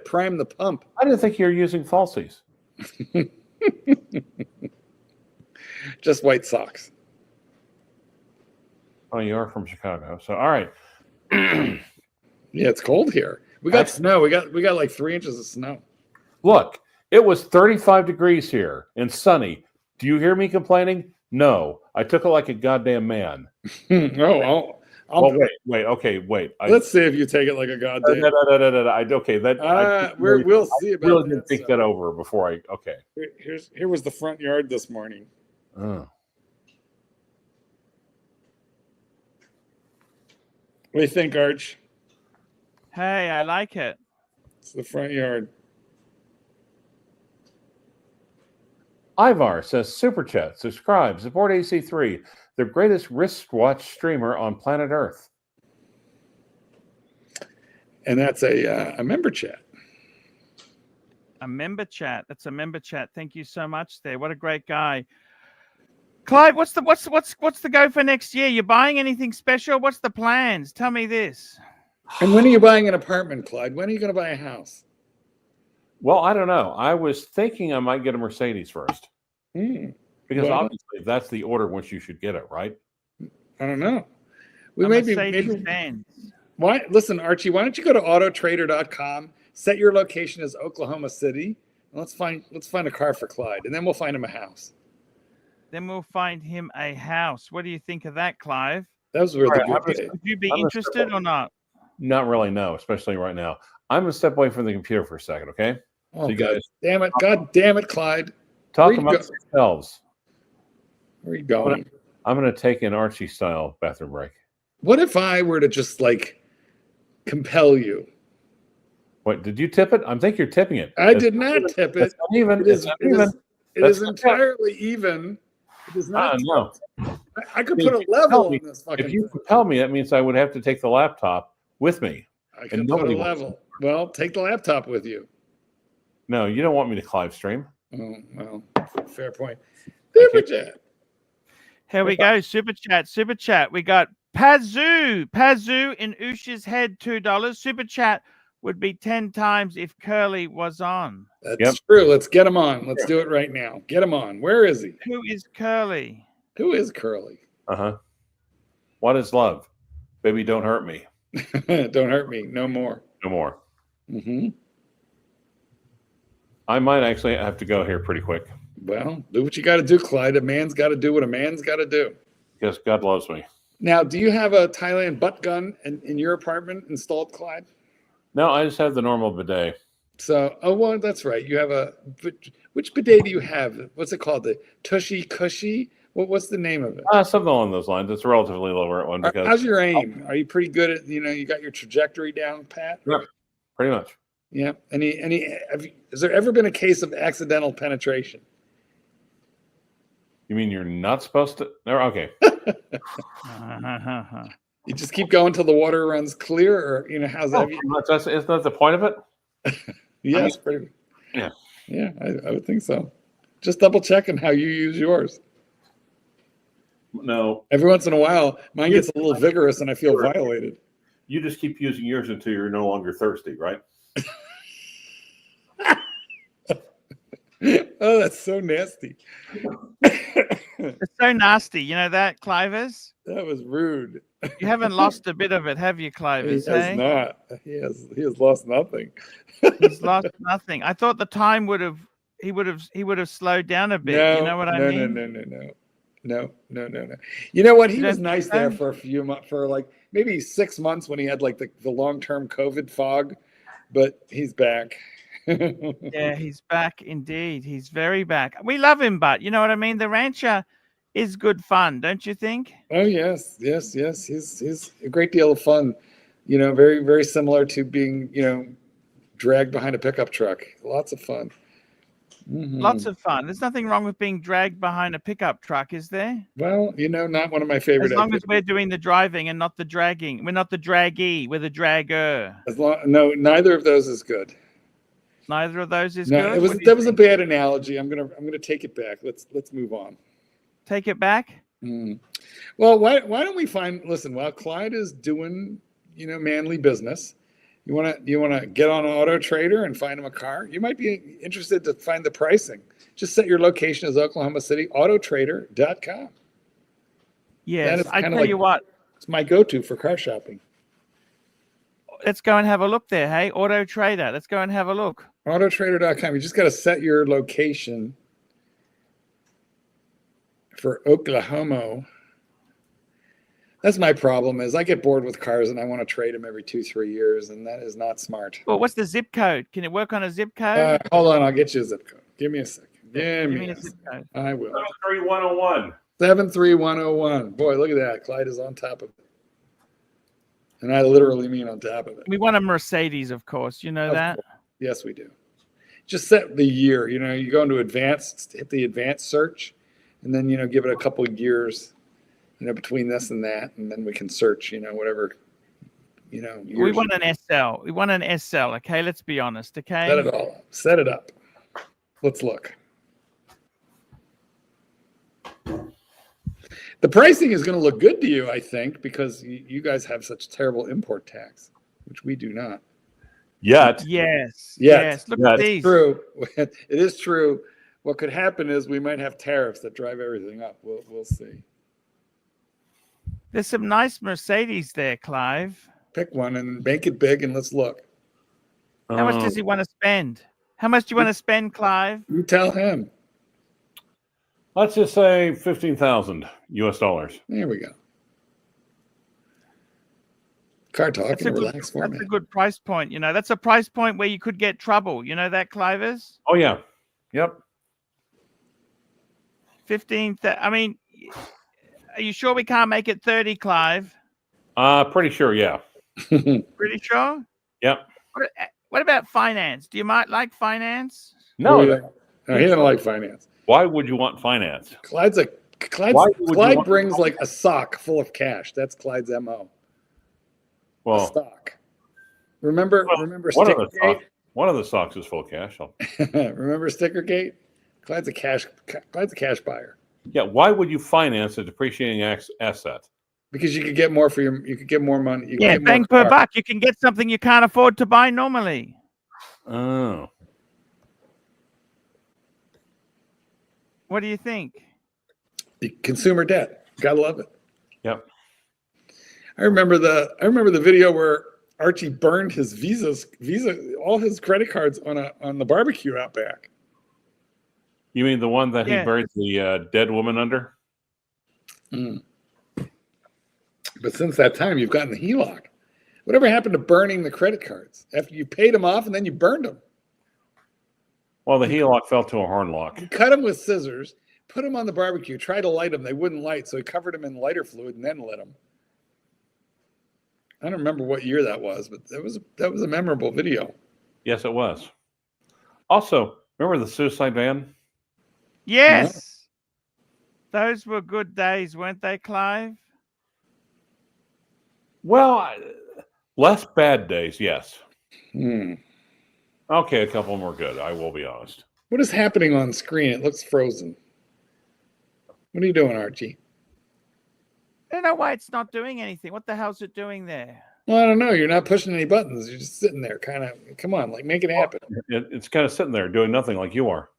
prime the pump. I didn't think you were using falsies. Just white socks. Oh, you are from Chicago. So, all right. Yeah, it's cold here. We got snow. We got like 3 inches of snow. Look, it was 35 degrees here and sunny. Do you hear me complaining? No. I took it like a goddamn man. Wait. Okay, wait. Let's see if you take it like a goddamn. We'll see about that. I really didn't think that over before I. Okay. Here was the front yard this morning. Oh. What do you think, Arch? Hey, I like it. It's the front yard. Ivar says, Super Chat, subscribe, support AC3, the greatest wristwatch streamer on planet Earth. And that's a member chat. A member chat. That's a member chat. Thank you so much there. What a great guy. Clive, what's the go for next year? You buying anything special? What's the plans? Tell me this. And when are you buying an apartment, Clyde? When are you going to buy a house? Well, I don't know. I was thinking I might get a Mercedes first. Because obviously that's the order which you should get it, right? I don't know. Mercedes Benz. Why? Listen, Archie, why don't you go to autotrader.com, set your location as Oklahoma City, and let's find a car for Clyde, and then we'll find him a house. Then we'll find him a house. What do you think of that, Clive? That was really good. Would you be interested or not? Not really, no, especially right now. I'm going to step away from the computer for a second, okay? Oh, so you God guys, damn it, Clyde. Talk amongst yourselves. Where are you going? I'm going to take an Archie style bathroom break. What if I were to just like compel you? Wait, did you tip it? I think you're tipping it. I did not tip it. Even. It is entirely even. It is not. No. I could put a level on this fucking. If you compel me, that means I would have to take the laptop with me. I could put a level. Well, take the laptop with you. No, you don't want me to live stream. Oh, well, fair point. Super chat. Here we go. Super chat. We got Pazu in Usha's head, $2. Super chat would be 10 times if Curly was on. That's true. Let's get him on. Let's do it right now. Get him on. Where is he? Who is Curly? Who is Curly? What is love? Baby, don't hurt me. Don't hurt me. No more. No more. I might actually have to go here pretty quick. Well, do what you got to do, Clyde. A man's got to do what a man's got to do. Yes, God loves me. Now, do you have a Thailand butt gun in your apartment installed, Clyde? No, I just have the normal bidet. So, well, that's right. You have which bidet do you have? What's it called? The Tushy Cushy? What's the name of it? Something along those lines. It's a relatively lower one. Because how's your aim? Are you pretty good at, you got your trajectory down, Pat? Yeah, pretty much. Yeah. Has there ever been a case of accidental penetration? You mean you're not supposed to? No, okay. You just keep going till the water runs clear, or how's that? Isn't that the point of it? Yes, pretty. Yeah. Yeah, I would think so. Just double checking how you use yours. No. Every once in a while, mine gets a little vigorous, and I feel violated. You just keep using yours until you're no longer thirsty, right? Oh, that's so nasty. It's so nasty. You know that, Clavers? That was rude. You haven't lost a bit of it, have you, He Clavers? has Hey? not. He has lost nothing. He's lost nothing. I thought the time he would have slowed down a bit. You know what I mean? No. You know what? He You was don't nice think there so? for a few months, for like maybe 6 months when he had like the long-term COVID fog, but he's back. Yeah, he's back indeed. He's very back. We love him, but you know what I mean? The rancher is good fun, don't you think? Oh yes. He's a great deal of fun. You know, very, very similar to being, dragged behind a pickup truck. Lots of fun. Lots of fun. There's nothing wrong with being dragged behind a pickup truck, is there? Well, not one of my favorite As long as activities. we're doing the driving and not the dragging. We're not the draggee, we're the dragger. No, neither of those is good. Neither of those is No, good. it was What do you that was a think? bad analogy. I'm gonna take it back. Let's move on. Take it back. Well, why don't we listen, while Clyde is doing, manly business, you wanna get on Auto Trader and find him a car? You might be interested to find the pricing. Just set your location as Oklahoma City, autotrader.com. Yes, is I kinda tell you what. It's my go-to for car shopping. Let's go and have a look there. Hey, Auto Trader. Let's go and have a look. Autotrader.com. You just got to set your location for Oklahoma. That's my problem, is I get bored with cars and I want to trade them every 2-3 years, and that is not smart. Well, what's the zip code? Can it work on a zip code? Hold on, I'll get you a zip code. Give me a second. Give me a zip code. I will. 73101. 73101. Boy, look at that. Clyde is on top of it. And I literally mean on top of it. We want a Mercedes, of course. You know Of that? course. Yes, we do. Just set the year. You go into advanced, hit the advanced search, and then, give it a couple of years, between this and that, and then we can search, whatever, We years. want an SL. We want an SL. Okay, let's be honest. Okay. Set it all up. Set it up. Let's look. The pricing is going to look good to you, I think, because you guys have such terrible import tax, which we do not. Yet. Yes. Yet. Yes. Look Yes. at these. True. It is true. What could happen is we might have tariffs that drive everything up. We'll see. There's some nice Mercedes there, Clive. Pick one and make it big, and let's look. How much does he want to spend? How much do you want to spend, Clive? You tell him. Let's just say 15,000 US dollars. There we go. Car talk That's in a a good, relaxed format. that's a good price point. That's a price point where you could get trouble. You know that, Clivers? Oh, yeah. Yep. 15. I mean, are you sure we can't make it 30, Clive? Pretty sure, yeah. Pretty sure? Yep. What about finance? Do you might like finance? No, No, he doesn't like finance. why would you want finance? Clyde Why would you Clyde want- brings like a sock full of cash. That's Clyde's MO. A Well, stock. Remember one of Stickergate? the socks is full cash. Remember Stickergate? Clyde's a cash buyer. Yeah, why would you finance a depreciating asset? Because you could get more you could get more money. You could Yeah, get more bang per car. buck. You can get something you can't afford to buy normally. Oh. What do you think? Consumer debt. Gotta love it. Yep. I remember the video where Archie burned his all his credit cards on the barbecue out back. You mean the one that Yeah. he buried the dead woman under? But since that time, you've gotten the HELOC. Whatever happened to burning the credit cards after you paid them off and then you burned them? Well, the HELOC fell to a horn lock. He cut them with scissors, put them on the barbecue, tried to light them. They wouldn't light, so he covered them in lighter fluid and then lit them. I don't remember what year that was, but that was a memorable video. Yes, it was. Also, remember the suicide van? Yes. Those were good days, weren't they, Clive? Well, less bad days, yes. Hmm. Okay, a couple more good. I will be honest. What is happening on screen? It looks frozen. What are you doing, Archie? I don't know why it's not doing anything. What the hell's it doing there? Well, I don't know. You're not pushing any buttons. You're just sitting there, kind of. Come on, make it happen. It's kind of sitting there doing nothing like you are.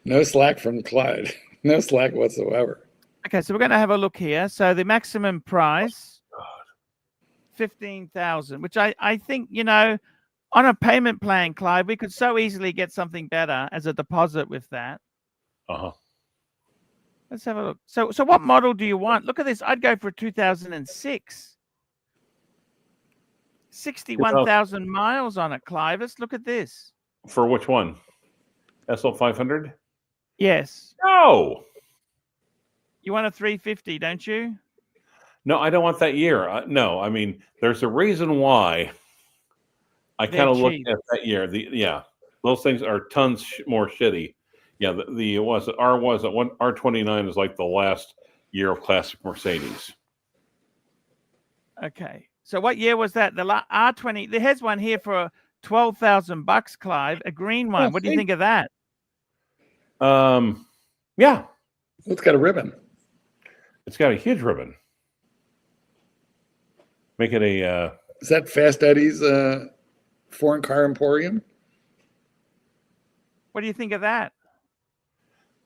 No slack from Clyde. No slack whatsoever. Okay, so we're going to have a look here. So the maximum price, 15,000, which I think, you know, on a payment plan, Clive, we could so easily get something better as a deposit with that. Uh-huh. Let's have a look. So what model do you want? Look at this. I'd go for a 2006. 61,000 miles on it, Clive. Let's look at this. For which one? SL500? Yes. No. You want a 350, don't you? No, I don't want that year. No, I mean, there's a reason why I They're kind of look cheap. at that year. Those things are tons more shitty. Yeah, the R29 is like the last year of classic Mercedes. Okay. So what year was that? The R20. There's one here for $12,000, Clive. A green one. What do you think of that? Yeah, It's got a ribbon. it's got a huge ribbon. Make it a. Is that Fast Eddie's foreign car emporium? What do you think of that?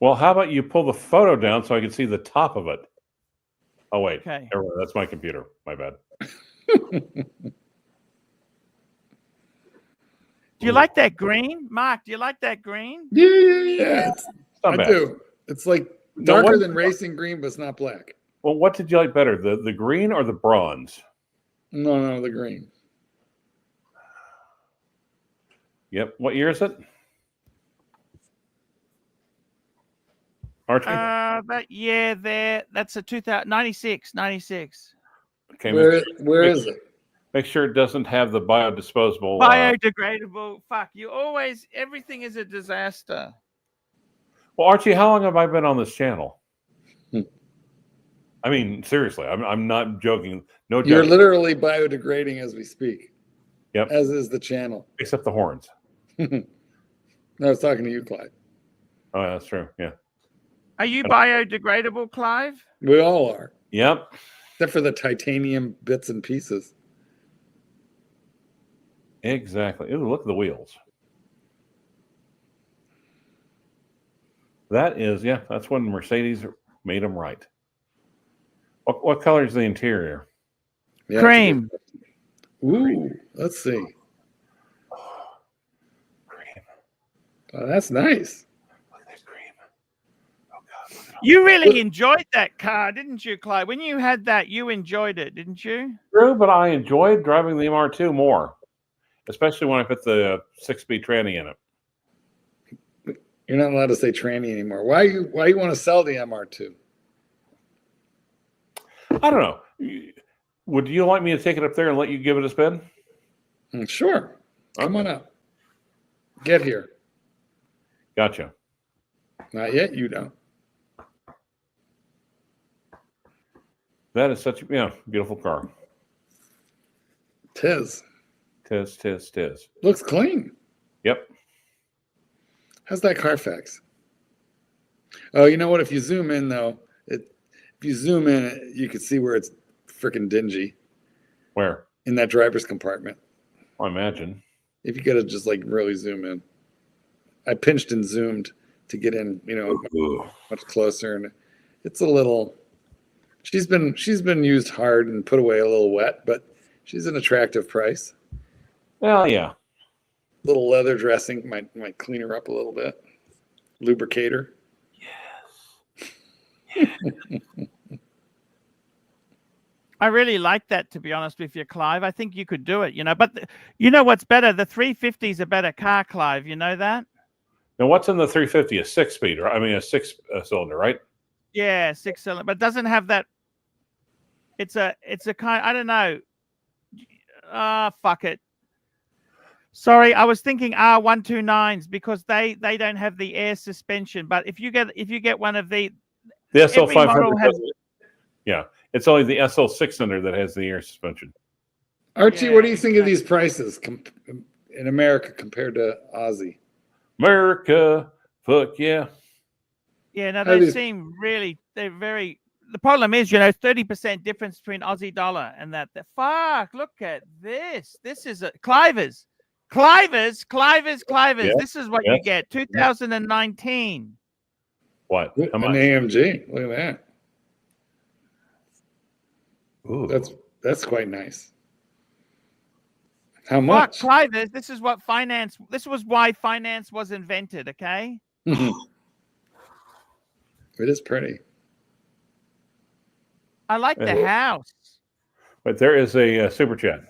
Well, how about you pull the photo down so I can see the top of it? Oh wait, Okay. never mind, that's my computer. My bad. Do you like that green? Mark, do you like that green? Yeah. It's not I bad. do. It's like No, darker what- than racing green, but it's not black. Well, what did you like better, the green or the bronze? No, the green. Yep. What year is it? Archie? That's a 2096. Okay. Where is it? Make sure it doesn't have the biodisposable. Biodegradable. Fuck, everything is a disaster. Well, Archie, how long have I been on this channel? Hmm. I mean, seriously, I'm not joking. No joke. You're literally biodegrading as we speak. Yep. As is the channel. Except the horns. No, I was talking to you, Clyde. Oh, yeah, that's true. Yeah. Are you biodegradable, Clive? We all are, Yep. except for the titanium bits and pieces. Exactly. Ooh, look at the wheels. That is, yeah, that's when Mercedes made them right. What color is the interior? Yeah, Cream. Ooh, let's see. Cream. Oh, that's nice. Look at that cream. Oh, God. Look at all You really enjoyed that car, didn't you, Clive? When you had that, you enjoyed it, didn't you? True, but I enjoyed driving the MR2 more, especially when I put the 6-speed tranny in it. You're not allowed to say tranny anymore. Why you want to sell the MR2? I don't know. Would you like me to take it up there and let you give it a spin? Sure. Come on up. Get here. Gotcha. Not yet, you don't. That is such a beautiful car. Tis. Tis. Looks clean. Yep. How's that Carfax? Oh, you know what? If you zoom in, though, you can see where it's freaking dingy Where? in that driver's compartment. I imagine. If you gotta just like really zoom in. I pinched and zoomed to get in, much closer, and it's a little. She's been used hard and put away a little wet, but she's an attractive price. Well, yeah. Little leather dressing might clean her up a little bit. Lubricator. Yes. I really like that, to be honest with you, Clive. I think you could do it, But you know what's better? The 350 is a better car, Clive. You know that? Now, what's in the 350? A 6-speed, right? I mean, a 6-cylinder, right? Yeah, 6-cylinder, but it doesn't have that. It's a kind. I don't know. Fuck it. Sorry, I was thinking R129s because they don't have the air suspension. But if you get one of the SL500 has, yeah, it's only the SL600 that has the air suspension. Archie, Yeah, what do you think of these prices in America compared to Aussie? America, fuck yeah. Yeah, no, How do they you- seem really. They're very. The problem is, 30% difference between Aussie dollar and that. Fuck! Look at this. This is a Clivers. Clivers. Yeah, This is what you yes. get. 2019. What? How An much? AMG. Look at that. Ooh. That's quite nice. How Fuck, much? Clivers. This is what finance. This was why finance was invented. Okay. It is pretty. I like the house. But there is a super chat.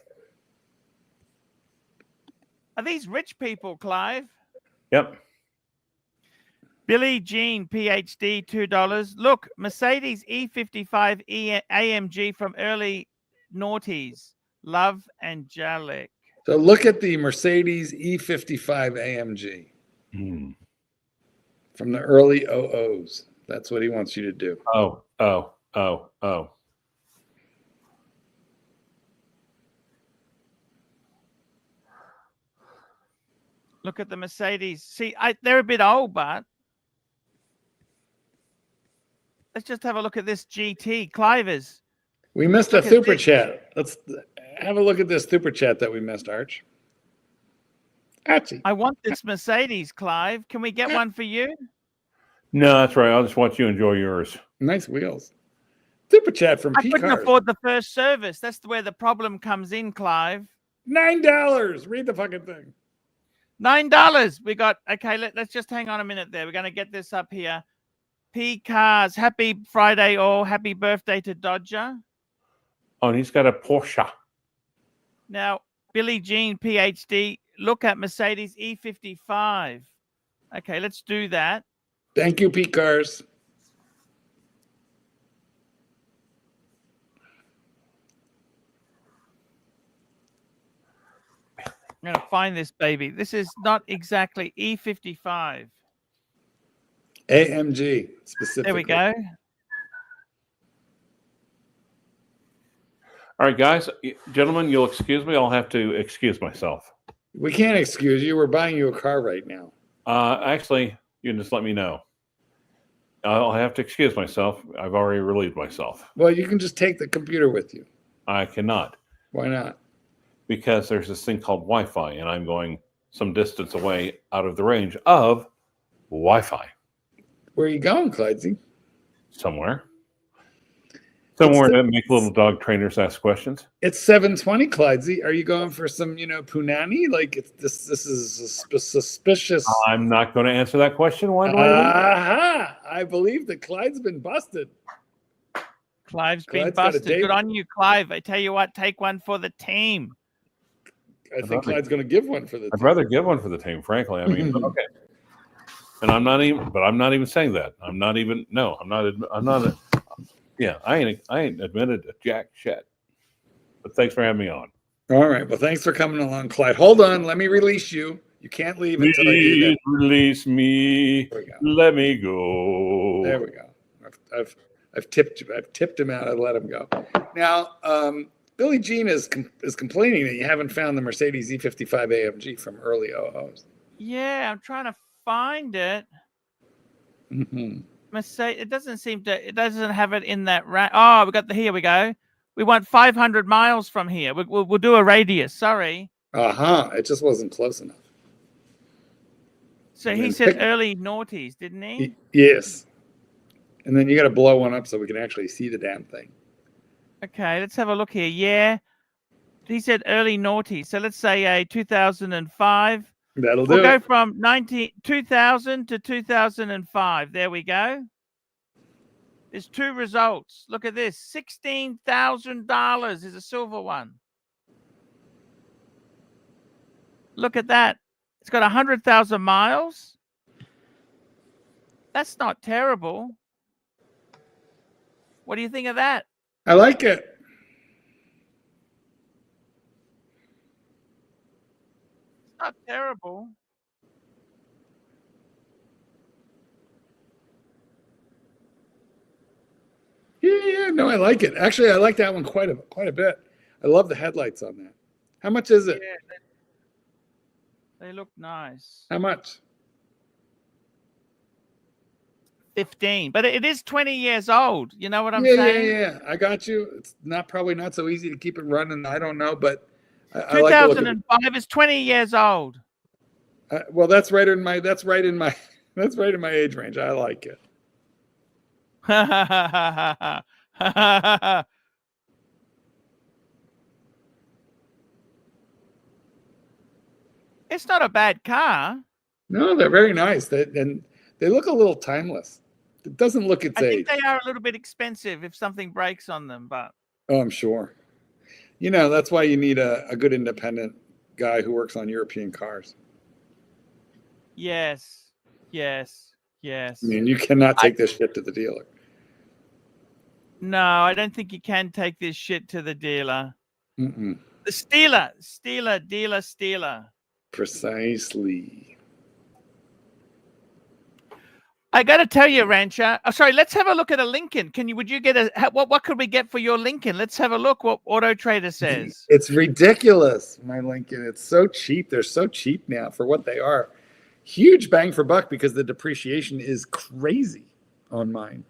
Are these rich people, Clive? Yep. Billie Jean, PhD, $2. Look, Mercedes E55 AMG from early noughties. Love, Angelic. So look at the Mercedes E55 AMG Hmm. from the early 00s. That's what he wants you to do. Oh. Look at the Mercedes. See, they're a bit old, but let's just have a look at this GT. Clivers. We missed a Look at super this. chat. Let's have a look at this super chat that we missed, Arch. Archie. I want this Mercedes, Clive. Can we get one for you? No, that's right. I just want you to enjoy yours. Nice wheels. Super chat from I P couldn't Cars. afford the first service. That's where the problem comes in, Clive. $9. Read the fucking thing. $9. We got, okay, let's just hang on a minute there. We're going to get this up here. P Cars, happy Friday all. Happy birthday to Dodger. Oh, and he's got a Porsche. Now, Billie Jean, PhD, look at Mercedes E55. Okay, let's do that. Thank you, P Cars. I'm going to find this baby. This is not exactly E55. AMG specifically. There we go. All right, guys, gentlemen, you'll excuse me. I'll have to excuse myself. We can't excuse you. We're buying you a car right now. Actually, you can just let me know. I'll have to excuse myself. I've already relieved myself. Well, you can just take the computer with you. I cannot, Why not? because there's this thing called Wi-Fi, and I'm going some distance away out of the range of Wi-Fi. Where are you going, Clydesy? Somewhere to make little dog trainers ask questions. It's 7:20, Clydesy. Are you going for some, punani? Like this is suspicious. I'm not going to answer that question. Why do I? Aha! I believe that Clyde's been busted. Clive's been Clyde's got a busted. date. Good on you, Clive. I tell you what, take one for the team. I think Clyde's going to give one for the I'd team. rather give one for the team, frankly. I mean, but okay. And I'm not even saying that. I'm not. Yeah, I ain't admitted to jack shit. But thanks for having me on. All right. Well, thanks for coming along, Clyde. Hold on. Let me release you. You can't leave until I do Please that. release me. There we go. Let me go. There we go. I've tipped him out. I let him go. Now, Billie Jean is complaining that you haven't found the Mercedes E55 AMG from early 00s. Yeah, I'm trying to find it. Mm-hmm. Mercedes, it doesn't have it in that Oh, here we go. We want 500 miles from here. We'll do a radius. Sorry. It just wasn't close enough. So And he then said pick- early noughties, didn't he? Yes. And then you got to blow one up so we can actually see the damn thing. Okay, let's have a look here. Yeah. He said early noughties. So let's say a 2005. That'll We'll do go it. from 2000 to 2005. There we go. There's two results. Look at this. $16,000 is a silver one. Look at that. It's got 100,000 miles. That's not terrible. What do you think of that? I like it. It's not terrible. Yeah, no, I like it. Actually, I like that one quite a bit. I love the headlights on that. How much is it? Yeah, they look nice. How much? 15, but it is 20 years old. You know what I'm saying? Yeah. I got you. It's probably not so easy to keep it running. I don't know, but I like the look of it. 2005 is 20 years old. Well, that's right in my age range. I like it. It's not a bad car. No, they're very nice. And they look a little timeless. It doesn't look its I age. think they are a little bit expensive if something breaks on them, but Oh, I'm sure. You know, that's why you need a good independent guy who works on European cars. yes. I mean, you cannot take this shit to the dealer. No, I don't think you can take this shit to the dealer. Mm-mm. The dealer. Precisely. I got to tell you, Rancher. Oh, sorry, let's have a look at a Lincoln. Would you get what could we get for your Lincoln? Let's have a look what Auto Trader says. It's ridiculous, my Lincoln. It's so cheap. They're so cheap now for what they are. Huge bang for buck because the depreciation is crazy on mine.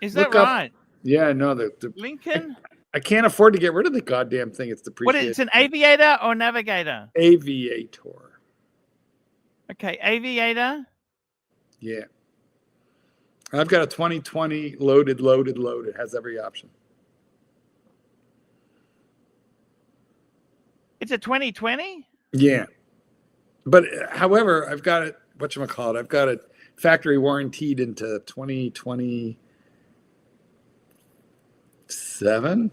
Is that Look up- right? Yeah, no, the Lincoln? I can't afford to get rid of the goddamn thing. It's What depreciated. is it, an Aviator or Navigator? Aviator. Okay, Aviator. Yeah. I've got a 2020 loaded. It has every option. It's a 2020? Yeah. But however, I've got it, whatchamacallit, I've got it factory warranted into 2027.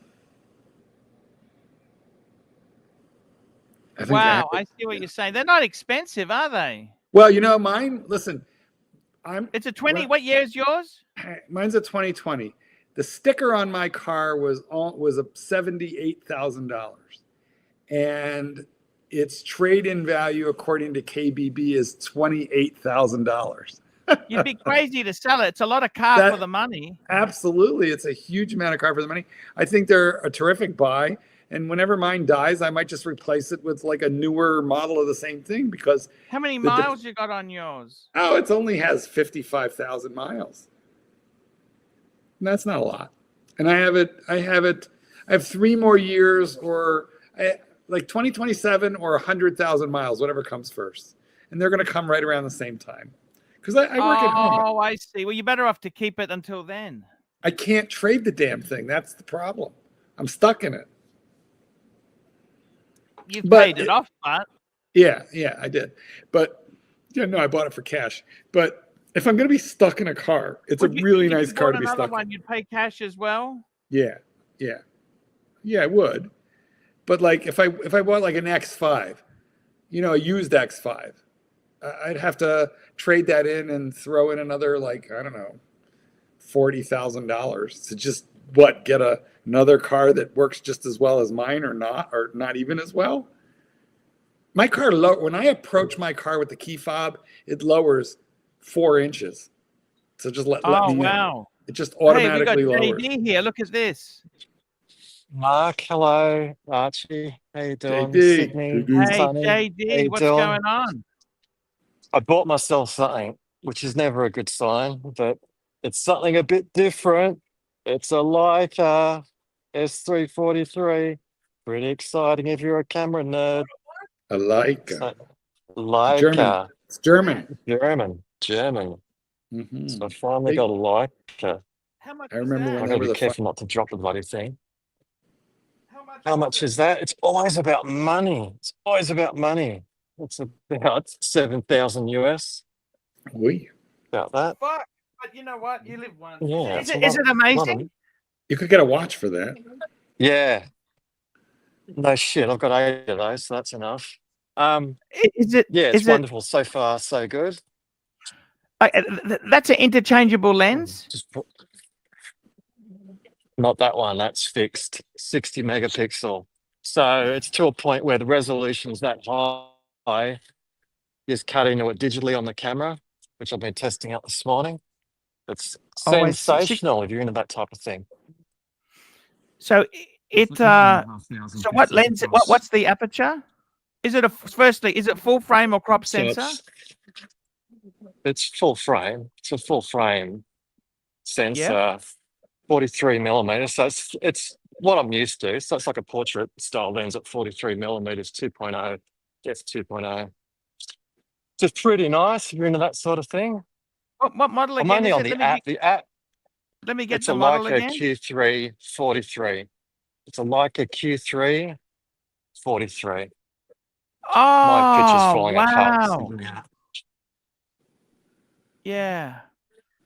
I think Wow, I see what you're saying. They're not expensive, are they? Well, you know, mine, listen, It's a 20. What year is yours? mine's a 2020. The sticker on my car was a $78,000. And its trade-in value, according to KBB, is $28,000. You'd be crazy to sell it. It's a lot of car for the money. Absolutely. It's a huge amount of car for the money. I think they're a terrific buy. And whenever mine dies, I might just replace it with like a newer model of the same thing because How many miles you got on yours? oh, it only has 55,000 miles. And that's not a lot. And I have 3 more years or like 2027 or 100,000 miles, whatever comes first. And they're going to come right around the same time. Because I work at home. Oh, I see. Well, you're better off to keep it until then. I can't trade the damn thing. That's the problem. I'm stuck in it. You've paid it off, but yeah, I did. But yeah, no, I bought it for cash. But if I'm going to be stuck in a car, it's a really nice car to be stuck in. You'd pay cash as well? Yeah, I would. But like if I bought like an X5, you know, a used X5, I'd have to trade that in and throw in another like, I don't know, $40,000 to just get another car that works just as well as mine or not even as well. My car, when I approach my car with the key fob, it lowers 4 inches. So just let me know. It just automatically lowers. Hey, we got JD here. Look at this. Mark, hello. Archie, how you doing? JD. Sydney, Hey, Sonny, JD, what's going on? I bought myself something, which is never a good sign, but it's something a bit different. It's a Leica S343. Pretty exciting if you're a camera nerd. A Leica. So, Leica. It's German. German. Mm-hmm. So I finally got a Leica. How much I remember is I that? gotta be careful not to drop the bloody thing. How much is that? It's always about money. It's about 7,000 US. Oui. About that. Fuck, but you know what? You live one. Yeah. Is it amazing? You could get a watch for that. Yeah. No shit. I've got 8 of those, so that's enough. Is it? Yeah, it's wonderful. So far, so good. That's an interchangeable lens. Not that one. That's fixed. 60 megapixel. So it's to a point where the resolution is that high. Just cut into it digitally on the camera, which I've been testing out this morning. It's sensational if you're into that type of thing. So so what lens? What's the aperture? Is it is it full frame or crop sensor? It's full frame. It's a full frame sensor. Yep. 43 millimeters. So it's what I'm used to. So it's like a portrait style lens at 43 millimeters, 2.0, depth 2.0. Just pretty nice if you're into that sort of thing. What model I'm again only is on it? the app. The app, Let me get it's the a model Leica again. Q3 43. It's a Leica Q3 43. My picture's Oh, falling apart. wow. Yeah.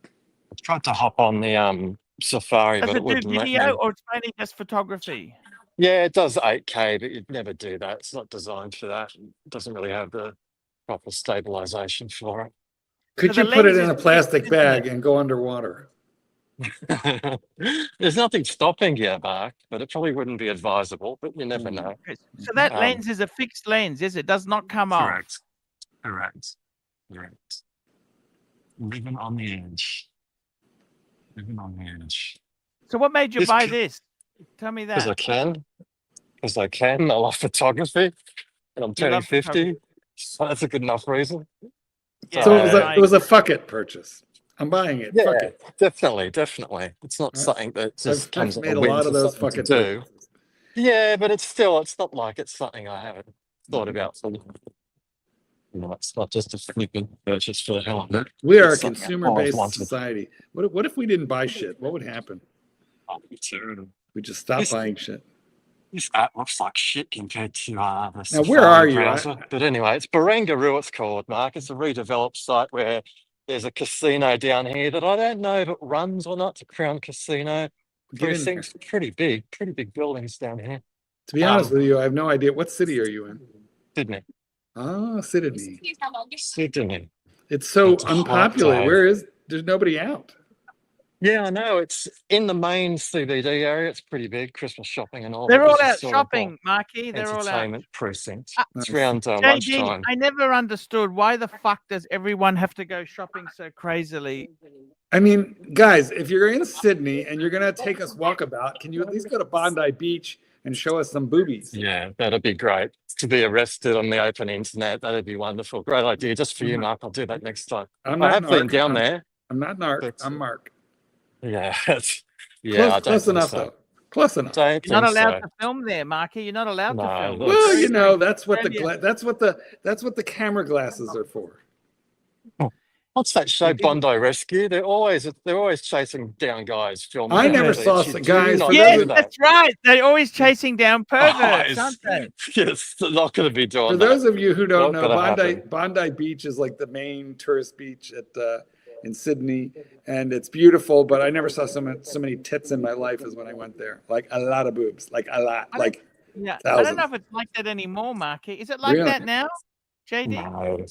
I tried to hop on the Safari, Does but it it do wouldn't let video me. or it's mainly just photography? Yeah, it does 8K, but you'd never do that. It's not designed for that. It doesn't really have the proper stabilization for Could So you the put it lens in is a plastic fixed, isn't bag it? and go underwater? it. There's nothing stopping you, Mark, but it probably wouldn't be advisable, but you never know. So that Um, lens is a fixed lens, is it? Does not come off. Correct. Correct. Correct. Living on the edge. Living on the edge. So what made you This buy c- this? Tell me Because I that. can. Because I can. I love photography. And I'm You turning love 50. photography. So that's a good enough reason. Yeah, So man, it was a fuck it purchase. I'm buying it. Fuck Yeah, it. definitely, definitely. It's not I- something that just comes I've at the made a whim lot of for those something fuck to it do. purchases. Yeah, but it's not like it's something I haven't thought about for, it's not just a flippant purchase for the hell of it. We are a It's something I've always consumer-based wanted. society. What if we didn't buy shit? What would happen? Oh, me too. We just stop This- buying shit. This app looks like shit compared to the Now, Safari where are you? browser. But anyway, it's Barangaroo, it's called, Mark. It's a redeveloped site where there's a casino down here that I don't know if it runs or not. It's a Crown Casino. Get in there. Pretty big buildings down here. To be honest with you, I have no idea. What city are you in? Sydney. Oh, Sydney. Sydney. It's so It's a hot unpopular. day. There's nobody out. Yeah, I know. It's in the main CBD area. It's pretty big. Christmas shopping and all. They're but all this is out sort of shopping, Marky. They're all out. entertainment precinct. It's Nice. around JD, lunchtime. I never understood why the fuck does everyone have to go shopping so crazily? I mean, guys, if you're in Sydney and you're gonna take us walkabout, can you at least go to Bondi Beach and show us some boobies? Yeah, that'd be great. To be arrested on the open internet, that'd be wonderful. Great idea. Just for you, Mark. I'll do that next time. I'm I not have been Narc. down there. I'm not Narc. But- I'm Mark. Yeah, yeah. I don't Close think enough so. though. Close enough. Don't You're not think allowed so. to film there, Marky. You're not allowed to No, film. look. Well, Very, you know, very that's what Australian. that's what the camera glasses are for. What's that show, Bondi Rescue? They're always chasing down guys filming. I down never the saw beach. some You guys- do for not Yes, those do of- that. that's right. They're always chasing down perverts, Guys. aren't they? Yes, they're not going to be doing For that. those of you who don't Not know, gonna Bondi Beach is like the main tourist beach in Sydney, and it's beautiful. But I never saw so many tits in my life as when I went there. Like a lot of boobs, like a lot, I like Yeah, I thousands. don't know if it's like that anymore, Marky. Is it like Really? that now, JD?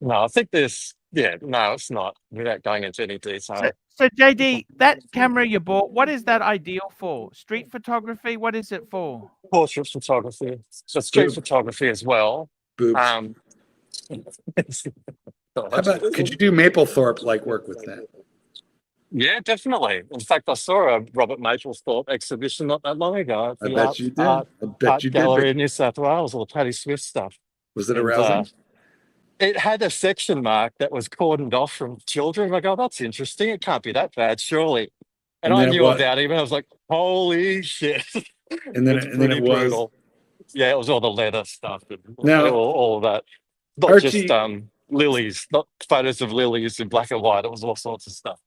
No, I think there's. Yeah, no, it's not. Without going into any detail. So JD, that camera you bought, what is that ideal for? Street photography? What is it for? Portrait photography, so street Boob. photography as well. Boobs. How How about could you do Maplethorpe like work with that? Yeah, definitely. In fact, I saw a Robert Mapplethorpe exhibition not that long ago at I the bet you did. Art I bet Art you Gallery did. in New South Wales, all the Patti Smith stuff. Was it And, arousing? It had a section, Mark, that was cordoned off from children. I go, that's interesting. It can't be that bad, surely. And And I then it knew was. about it, and I was like, holy shit. And then It's and then pretty it was. brutal. Yeah, it was all the leather stuff and Now, all of that. Not Archie- just lilies, not photos of lilies in black and white. It was all sorts of stuff.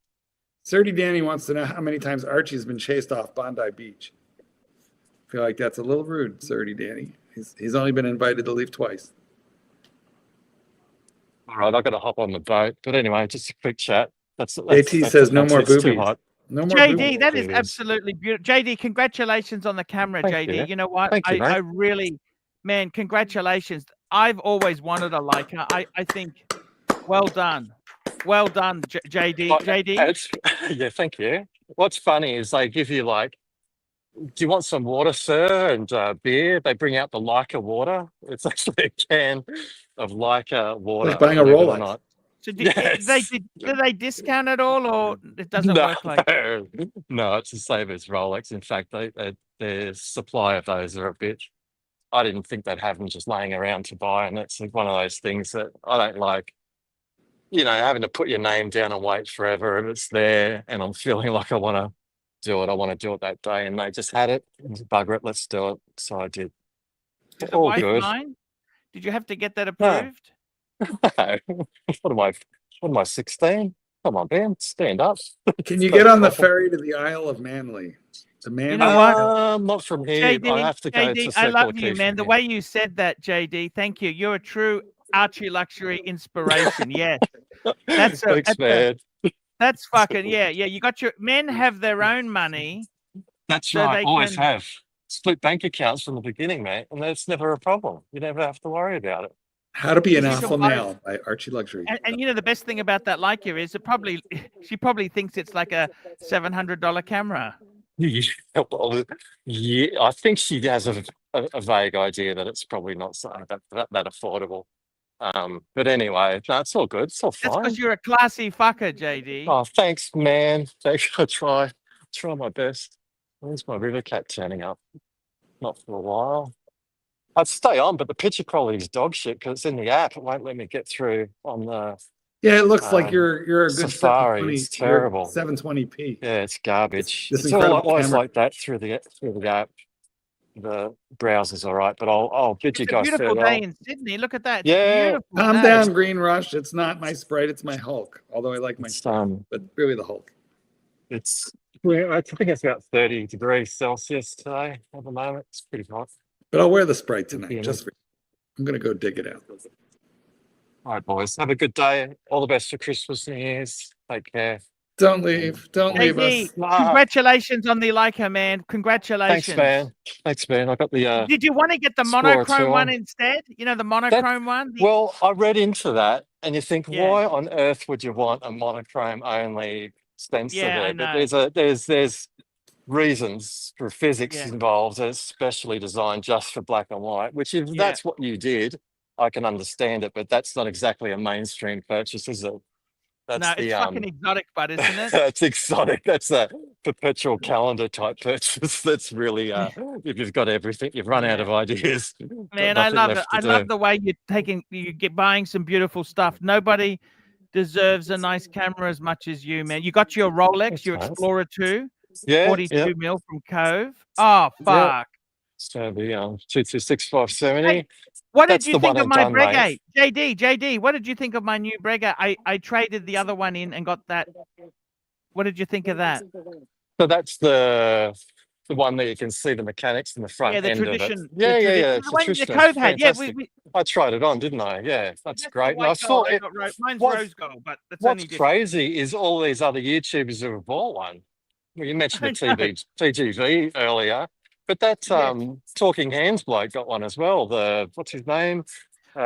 Surdy Danny wants to know how many times Archie's been chased off Bondi Beach. I feel like that's a little rude, Surdy Danny. He's only been invited to leave twice. All right, I got to hop on the boat. But anyway, just a quick chat. That's AT says no more it's too boobies. hot. No more JD, boobies. that is It is. absolutely beautiful. JD, congratulations on the camera, Thank JD. you. You know what? Thank you, mate. I really, man, congratulations. I've always wanted a Leica. I think, well done. Well done, JD. Well, JD. Yeah, thank you. What's funny is they give you like, do you want some water, sir? And beer. They bring out the Leica water. It's actually a can of Leica water. Like buying a believe it or Rolex. not. So Yes. do they discount it all, or it doesn't work like that? No, it's the same as Rolex. In fact, their supply of those are a bit. I didn't think they'd have them just laying around to buy, and it's like one of those things that I don't like. You know, having to put your name down and wait forever, and it's there, and I'm feeling like I want to do it. I want to do it that day. And they just had it. Bugger it, let's do it. So I did. Is the All wife good. fine? Did you have to get that No. approved? What am I, 16? Come on, Ben, stand up. Can you No get on the problem. ferry to the Isle of Manly? The Manly. You know what? Not from here. I have to go to JD, I Circle love of you, Keith man. from The here. way you said that, JD, thank you. You're a true Archie Luxury inspiration. Yeah, that's Thanks, man. that's fucking yeah. You got your men have their own money. That's So right. they Always can- have split bank accounts from the beginning, mate, and that's never a problem. You never have to worry about it. How to Be an This is a Alpha wife- Male by Archie Luxury. And you know the best thing about that Leica is she probably thinks it's like a $700 camera. Yeah, well, yeah, I think she has a vague idea that it's probably not something that affordable. But anyway, no, it's all good. It's all That's fine. because you're a classy fucker, JD. Oh, thanks, man. Thanks. I try my best. Where's my river cat turning up? Not for a while. I'd stay on, but the picture quality is dog shit because it's in the app. It won't let me get through on the. Yeah, it looks like you're a good Safari. It's terrible. 720p. Yeah, it's garbage. This It's all incredible always camera. like that through the app. The browser's all right, but I'll bid you It's a guys beautiful farewell. day in Sydney. Look at that. It's Yeah. beautiful Calm day. down, Green Rush. It's not my Sprite, it's my Hulk. Although I like my It's Sprite, but really the Hulk. I think it's about 30 degrees Celsius today at the moment. It's pretty hot. But I'll wear the Sprite tonight. Yeah. Just for I'm gonna go dig it out. All right, boys. Have a good day. All the best for Christmas, New Year's. Take care. Don't leave. Don't leave JD, us. congratulations on the Leica, man. Congratulations. Thanks, man. I got the Did you want to get the Explorer monochrome 2 one on. instead? You know, the monochrome one? Well, I read into that, and you think, Yeah. why on earth would you want a monochrome only sensor Yeah, I there? But know. there's reasons for physics Yeah. involved. It's specially designed just for black and white. Which, if Yeah. that's what you did, I can understand it. But that's not exactly a mainstream purchase, is it? That's No, the it's fucking exotic, but isn't it? That's exotic. That's a perpetual calendar type purchase. That's really if you've got everything, you've run out Yeah. of ideas. Got Man, I nothing love it. left to I do. love the way you get buying some beautiful stuff. Nobody deserves a nice camera as much as you, man. You got your Rolex, Thanks, your mate. Explorer 2, Yeah, 42 mil from Cove. Oh, fuck. So the 226-570. Hey, what That's did you the think one of and my done, Breguet? mate. JD, what did you think of my new Breguet? I traded the other one in and got that. What did you think of that? So that's the one that you can see the mechanics in the front Yeah, the end of it. tradition. Yeah. The It's a one the tradition. Cove It's had. Yeah, fantastic. I tried it on, didn't I? Yeah, that's the great. And I white gold. thought I it, got mine's what's- rose gold, but that's what's only different. crazy is all these other YouTubers who have bought one. Well, you mentioned the I know. TGV earlier, but that Talking Hands bloke got one as well. What's his name? He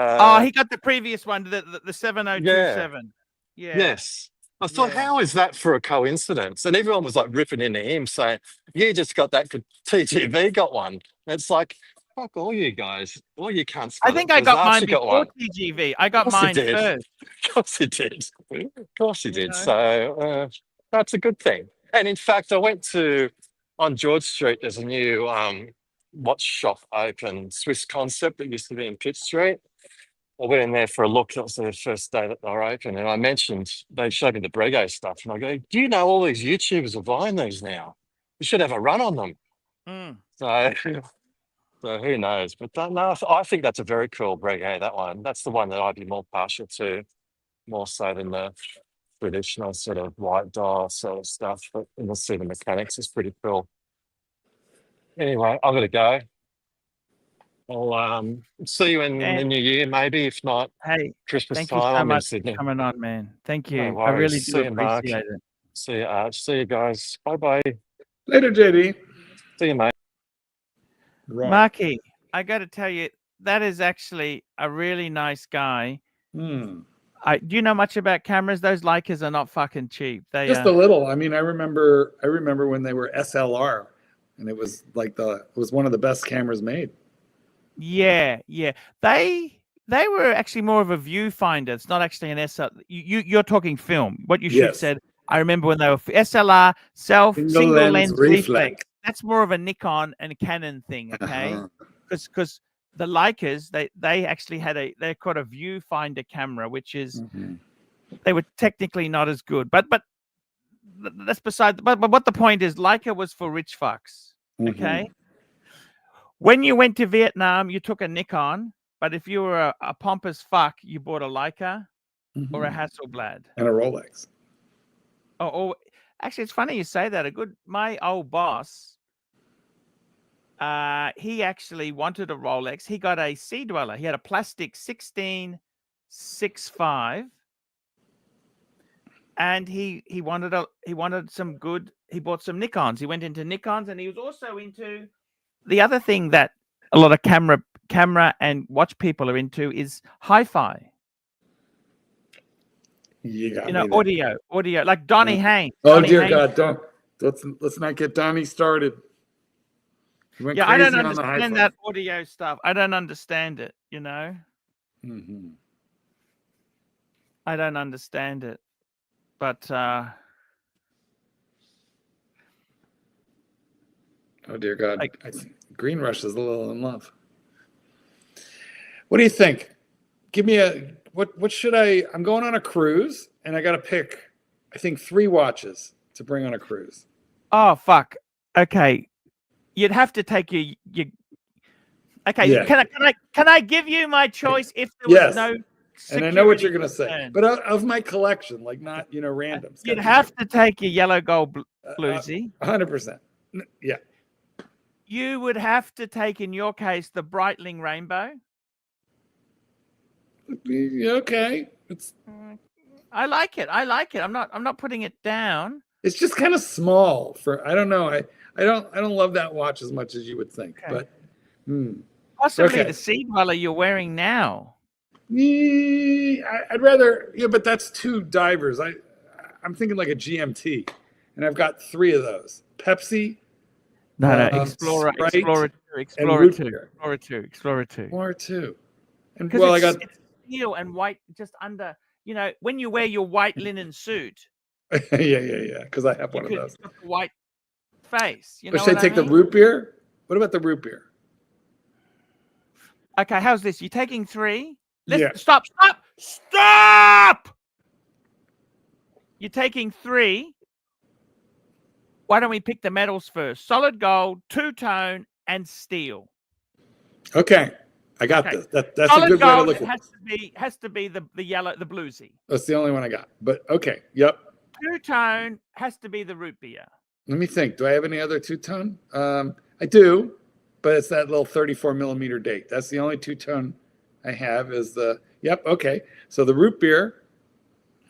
got the previous one, the 7027. Yeah. Yes. I thought, Yeah. how is that for a coincidence? And everyone was like ripping into him saying, you just got that because TGV got one. And it's like, fuck all you guys. All you cunts. I think I got mine before TGV. I got Of course mine you did. first. Of course he did. Of course he You did. know? So that's a good thing. And in fact, I went on George Street, there's a new watch shop open, Swiss Concept, that used to be in Pitt Street. I went in there for a look. That was the first day that they were open. And I mentioned, they showed me the Breguet stuff. And I go, do you know all these YouTubers are buying these now? We should have a run on them. Mm. So who knows? But no, I think that's a very cool Breguet, that one. That's the one that I'd be more partial to, more so than the traditional sort of white dial sort of stuff. But we'll see the mechanics. It's pretty cool. Anyway, I'm going to go. I'll see you in the new year, maybe. If not, Hey, Christmas thank time. you so I'm in much Sydney. for coming on, man. Thank you. No I really worries. do See you, Mark. appreciate it. See you, Arch. See you guys. Bye-bye. Later, JD. See you, mate. Right. Marky, I got to tell you, that is actually a really nice guy. Hmm. Do you know much about cameras? Those Leicas are not fucking cheap. They Just a little. I mean, I remember when they were SLR, and it was like it was one of the best cameras made. Yeah. They were actually more of a viewfinder. It's not actually an SLR. You're talking film. What you should said. I remember when they were SLR single lens reflex. That's more of a Nikon and a Canon thing, okay? Because the Leicas, they actually had they're called a viewfinder camera, which is they were technically not as good, but that's beside. But what the point is, Leica was for rich fucks. Mhm. Okay. When you went to Vietnam, you took a Nikon, but if you were a pompous fuck, you bought a Leica or a Mhm. Hasselblad. And a Rolex. Or actually, it's funny you say that. My old boss, he actually wanted a Rolex. He got a Sea Dweller. He had a plastic 1665, and he wanted some good. He bought some Nikons. He went into Nikons, and he was also into the other thing that a lot of camera and watch people are into is hi-fi. You got You know, me there. audio, like Donnie Haynes. Oh Donnie dear Haynes. God, let's not get Donnie started. He went Yeah, I don't crazy on the understand hi-fi. that audio stuff. I don't understand it, you know. Mhm. I don't understand it. But Oh dear God, like, I think Green Rush is a little in love. What do you think? Give me what should I'm going on a cruise and I got to pick, I think 3 watches to bring on a cruise. oh fuck. Okay. You'd have to take your okay, Yeah. can I give you my choice if there Yes. was no And I know what security you're going to say, concern? but of my collection, like not, random. It's You'd gotta be have to take your yellow gold real. bluesy. 100%. Yeah. You would have to take, in your case, the Breitling Rainbow. Okay. I like it. I'm not putting it down. It's just kind of small for, I don't know. I don't love that watch as much as you would think, Okay. but Possibly Okay. the Sea Dweller you're wearing now. I'd rather, but that's 2 divers. I'm thinking like a GMT, and I've got 3 of those. Pepsi, No, Explorer, Sprite, Explorer 2, and Explorer root 2, beer. Explorer 2, Explorer 2. Or 2. And Because well, it's steel and white just under, when you wear your white linen suit, yeah, because I have you one of could those. put the white face. You Or know should what I take mean? the root beer? What about the root beer? Okay, how's this? You taking 3? Yeah. Stop! You're taking 3. Why don't we pick the metals first? Solid gold, two-tone, and steel. Okay, I got Okay. this. That's a Solid good way to gold look at has to be the yellow, the bluesy. That's the only one I got. But okay, yep. Two-tone has to be the root beer. Let me think. Do I have any other 2-tone? I do, but it's that little 34 millimeter date. That's the only 2-tone I have is yep, okay. So the root beer,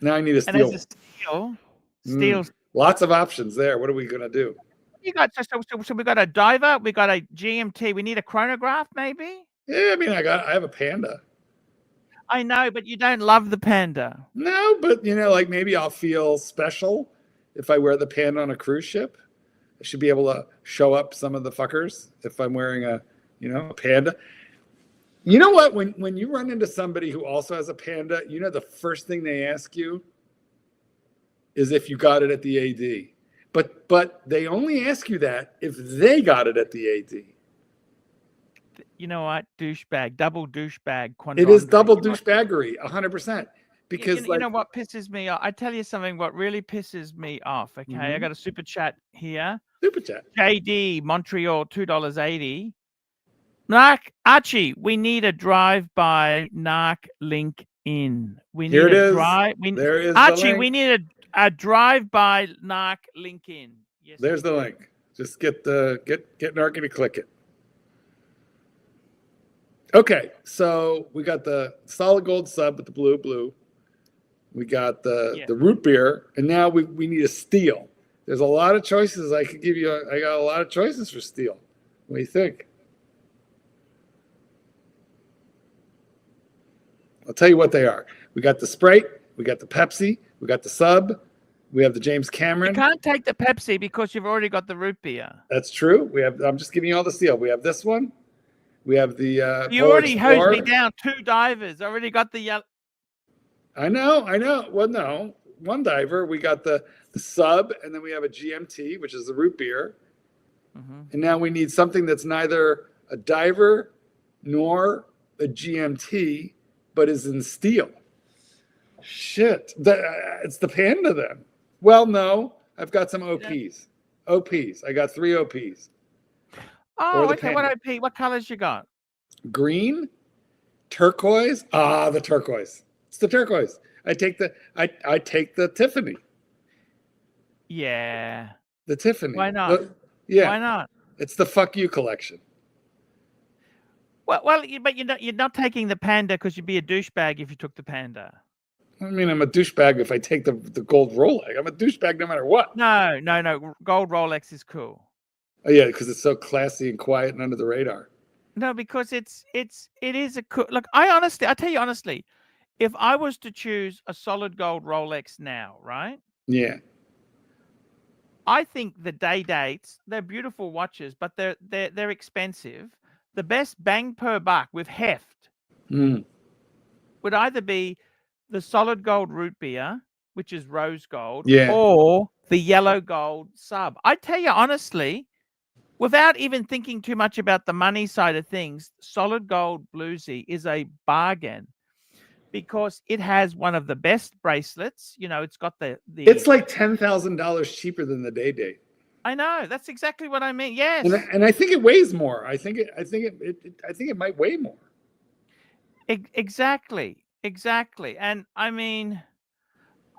now I need a And steel. as a steel, Lots of options there. What are we going to do? you got so we got a diver, we got a GMT, we need a chronograph maybe? Yeah, I mean, I have a Panda. I know, but you don't love the Panda. No, but like maybe I'll feel special if I wear the Panda on a cruise ship. I should be able to show up some of the fuckers if I'm wearing a Panda. You know what? When you run into somebody who also has a Panda, the first thing they ask you is if you got it at the AD. But they only ask you that if they got it at the AD. You know what? Douchebag, double douchebag. It is double quandary. douchebaggery, 100%. Because you know what pisses me off? I tell you something. What really pisses me off? Okay, I got a super chat here. Super chat. JD Montreal, $2.80. Narc Archie, we need a drive-by Narc link in. We need Here it a is. drive. There is Archie, the link. we need a drive-by Narc link in. Yes. There's the link. Just get Narky to click it. Okay, so we got the solid gold sub with the blue. We got the root beer, and now we need a steel. There's a lot of choices I could give you. I got a lot of choices for steel. What do you think? I'll tell you what they are. We got the Sprite, we got the Pepsi, we got the sub, we have the James Cameron. You can't take the Pepsi because you've already got the root beer. That's true. I'm just giving you all the steel. We have this one. We have the you already hosed me down. 2 divers. Already got the yellow. I know. Well, no. One diver. We got the sub, and then we have a GMT, which is the root beer. And now we need something that's neither a diver nor a GMT, but is in steel. Shit. It's the Panda then. Well, no. I've got some OPs. OPs. I got 3 OPs. Oh, the okay. What panda. OP? What colors you got? Green, turquoise. Ah, the turquoise. It's the turquoise. I take the Tiffany. Yeah. The Tiffany. Why not? Yeah. Why not? It's the fuck you collection. But you're not taking the panda because you'd be a douchebag if you took the panda. I mean, I'm a douchebag if I take the gold Rolex. I'm a douchebag no matter what. No. Gold Rolex is cool. Oh yeah, because it's so classy and quiet and under the radar. No, because it is a cool. Look, I tell you honestly, if I was to choose a solid gold Rolex now, right? Yeah. I think the day dates, they're beautiful watches, but they're expensive. The best bang per buck with heft would either be the solid gold root beer, which is rose gold, or the yellow gold sub. I tell you honestly, without even thinking too much about the money side of things, solid gold bluesy is a bargain because it has one of the best bracelets. You know, it's got the It's like $10,000 cheaper than the day date. I know. That's exactly what I mean. Yes. And I think it weighs more. I think it might weigh more. Exactly. And I mean,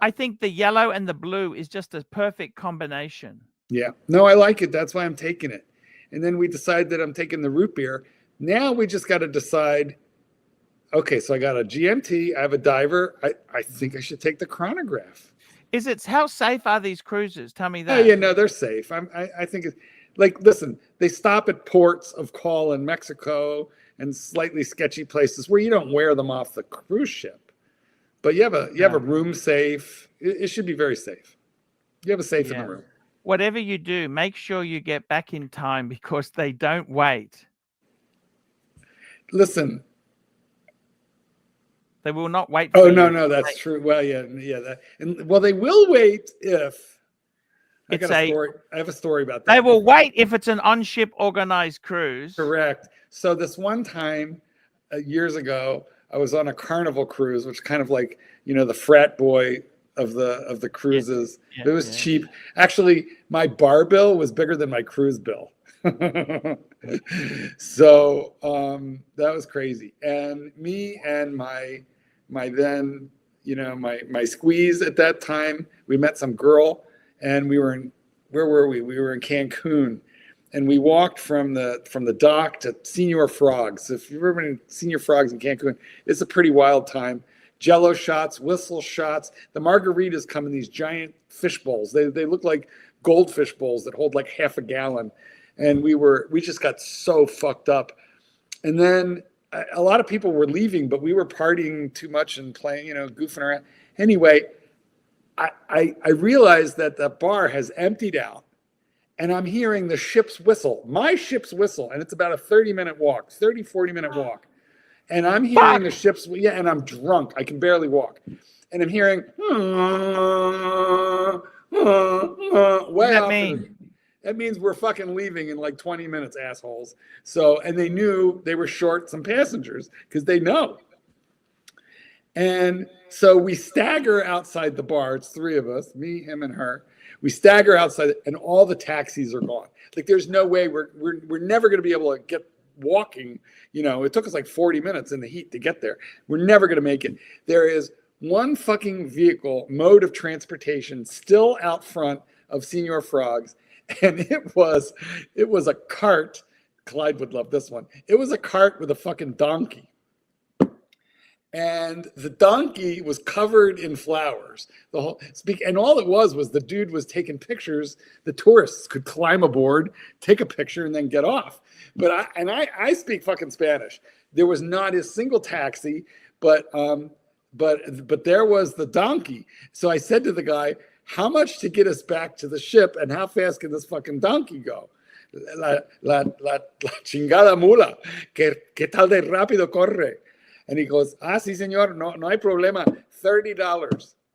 I think the yellow and the blue is just a perfect combination. Yeah. No, I like it. That's why I'm taking it. And then we decide that I'm taking the root beer. Now we just got to decide, okay, so I got a GMT, I have a diver. I think I should take the chronograph. How safe are these cruises? Tell me that. Oh, yeah, no, they're safe. I think it's like, listen, they stop at ports of call in Mexico and slightly sketchy places where you don't wear them off the cruise ship. But you have a room safe. It should be very safe. You have a safe in the room. Whatever you do, make sure you get back in time because they don't wait. Listen. They will not wait. Oh, no, that's true. Well, yeah. They will wait if I have a story about that. They will wait if it's an on-ship organized cruise. Correct. So this one time, years ago, I was on a Carnival cruise, which is kind of like, the frat boy of the cruises. It was cheap. Actually, my bar bill was bigger than my cruise bill. So that was crazy. And me and my then, my squeeze at that time, we met some girl and where were we? We were in Cancun. And we walked from the dock to Senior Frogs. If you've ever been to Senior Frogs in Cancun, it's a pretty wild time. Jello shots, whistle shots. The margaritas come in these giant fish bowls. They look like goldfish bowls that hold like half a gallon. And we just got so fucked up. And then a lot of people were leaving, but we were partying too much and playing, goofing around. Anyway, I realized that the bar has emptied out. And I'm hearing the ship's whistle, my ship's whistle, and it's about a 40-minute walk. And I'm hearing the ship's, and I'm drunk. I can barely walk. And I'm hearing, way off. That means we're fucking leaving in like 20 minutes, assholes. So, and they knew they were short some passengers because they know. And so we stagger outside the bar. It's 3 of us, me, him, and her. We stagger outside, and all the taxis are gone. Like, there's no way we're never going to be able to get walking. It took us like 40 minutes in the heat to get there. We're never going to make it. There is one fucking mode of transportation still out front of Senior Frogs, and it was a cart. Clyde would love this one. It was a cart with a fucking donkey. And the donkey was covered in flowers. And all it was the dude was taking pictures. The tourists could climb aboard, take a picture, and then get off. But I speak fucking Spanish. There was not a single taxi, but there was the donkey. So I said to the guy, "How much to get us back to the ship, and how fast can this fucking donkey go?" La chingada mula, que tal de rápido corre. And he goes, sí, señor, no hay problema. $30,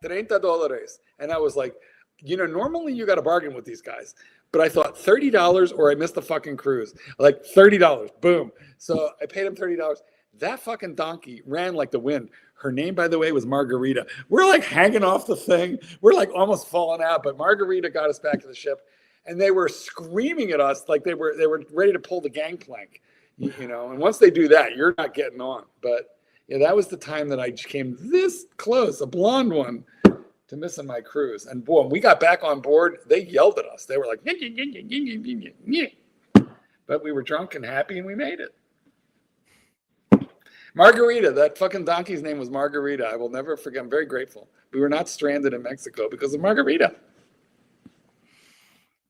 $30. And I was like, normally you got to bargain with these guys. But I thought $30 or I missed the fucking cruise. Like $30, boom. So I paid him $30. That fucking donkey ran like the wind. Her name, by the way, was Margarita. We're like hanging off the thing. We're like almost falling out, but Margarita got us back to the ship, and they were screaming at us like they were ready to pull the gangplank, you know. And once they do that, you're not getting on. But yeah, that was the time that I came this close, a blonde one, to missing my cruise. And boy, when we got back on board, they yelled at us. They were like, but we were drunk and happy, and we made it. Margarita, that fucking donkey's name was Margarita. I will never forget. I'm very grateful. We were not stranded in Mexico because of Margarita.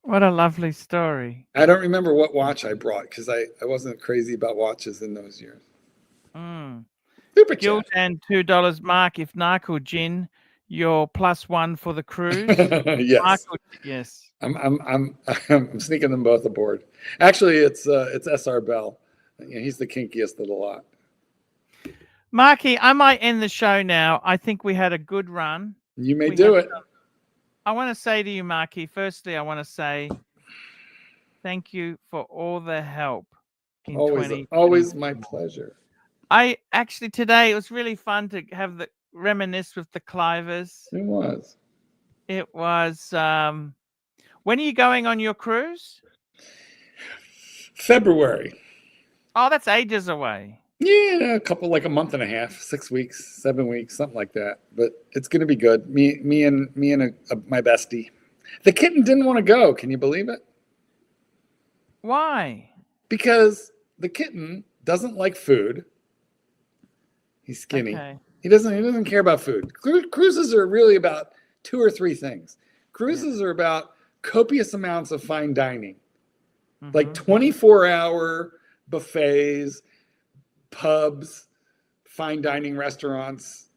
What a lovely story. I don't remember what watch I brought because I wasn't crazy about watches in those years. Super chat. Guild and $2. Mark, if Narco Gin, you're +1 for the cruise. Yes. Marco, yes. I'm sneaking them both aboard. Actually, it's SR Bell. Yeah, he's the kinkiest of the lot. Marky, I might end the show now. I think we had a good run. You may do it. I want to say to you, Marky, firstly, I want to say thank you for all the help in 2020. Always my pleasure. I actually, today, it was really fun to have the reminisce with the Clivers. It was. It was, when are you going on your cruise? February. Oh, that's ages away. Yeah, a month and a half, 6 weeks, 7 weeks, something like that. But it's going to be good. Me and my bestie. The kitten didn't want to go. Can you believe it? Why? Because the kitten doesn't like food. He's skinny. Okay. He doesn't care about food. Cruises are really about 2 or 3 things. Cruises are about copious amounts of fine dining, like 24-hour buffets, pubs, fine dining restaurants,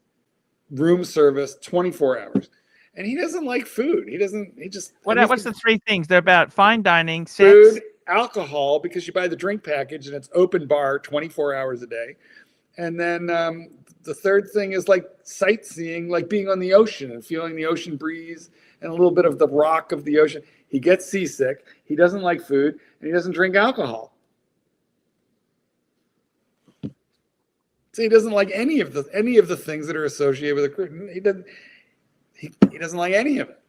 room service, 24 hours. And he doesn't like food. What's the 3 things? They're about fine dining, sex, food, alcohol, because you buy the drink package and it's open bar 24 hours a day. And then the third thing is like sightseeing, like being on the ocean and feeling the ocean breeze and a little bit of the rock of the ocean. He gets seasick. He doesn't like food, and he doesn't drink alcohol. So he doesn't like any of the things that are associated with a cruise. He doesn't like any of it.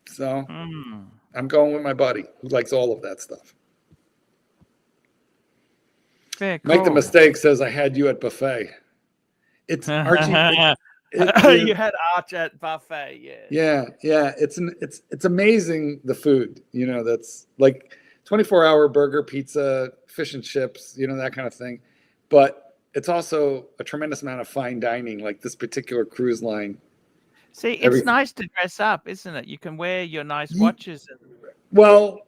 So I'm going with my buddy who likes all of that stuff. Fair call. Make the mistake says I had you at buffet. It's Archie. You had Arch at buffet, yeah. It's amazing, the food. You know, that's like 24-hour burger, pizza, fish and chips. You know, that kind of thing. But it's also a tremendous amount of fine dining, like this particular cruise line. See, it's nice to dress up, isn't it? You can wear your nice watches. Well,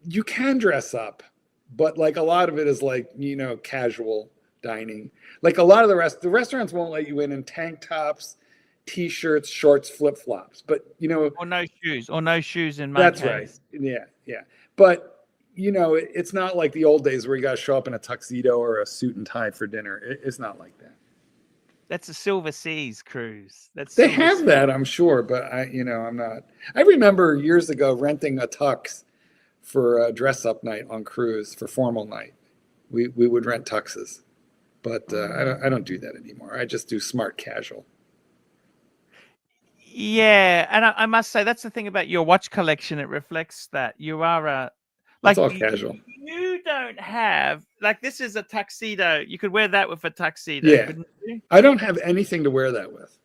you can dress up, but like a lot of it is like, you know, casual dining. Like a lot of the restaurants won't let you in tank tops, t-shirts, shorts, flip-flops. But, you know, or no shoes in my case. That's right. Yeah. But, you know, it's not like the old days where you got to show up in a tuxedo or a suit and tie for dinner. It's not like that. That's a Silver Seas cruise. They have that, I'm sure, but I'm not. I remember years ago renting a tux for a dress-up night on cruise for formal night. We would rent tuxes, but I don't do that anymore. I just do smart casual. Yeah, and I must say that's the thing about your watch collection. It reflects that you are It's all casual. You don't have this is a tuxedo. You could wear that with a tuxedo. Yeah, couldn't you? I don't have anything to wear that with.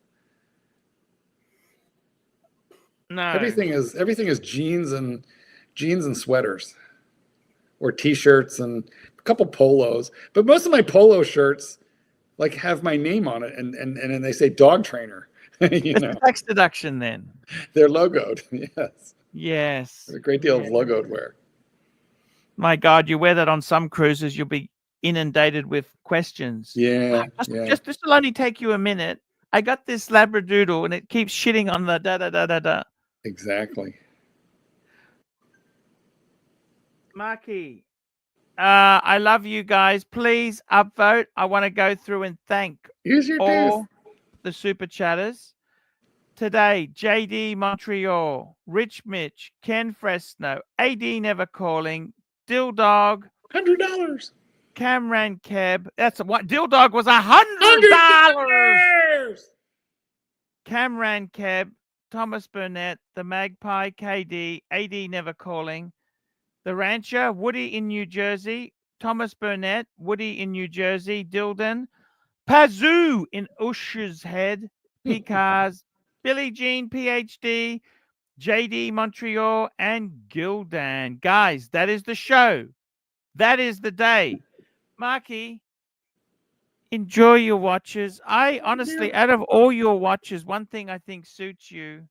No, everything is jeans and sweaters, or t-shirts and a couple polos. But most of my polo shirts have my name on it, and they say dog trainer. You know, tax deduction then. They're logoed. Yes. There's a great deal of logoed wear. My God, you wear that on some cruises, you'll be inundated with questions. Yeah. This will only take you a minute. I got this Labradoodle and it keeps shitting on the da-da-da-da-da. Exactly. Marky, I love you guys. Please upvote. I want to go through and thank all the super chatters. Today, JD Montreal, Rich Mitch, Ken Fresno, AD Never Calling, Dill Dog, $100. Cameron Keb. That's what Dill Dog was $100. $100. Camran Keb, Thomas Burnett, the Magpie, KD, AD Never Calling, the Rancher, Woody in New Jersey, Thomas Burnett, Woody in New Jersey, Dilden, Pazoo in Ush's Head, Picars, Billie Jean, PhD, JD Montreal, and Gildan. Guys, that is the show. That is the day. Marky, enjoy your watches. I honestly, out of all your watches, one thing I think suits you,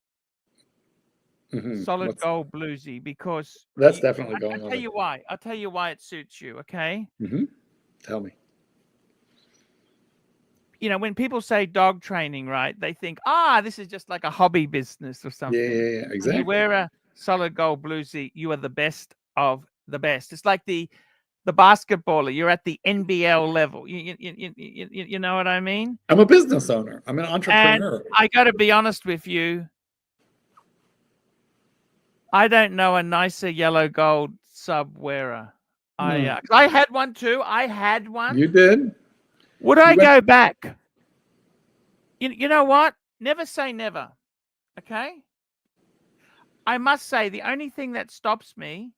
solid What's- gold bluesy, because That's definitely going I'll on. tell you why. I'll tell you why it suits you, okay? Tell me. You know, when people say dog training, right, they think, this is just like a hobby business or something. Yeah, When exactly. you wear a solid gold bluesy, you are the best of the best. It's like the basketballer. You're at the NBL level. You know what I mean? I'm a business owner. I'm an entrepreneur. And I got to be honest with you. I don't know a nicer yellow gold sub wearer. I had one too. I had one. You did? Would I go back? You know what? Never say never. Okay? I must say the only thing that stops me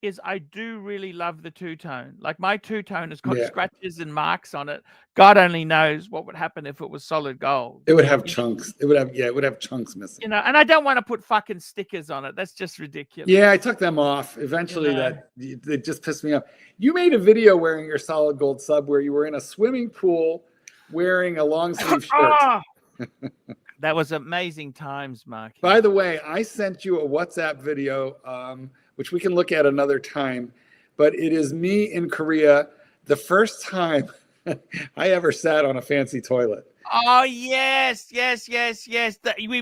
is I do really love the two-tone. Like my two-tone has got scratches and marks on it. God only knows what would happen if it was solid gold. It would have chunks. It would have chunks missing. You know, and I don't want to put fucking stickers on it. That's just ridiculous. Yeah, I took them off. Eventually, they just pissed me off. You made a video wearing your solid gold sub where you were in a swimming pool wearing a long sleeve shirt. That was amazing times, Mark. By the way, I sent you a WhatsApp video, which we can look at another time, but it is me in Korea, the first time I ever sat on a fancy toilet. Oh yes. We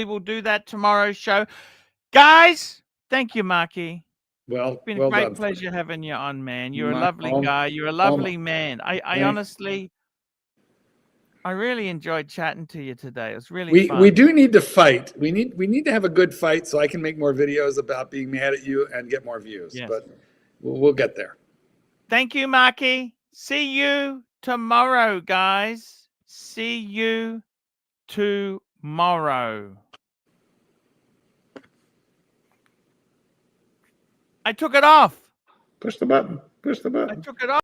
will do that tomorrow's show, guys. Thank you, Marky. Well, It's been a great pleasure having you on, man. You're a lovely guy. You're a lovely man. I honestly, I really enjoyed chatting to you today. It was really fun. We do need to fight. We need to have a good fight so I can make more videos about being mad at you and get more views. Yes. But we'll get there. Thank you, Marky. See you tomorrow, guys. See you tomorrow. I took it off. Push the button. Push the button. I took it off.